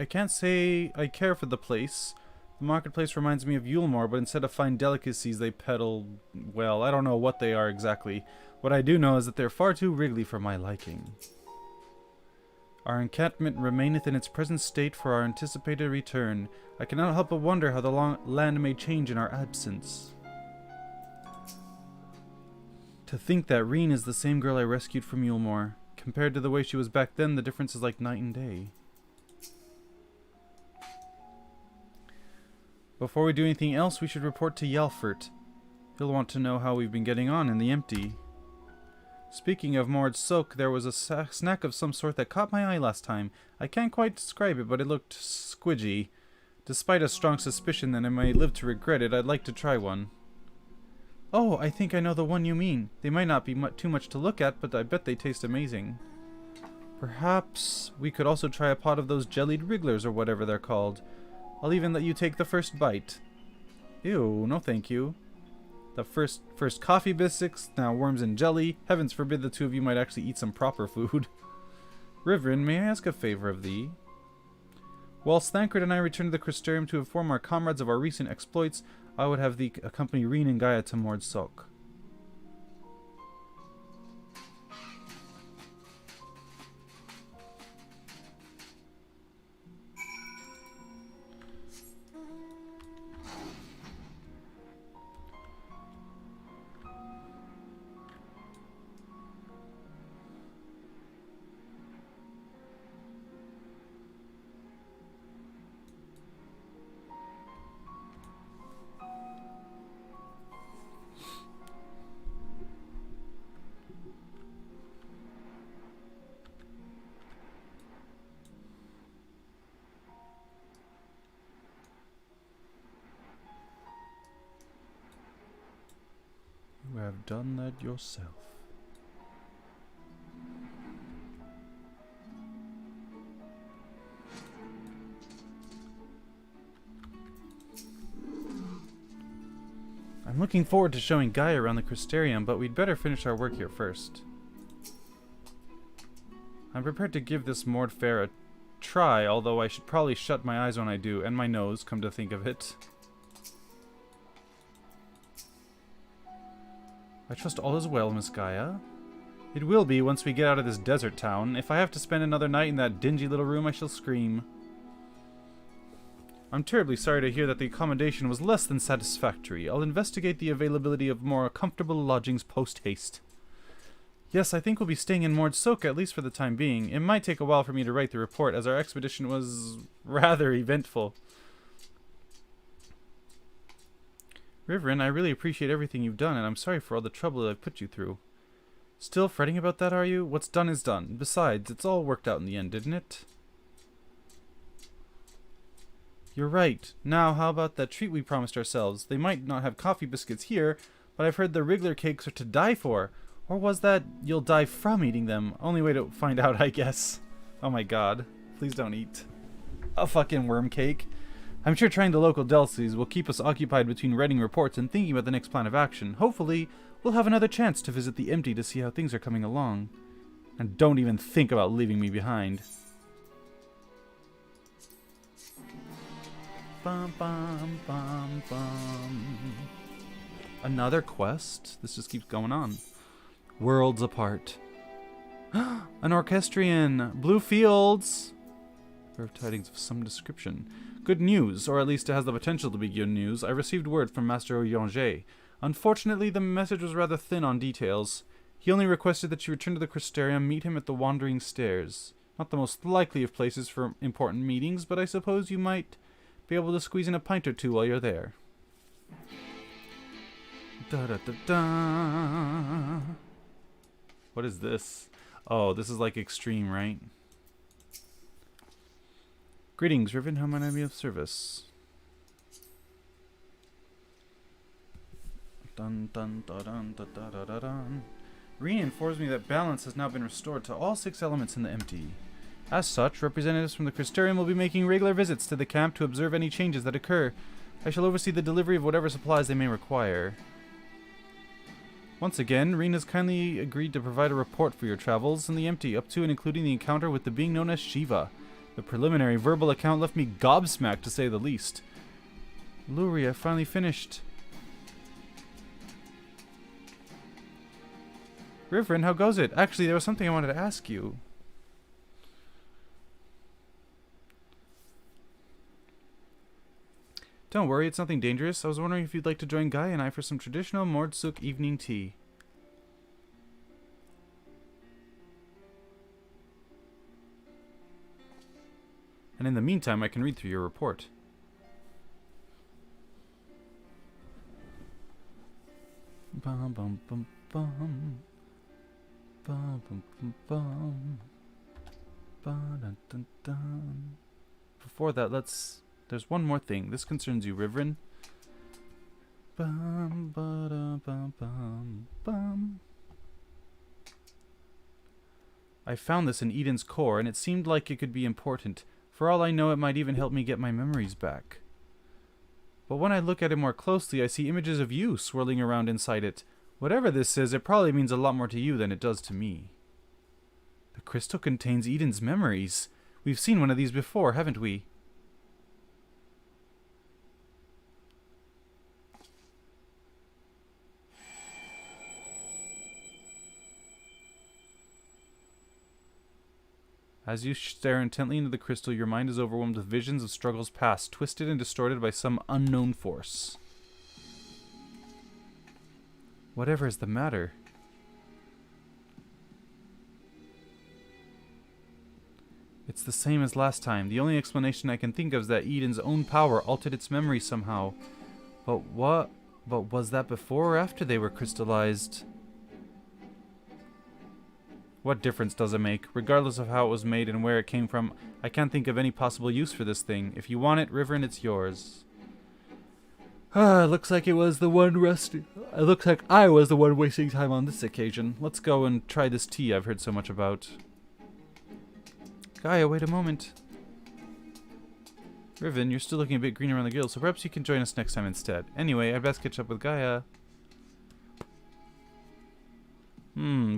I care for the place, The marketplace reminds me of Yulmore, but instead of fine delicacies they peddle, well, I don't know what they are exactly. What I do know is that they're far too wriggly for my liking. Our encampment remaineth in its present state for our anticipated return. I cannot help but wonder how the land may change in our absence. To think that Reen is the same girl I rescued from Yulmore. Compared to the way she was back then, the difference is like night and day. Before we do anything else, we should report to Yelfert. He'll want to know how we've been getting on in the empty. Speaking of Mord Sok, there was a snack of some sort that caught my eye last time. I can't quite describe it, but it looked squidgy. Despite a strong suspicion that I may live to regret it, I'd like to try one. Oh, I think I know the one you mean. They might not be too much to look at, but I bet they taste amazing. Perhaps we could also try a pot of those jellied wrigglers or whatever they're called. I'll even let you take the first bite. Ew, no thank you. The first coffee biscuits, now worms and jelly. Heavens forbid the two of you might actually eat some proper food. Riverin, may I ask a favor of thee? Whilst Thancred and I return to the Crystarium to inform our comrades of our recent exploits, I would have thee accompany Reen and Gaia to Mord Sok. You have done that yourself. I'm looking forward to showing Gaia around the Crystarium, but we'd better finish our work here first. I'm prepared to give this Mord Fair a try, although I should probably shut my eyes when I do, and my nose, come to think of it. I trust all is well, Miss Gaia. It will be once we get out of this desert town. If I have to spend another night in that dingy little room, I shall scream. I'm terribly sorry to hear that the accommodation was less than satisfactory. I'll investigate the availability of more comfortable lodgings post-haste. Yes, I think we'll be staying in Mord Sok, at least for the time being. It might take a while for me to write the report, as our expedition was rather eventful. Riverin, I really appreciate everything you've done, and I'm sorry for all the trouble that I've put you through. Still fretting about that, are you? What's done is done. Besides, it's all worked out in the end, didn't it? You're right. Now, how about that treat we promised ourselves? They might not have coffee biscuits here, but I've heard the Wriggler cakes are to die for. Or was that you'll die from eating them? Only way to find out, I guess. Oh my god. Please don't eat a fucking worm cake. I'm sure trying the local delicacies will keep us occupied between writing reports and thinking about the next plan of action. Hopefully, we'll have another chance to visit the empty to see how things are coming along. And don't even think about leaving me behind. Bum, bum, bum, bum. Another quest? This just keeps going on. Worlds apart. An orchestrion! Blue fields! Of tidings of some description. Good news, or at least it has the potential to be good news. I received word from Master Oyonge. Unfortunately, the message was rather thin on details. He only requested that you return to the Crystarium, meet him at the Wandering Stairs. Not the most likely of places for important meetings, but I suppose you might be able to squeeze in a pint or two while you're there. Da-da-da-da. What is this? Oh, this is like extreme, right? Greetings, Riven. How might I be of service? Dun dun dun dun dun dun dun dun dun. Reen informs me that balance has now been restored to all 6 elements in the empty. As such, representatives from the Crystarium will be making regular visits to the camp to observe any changes that occur. I shall oversee the delivery of whatever supplies they may require. Once again, Reen has kindly agreed to provide a report for your travels in the empty, up to and including the encounter with the being known as Shiva. The preliminary verbal account left me gobsmacked, to say the least. Luri, I finally finished. Riverin, how goes it? Actually, there was something I wanted to ask you. Don't worry, it's nothing dangerous. I was wondering if you'd like to join Guy and I for some traditional Mordsuk evening tea. And in the meantime, I can read through your report. Bum bum bum bum. Bum bum bum bum. Ba dun dun dun. Before that, there's one more thing. This concerns you, Riverin. Bum ba da bum bum bum. I found this in Eden's core, and it seemed like it could be important. For all I know, it might even help me get my memories back. But when I look at it more closely, I see images of you swirling around inside it. Whatever this is, it probably means a lot more to you than it does to me. The crystal contains Eden's memories. We've seen one of these before, haven't we? As you stare intently into the crystal, your mind is overwhelmed with visions of struggles past, twisted and distorted by some unknown force. Whatever is the matter? It's the same as last time. The only explanation I can think of is that Eden's own power altered its memory somehow. But was that before or after they were crystallized? What difference does it make? Regardless of how it was made and where it came from, I can't think of any possible use for this thing. If you want it, Riverin, it's yours. Looks like I was the one wasting time on this occasion. Let's go and try this tea I've heard so much about. Gaia, wait a moment. Riven, you're still looking a bit green around the gills, so perhaps you can join us next time instead. Anyway, I'd best catch up with Gaia.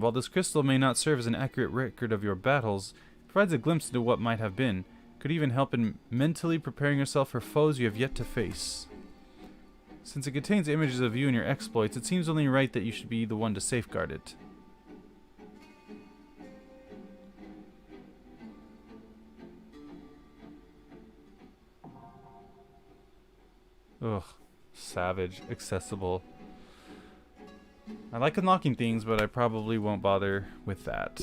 While this crystal may not serve as an accurate record of your battles, it provides a glimpse into what might have been. Could even help in mentally preparing yourself for foes you have yet to face. Since it contains images of you and your exploits, it seems only right that you should be the one to safeguard it. Ugh. Savage. Accessible. I like unlocking things, but I probably won't bother with that.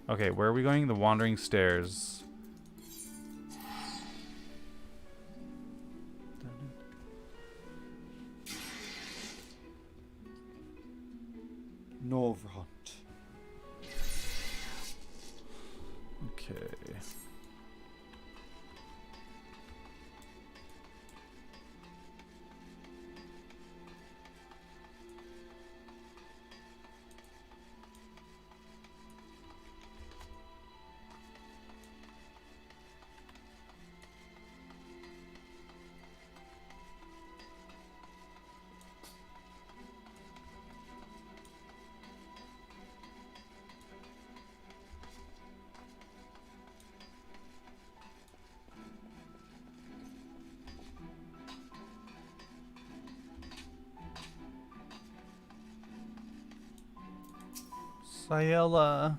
Okay, where are we going? The Wandering Stairs. Novrant. Okay. Sayela.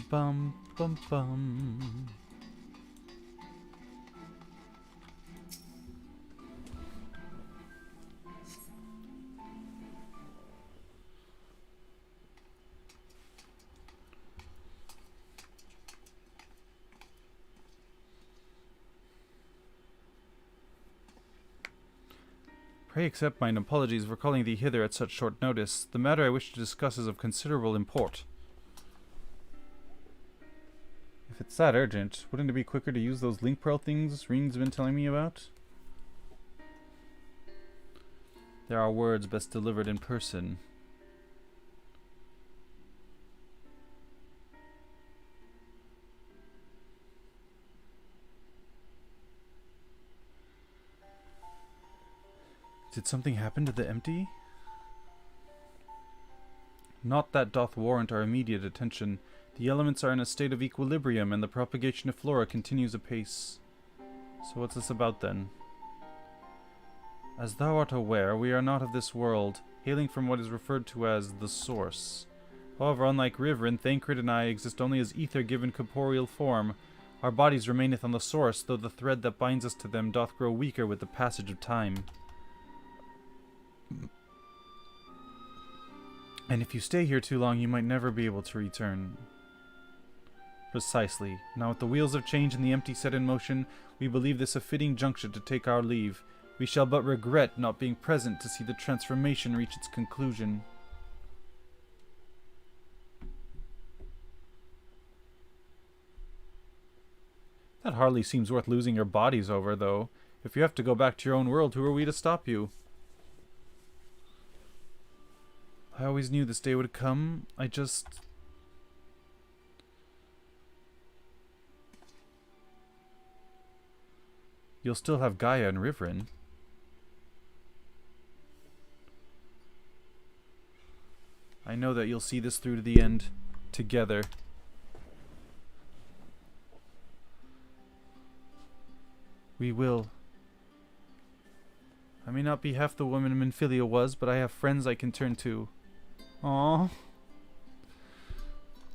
Bum bum bum. Pray accept mine apologies for calling thee hither at such short notice. The matter I wish to discuss is of considerable import. If it's that urgent, wouldn't it be quicker to use those link pearl things Ring's been telling me about? There are words best delivered in person. Did something happen to the empty? Not that doth warrant our immediate attention. The elements are in a state of equilibrium, and the propagation of flora continues apace. So what's this about then? As thou art aware, we are not of this world, hailing from what is referred to as the Source. However, unlike Rivrin, Thancred and I exist only as ether given corporeal form. Our bodies remaineth on the Source, though the thread that binds us to them doth grow weaker with the passage of time. And if you stay here too long, you might never be able to return. Precisely. Now with the wheels of change and the empty set in motion, we believe this a fitting juncture to take our leave. We shall but regret not being present to see the transformation reach its conclusion. That hardly seems worth losing your bodies over, though. If you have to go back to your own world, who are we to stop you? I always knew this day would come. You'll still have Gaia and Rivrin. I know that you'll see this through to the end, together. We will. I may not be half the woman Minfilia was, but I have friends I can turn to. Aww.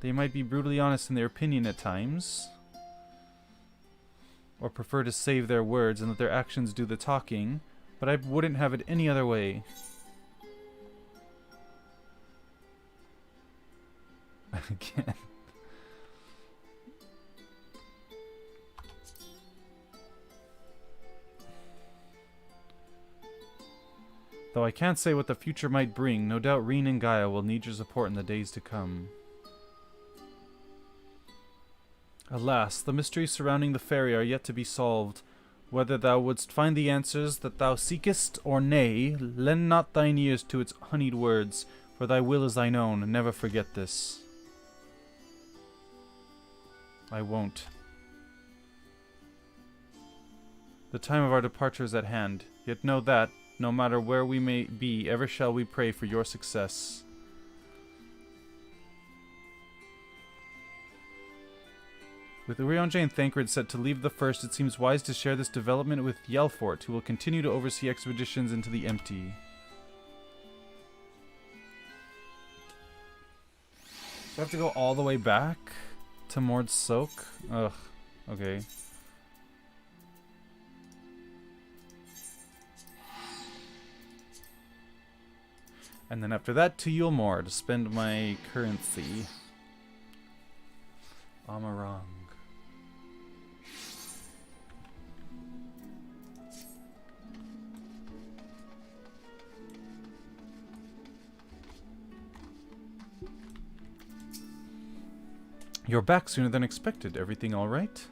They might be brutally honest in their opinion at times, or prefer to save their words and let their actions do the talking, but I wouldn't have it any other way. Again. Though I can't say what the future might bring, no doubt Reen and Gaia will need your support in the days to come. Alas, the mysteries surrounding the fairy are yet to be solved. Whether thou wouldst find the answers that thou seekest or nay, lend not thine ears to its honeyed words, for thy will is thine own, and never forget this. I won't. The time of our departure is at hand, yet know that, no matter where we may be, ever shall we pray for your success. With Urianger and Thancred set to leave the First, it seems wise to share this development with Yelfort, who will continue to oversee expeditions into the Empty. Do I have to go all the way back to Mord's Soak? Ugh, okay. And then after that to Yulmore to spend my currency. Amarang. You're back sooner than expected. Everything all right?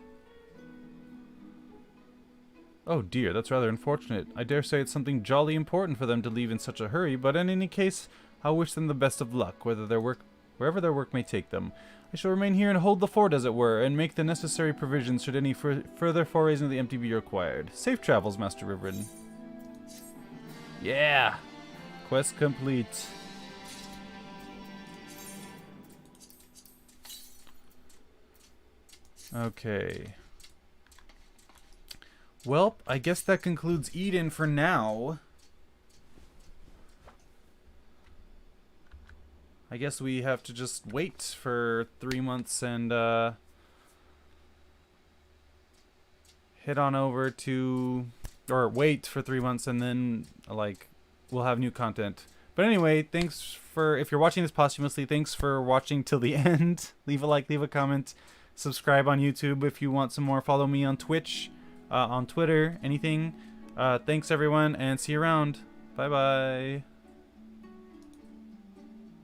Oh dear, that's rather unfortunate. I dare say it's something jolly important for them to leave in such a hurry, but in any case, I'll wish them the best of luck, wherever their work may take them. I shall remain here and hold the fort, as it were, and make the necessary provisions should any further forays into the Empty be required. Safe travels, Master Rivrin. Yeah! Quest complete. Okay. Well, I guess that concludes Eden for now. I guess we have to just wait for 3 months and head on over to, or wait for 3 months and then like we'll have new content. But anyway, thanks for, if you're watching this posthumously, thanks for watching till the end. Leave a like, leave a comment, subscribe on YouTube if you want some more. Follow me on Twitch. On Twitter, anything. Thanks everyone, and see you around. Bye bye.